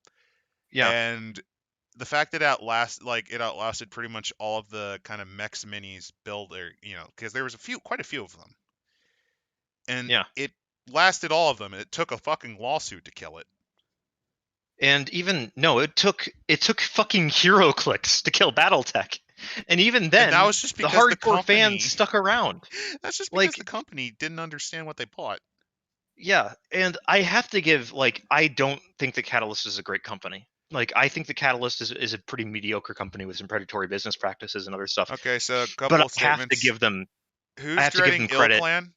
Yeah. And the fact that it outlasted pretty much all of the kind of mechs minis build there, because there was quite a few of them. And it lasted all of them. It took a fucking lawsuit to kill it. And even it took fucking hero clicks to kill BattleTech. And even then, that was just because the hardcore fans stuck around. That's just because the company didn't understand what they bought. Yeah, and I have to give, I don't think that Catalyst is a great company. I think the Catalyst is a pretty mediocre company with some predatory business practices and other stuff. Okay, so a couple of statements. I have to give them. Who's I have dreading to give them credit. Clan?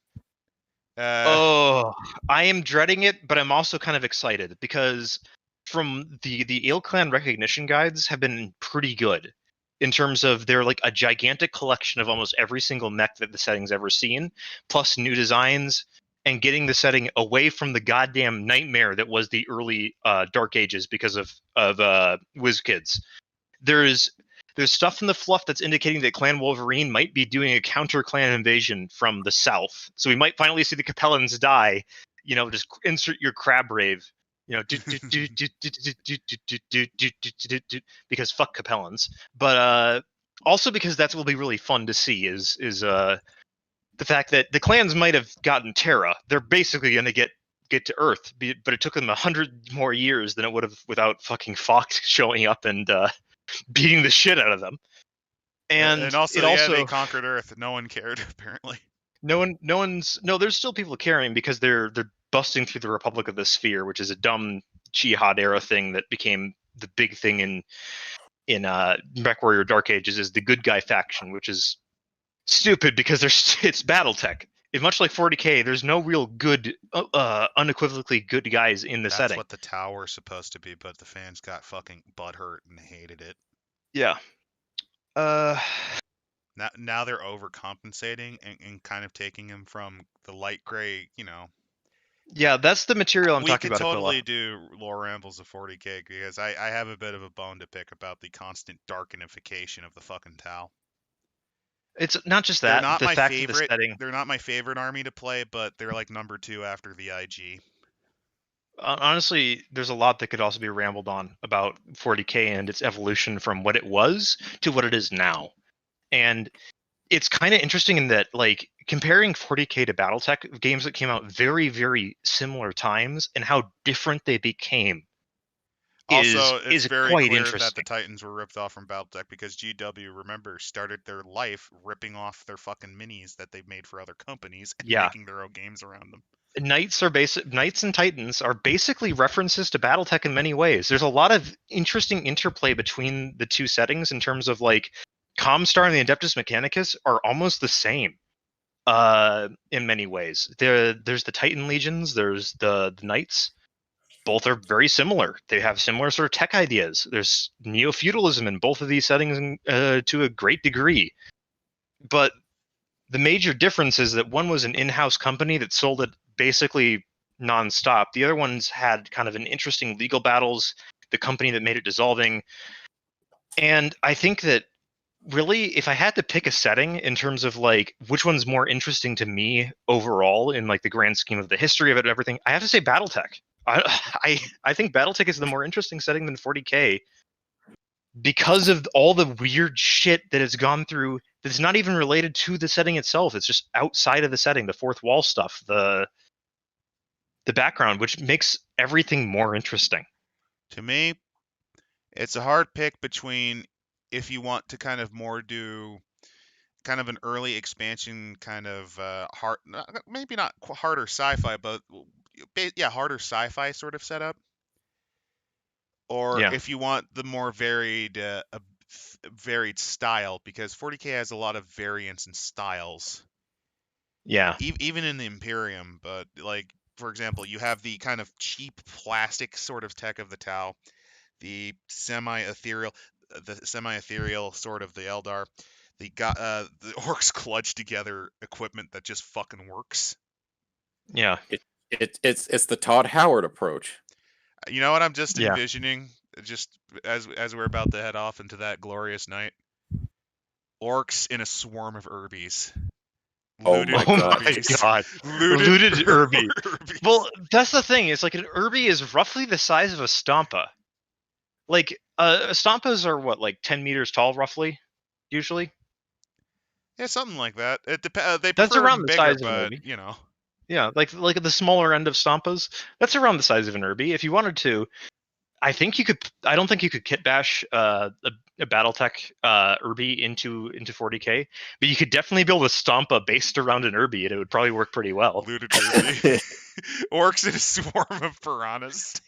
I am dreading it, but I'm also kind of excited because from the Ale Clan recognition guides have been pretty good in terms of they're like a gigantic collection of almost every single mech that the setting's ever seen, plus new designs, and getting the setting away from the goddamn nightmare that was the early Dark Ages because of WizKids. There's stuff in the fluff that's indicating that Clan Wolverine might be doing a counter-clan invasion from the south. So we might finally see the Capellans die. Just insert your crab rave. Because fuck Capellans. But also because that will be really fun to see is the fact that the clans might have gotten Terra. They're basically going to get to Earth, but it took them 100 more years than it would have without fucking Fox showing up and beating the shit out of them. And also, they conquered Earth. No one cared, apparently. There's still people caring because they're busting through the Republic of the Sphere, which is a dumb jihad era thing that became the big thing in MechWarrior Dark Ages, is the good guy faction, which is stupid because it's BattleTech. Much like 40K, there's no real good, unequivocally good guys in the setting. That's what the tower's supposed to be, but the fans got fucking butthurt and hated it. Yeah. Now they're overcompensating and kind of taking him from the light gray, Yeah, that's the material I'm talking about. We could totally do lore rambles of 40K because I have a bit of a bone to pick about the constant darkenification of the fucking Tau. It's not just They're that, not the my fact of the favorite. setting. They're not my favorite army to play, but they're like number 2 after the IG. Honestly, there's a lot that could also be rambled on about 40K and its evolution from what it was to what it is now. And it's kind of interesting in that, like, comparing 40K to Battletech, games that came out very, very similar times, and how different they became Also, it's is very quite clear that the interesting. Titans were ripped off from Battletech because GW, remember, started their life ripping off their fucking minis that they've made for other companies and Yeah. making their own games around them. Knights and Titans are basically references to Battletech in many ways. There's a lot of interesting interplay between the two settings in terms of, like, Comstar and the Adeptus Mechanicus are almost the same in many ways. There's the Titan Legions, there's the Knights. Both are very similar. They have similar sort of tech ideas. There's neo-feudalism in both of these settings to a great degree. But the major difference is that one was an in-house company that sold it basically nonstop. The other ones had kind of an interesting legal battles, the company that made it dissolving. And I think that really, if I had to pick a setting in terms of, like, which one's more interesting to me overall in, like, the grand scheme of the history of it and everything, I have to say Battletech. I think Battletech is the more interesting setting than 40K because of all the weird shit that has gone through that's not even related to the setting itself. It's just outside of the setting, the fourth wall stuff, the background, which makes everything more interesting. To me, it's a hard pick between if you want to kind of more do kind of an early expansion kind of hard, maybe not harder sci-fi, but yeah, harder sci-fi sort of setup, or Yeah. if you want the more varied style, because 40K has a lot of variance in styles. Yeah. Even in the Imperium, but like, for example, you have the kind of cheap plastic sort of tech of the Tau, the semi-ethereal sort of the Eldar, the orcs clutch together equipment that just fucking works. Yeah. It's the Todd Howard approach. You know what I'm just Yeah. envisioning, just as we're about to head off into that glorious night? Orcs in a swarm of Urbies. Oh my God. God. Looted Urbi. Urbies. Well, that's the thing. It's like an Urbi is roughly the size of a Stampa. Like, Stampas are what, like 10 meters tall, roughly, usually? Yeah, something like that. They That's prefer around them the bigger, size of an but Urbi. you know. Yeah, like at the smaller end of Stampas, that's around the size of an Urbi. If you wanted to, I think you could. I don't think you could kit bash a BattleTech Urbi into 40K, but you could definitely build a Stampa based around an Urbi, and it would probably work pretty well. Looted Urbi. Orcs in a swarm of piranhas.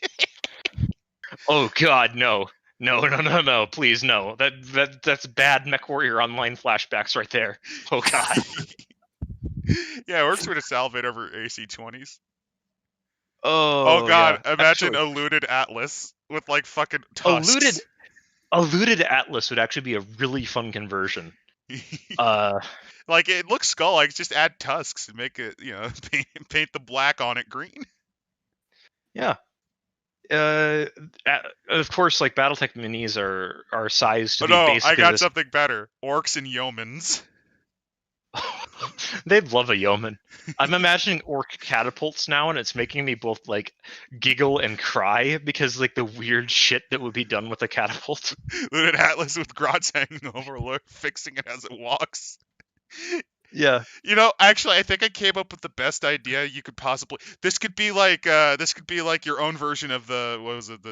Oh God, no. No, please no. That's bad MechWarrior Online flashbacks right there. Oh God. Yeah, orcs would have salvaged over AC-20s. Oh God, yeah. imagine Actually, a looted Atlas with like fucking tusks. a looted Atlas would actually be a really fun conversion. Like, it looks skull-like, just add tusks and make it, paint the black on it green. Yeah. Of course, like Battletech minis are sized to be basically I got this. something better. Orcs and yeomans. They'd love a yeoman. I'm imagining orc catapults now, and it's making me both like giggle and cry because like the weird shit that would be done with a catapult. Looted Atlas with grots hanging over, fixing it as it walks. Yeah. Actually, I think I came up with the best idea you could possibly. This could be like your own version of the what was it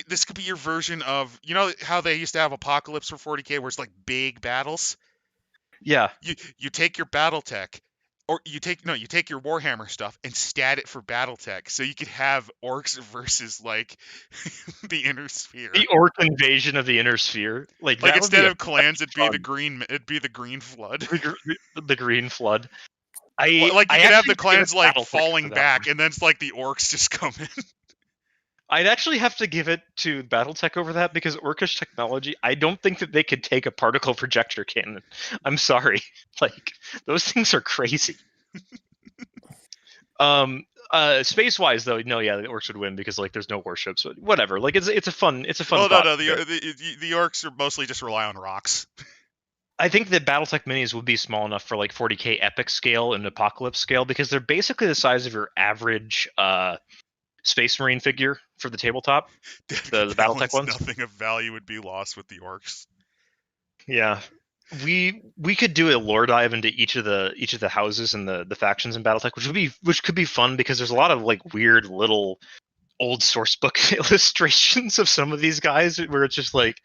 this could be your version of how they used to have Apocalypse for 40K where it's like big battles. Yeah. You take your BattleTech, or you take your Warhammer stuff and stat it for BattleTech, so you could have orcs versus like the Inner Sphere. The orc invasion of the Inner Sphere, like that instead would of clans, it'd be fun. the green flood. The green flood. You could have the clans like falling back, and then it's like the orcs just come in. I'd actually have to give it to Battletech over that because Orcish technology, I don't think that they could take a particle projector cannon. I'm sorry. Like, those things are crazy. Space-wise though, no, yeah, the orcs would win because like there's no warships, but whatever. Like it's a fun Oh thought. no, the orcs are mostly just rely on rocks. I think that Battletech minis would be small enough for like 40k epic scale and apocalypse scale because they're basically the size of your average Space Marine figure for the tabletop. The Battletech ones. Nothing of value would be lost with the orcs. Yeah, we could do a lore dive into each of the houses and the factions in Battletech, which could be fun because there's a lot of like weird little old source book illustrations of some of these guys where it's just like,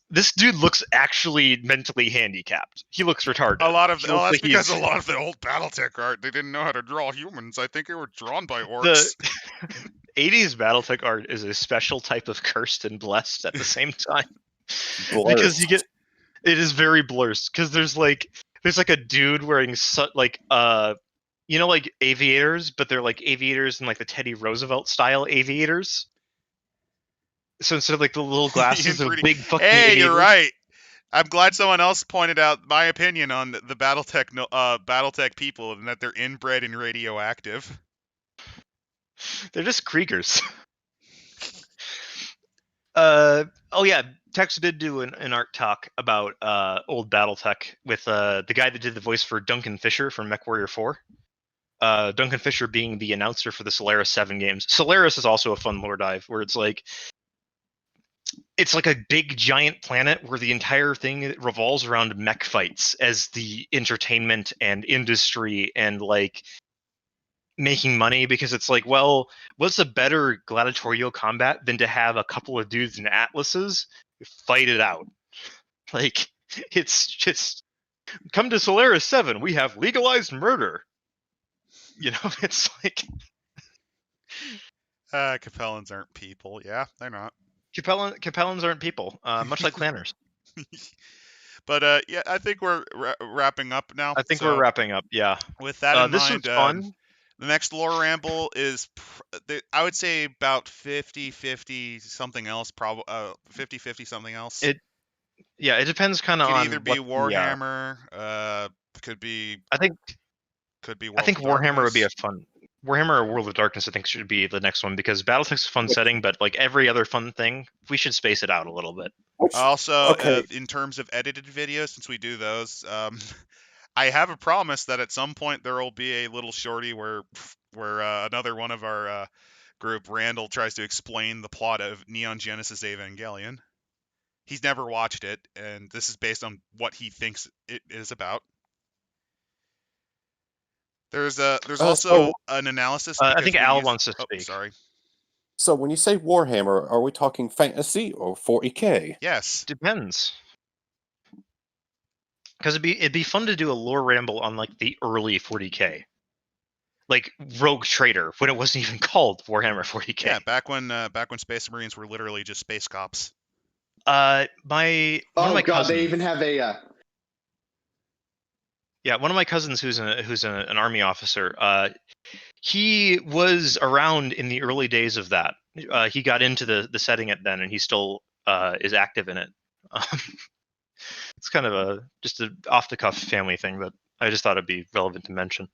this dude looks actually mentally handicapped. He looks retarded. That's because a lot of the old Battletech art, they didn't know how to draw humans. I think they were drawn by orcs. The 80s Battletech art is a special type of cursed and blessed at the same time. Because it is very blurred. Because there's like a dude wearing like aviators, but they're like aviators in like the Teddy Roosevelt style aviators. So instead of like the little glasses, they're big fucking Hey, aviators. You're right. I'm glad someone else pointed out my opinion on the Battletech people, and that they're inbred and radioactive. They're just Kriegers. Oh yeah, Tex did do an art talk about old Battletech with the guy that did the voice for Duncan Fisher from MechWarrior 4. Duncan Fisher being the announcer for the Solaris 7 games. Solaris is also a fun lore dive where it's like a big giant planet where the entire thing revolves around mech fights as the entertainment and industry and like making money, because it's like, well, what's a better gladiatorial combat than to have a couple of dudes in atlases fight it out? Like, it's just, come to Solaris 7, we have legalized murder. You know, it's like Capellans aren't people. Yeah, they're not. Capellans aren't people, much like Clanners. But yeah, I think we're wrapping up now. I think we're wrapping up. Yeah. With that in this mind, was fun. The next lore ramble is, I would say, about 50-50 something else. 50-50 something else. It depends kind of on. Could either be Warhammer. Could be. Could be. I think Warhammer would be a fun. Warhammer or World of Darkness, I think, should be the next one, because Battletech's a fun setting, but like every other fun thing, we should space it out a little bit. Also, in terms of edited videos, since we do those, I have a promise that at some point there will be a little shorty where another one of our group, Randall, tries to explain the plot of Neon Genesis Evangelion. He's never watched it, and this is based on what he thinks it is about. There's also an analysis. I think Al wants to speak. Sorry. So when you say Warhammer, are we talking fantasy or 40k? Yes. Depends. Because it'd be fun to do a lore ramble on like the early 40k, like Rogue Trader, when it wasn't even called Warhammer 40k. Yeah, back when Space Marines were literally just space cops. One of my cousins, they even have a. Yeah, one of my cousins who's an army officer. He was around in the early days of that. He got into the setting at then, and he still is active in it. It's kind of just an off the cuff family thing, but I just thought it'd be relevant to mention.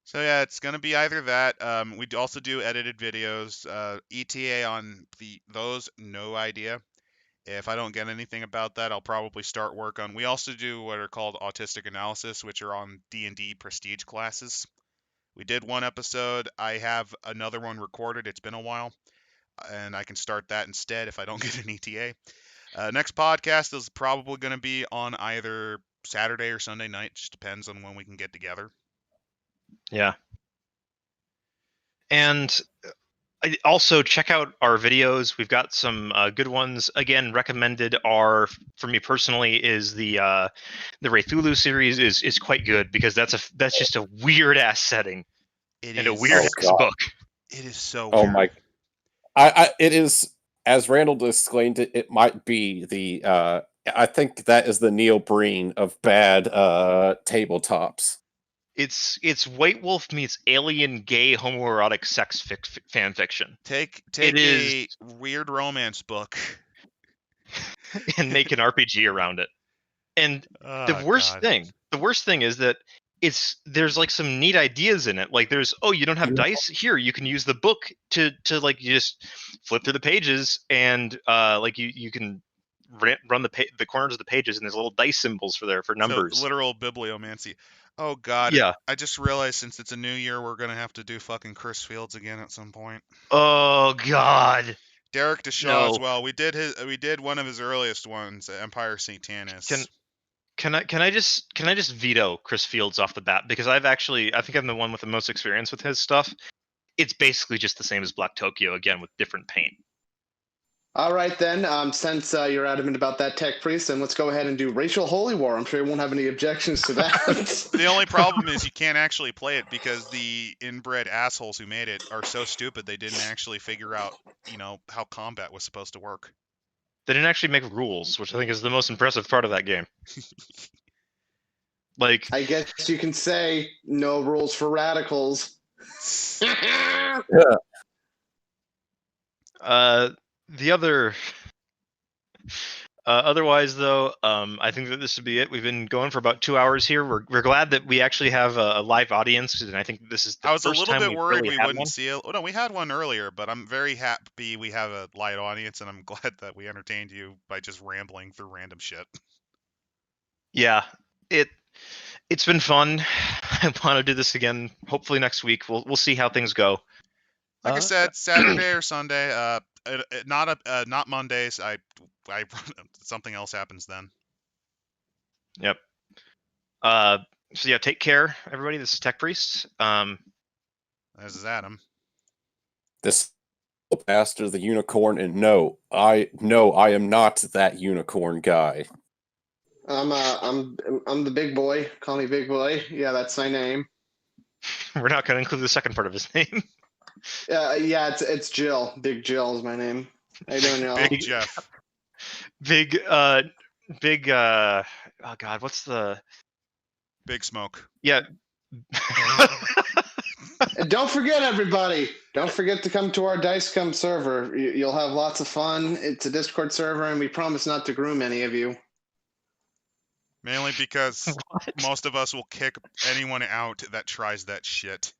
So yeah, it's gonna be either that. We also do edited videos. ETA on those, no idea. If I don't get anything about that, I'll probably start work on. We also do what are called autistic analysis, which are on D&D prestige classes. We did one episode. I have another one recorded. It's been a while, and I can start that instead if I don't get an ETA. Next podcast is probably going to be on either Saturday or Sunday night. Just depends on when we can get together. Yeah. And also check out our videos. We've got some good ones. Again, recommended are, for me personally, is the Wraithulu series is quite good, because that's just a weird ass setting and a weird ass book. It is so weird. Oh my! It is, as Randall disclaimed it. It might be the I think that is the Neil Breen of bad tabletops. It's White Wolf meets alien gay homoerotic sex fan fiction. Take a weird romance book and make an RPG around it. And the worst thing is that there's like some neat ideas in it. Like there's, you don't have dice? Here, you can use the book to like, you just flip through the pages, and like you can run the corners of the pages, and there's little dice symbols for numbers. So literal bibliomancy. Oh God. Yeah. I just realized since it's a new year, we're gonna have to do fucking Chris Fields again at some point. Oh God. Derek Deshaw No. as well. We did one of his earliest ones, Empire St. Tanis. Can I just veto Chris Fields off the bat, because I think I'm the one with the most experience with his stuff. It's basically just the same as Black Tokyo, again with different paint. All right, then. Since you're adamant about that, Tech Priest, then let's go ahead and do Racial Holy War. I'm sure you won't have any objections to that. The only problem is you can't actually play it because the inbred assholes who made it are so stupid they didn't actually figure out, how combat was supposed to work. They didn't actually make rules, which I think is the most impressive part of that game. Like, I guess you can say no rules for radicals. The other, otherwise though, I think that this would be it. We've been going for about 2 hours here. We're glad that we actually have a live audience, and I think this is the first time I was a little bit worried we wouldn't one. see it. Oh, no, we had one earlier, but I'm very happy we have a live audience, and I'm glad that we entertained you by just rambling through random shit. Yeah, it's been fun. I want to do this again. Hopefully next week. We'll see how things go. Like I said, Saturday or Sunday. Not Mondays. I something else happens then. Yep. So yeah, take care, everybody. This is Tech Priest. This is Adam. This Pastor the Unicorn, and no, I am not that unicorn guy. I'm the big boy. Call me Big Boy. Yeah, that's my name. We're not going to include the second part of his name. Yeah, it's Jill. Big Jill is my name. How you doing, y'all? Big Jeff. Big. Oh God, what's the? Big Smoke. Yeah. And don't forget, everybody. Don't forget to come to our Scum server. You'll have lots of fun. It's a Discord server, and we promise not to groom any of you. Mainly because most of us will kick anyone out that tries that shit.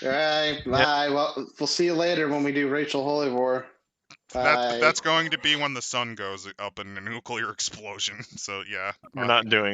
All right, bye. Yep. Well, we'll see you later when we do Racial Holy War. Bye. That's going to be when the sun goes up in a nuclear explosion. So yeah. We're not doing it.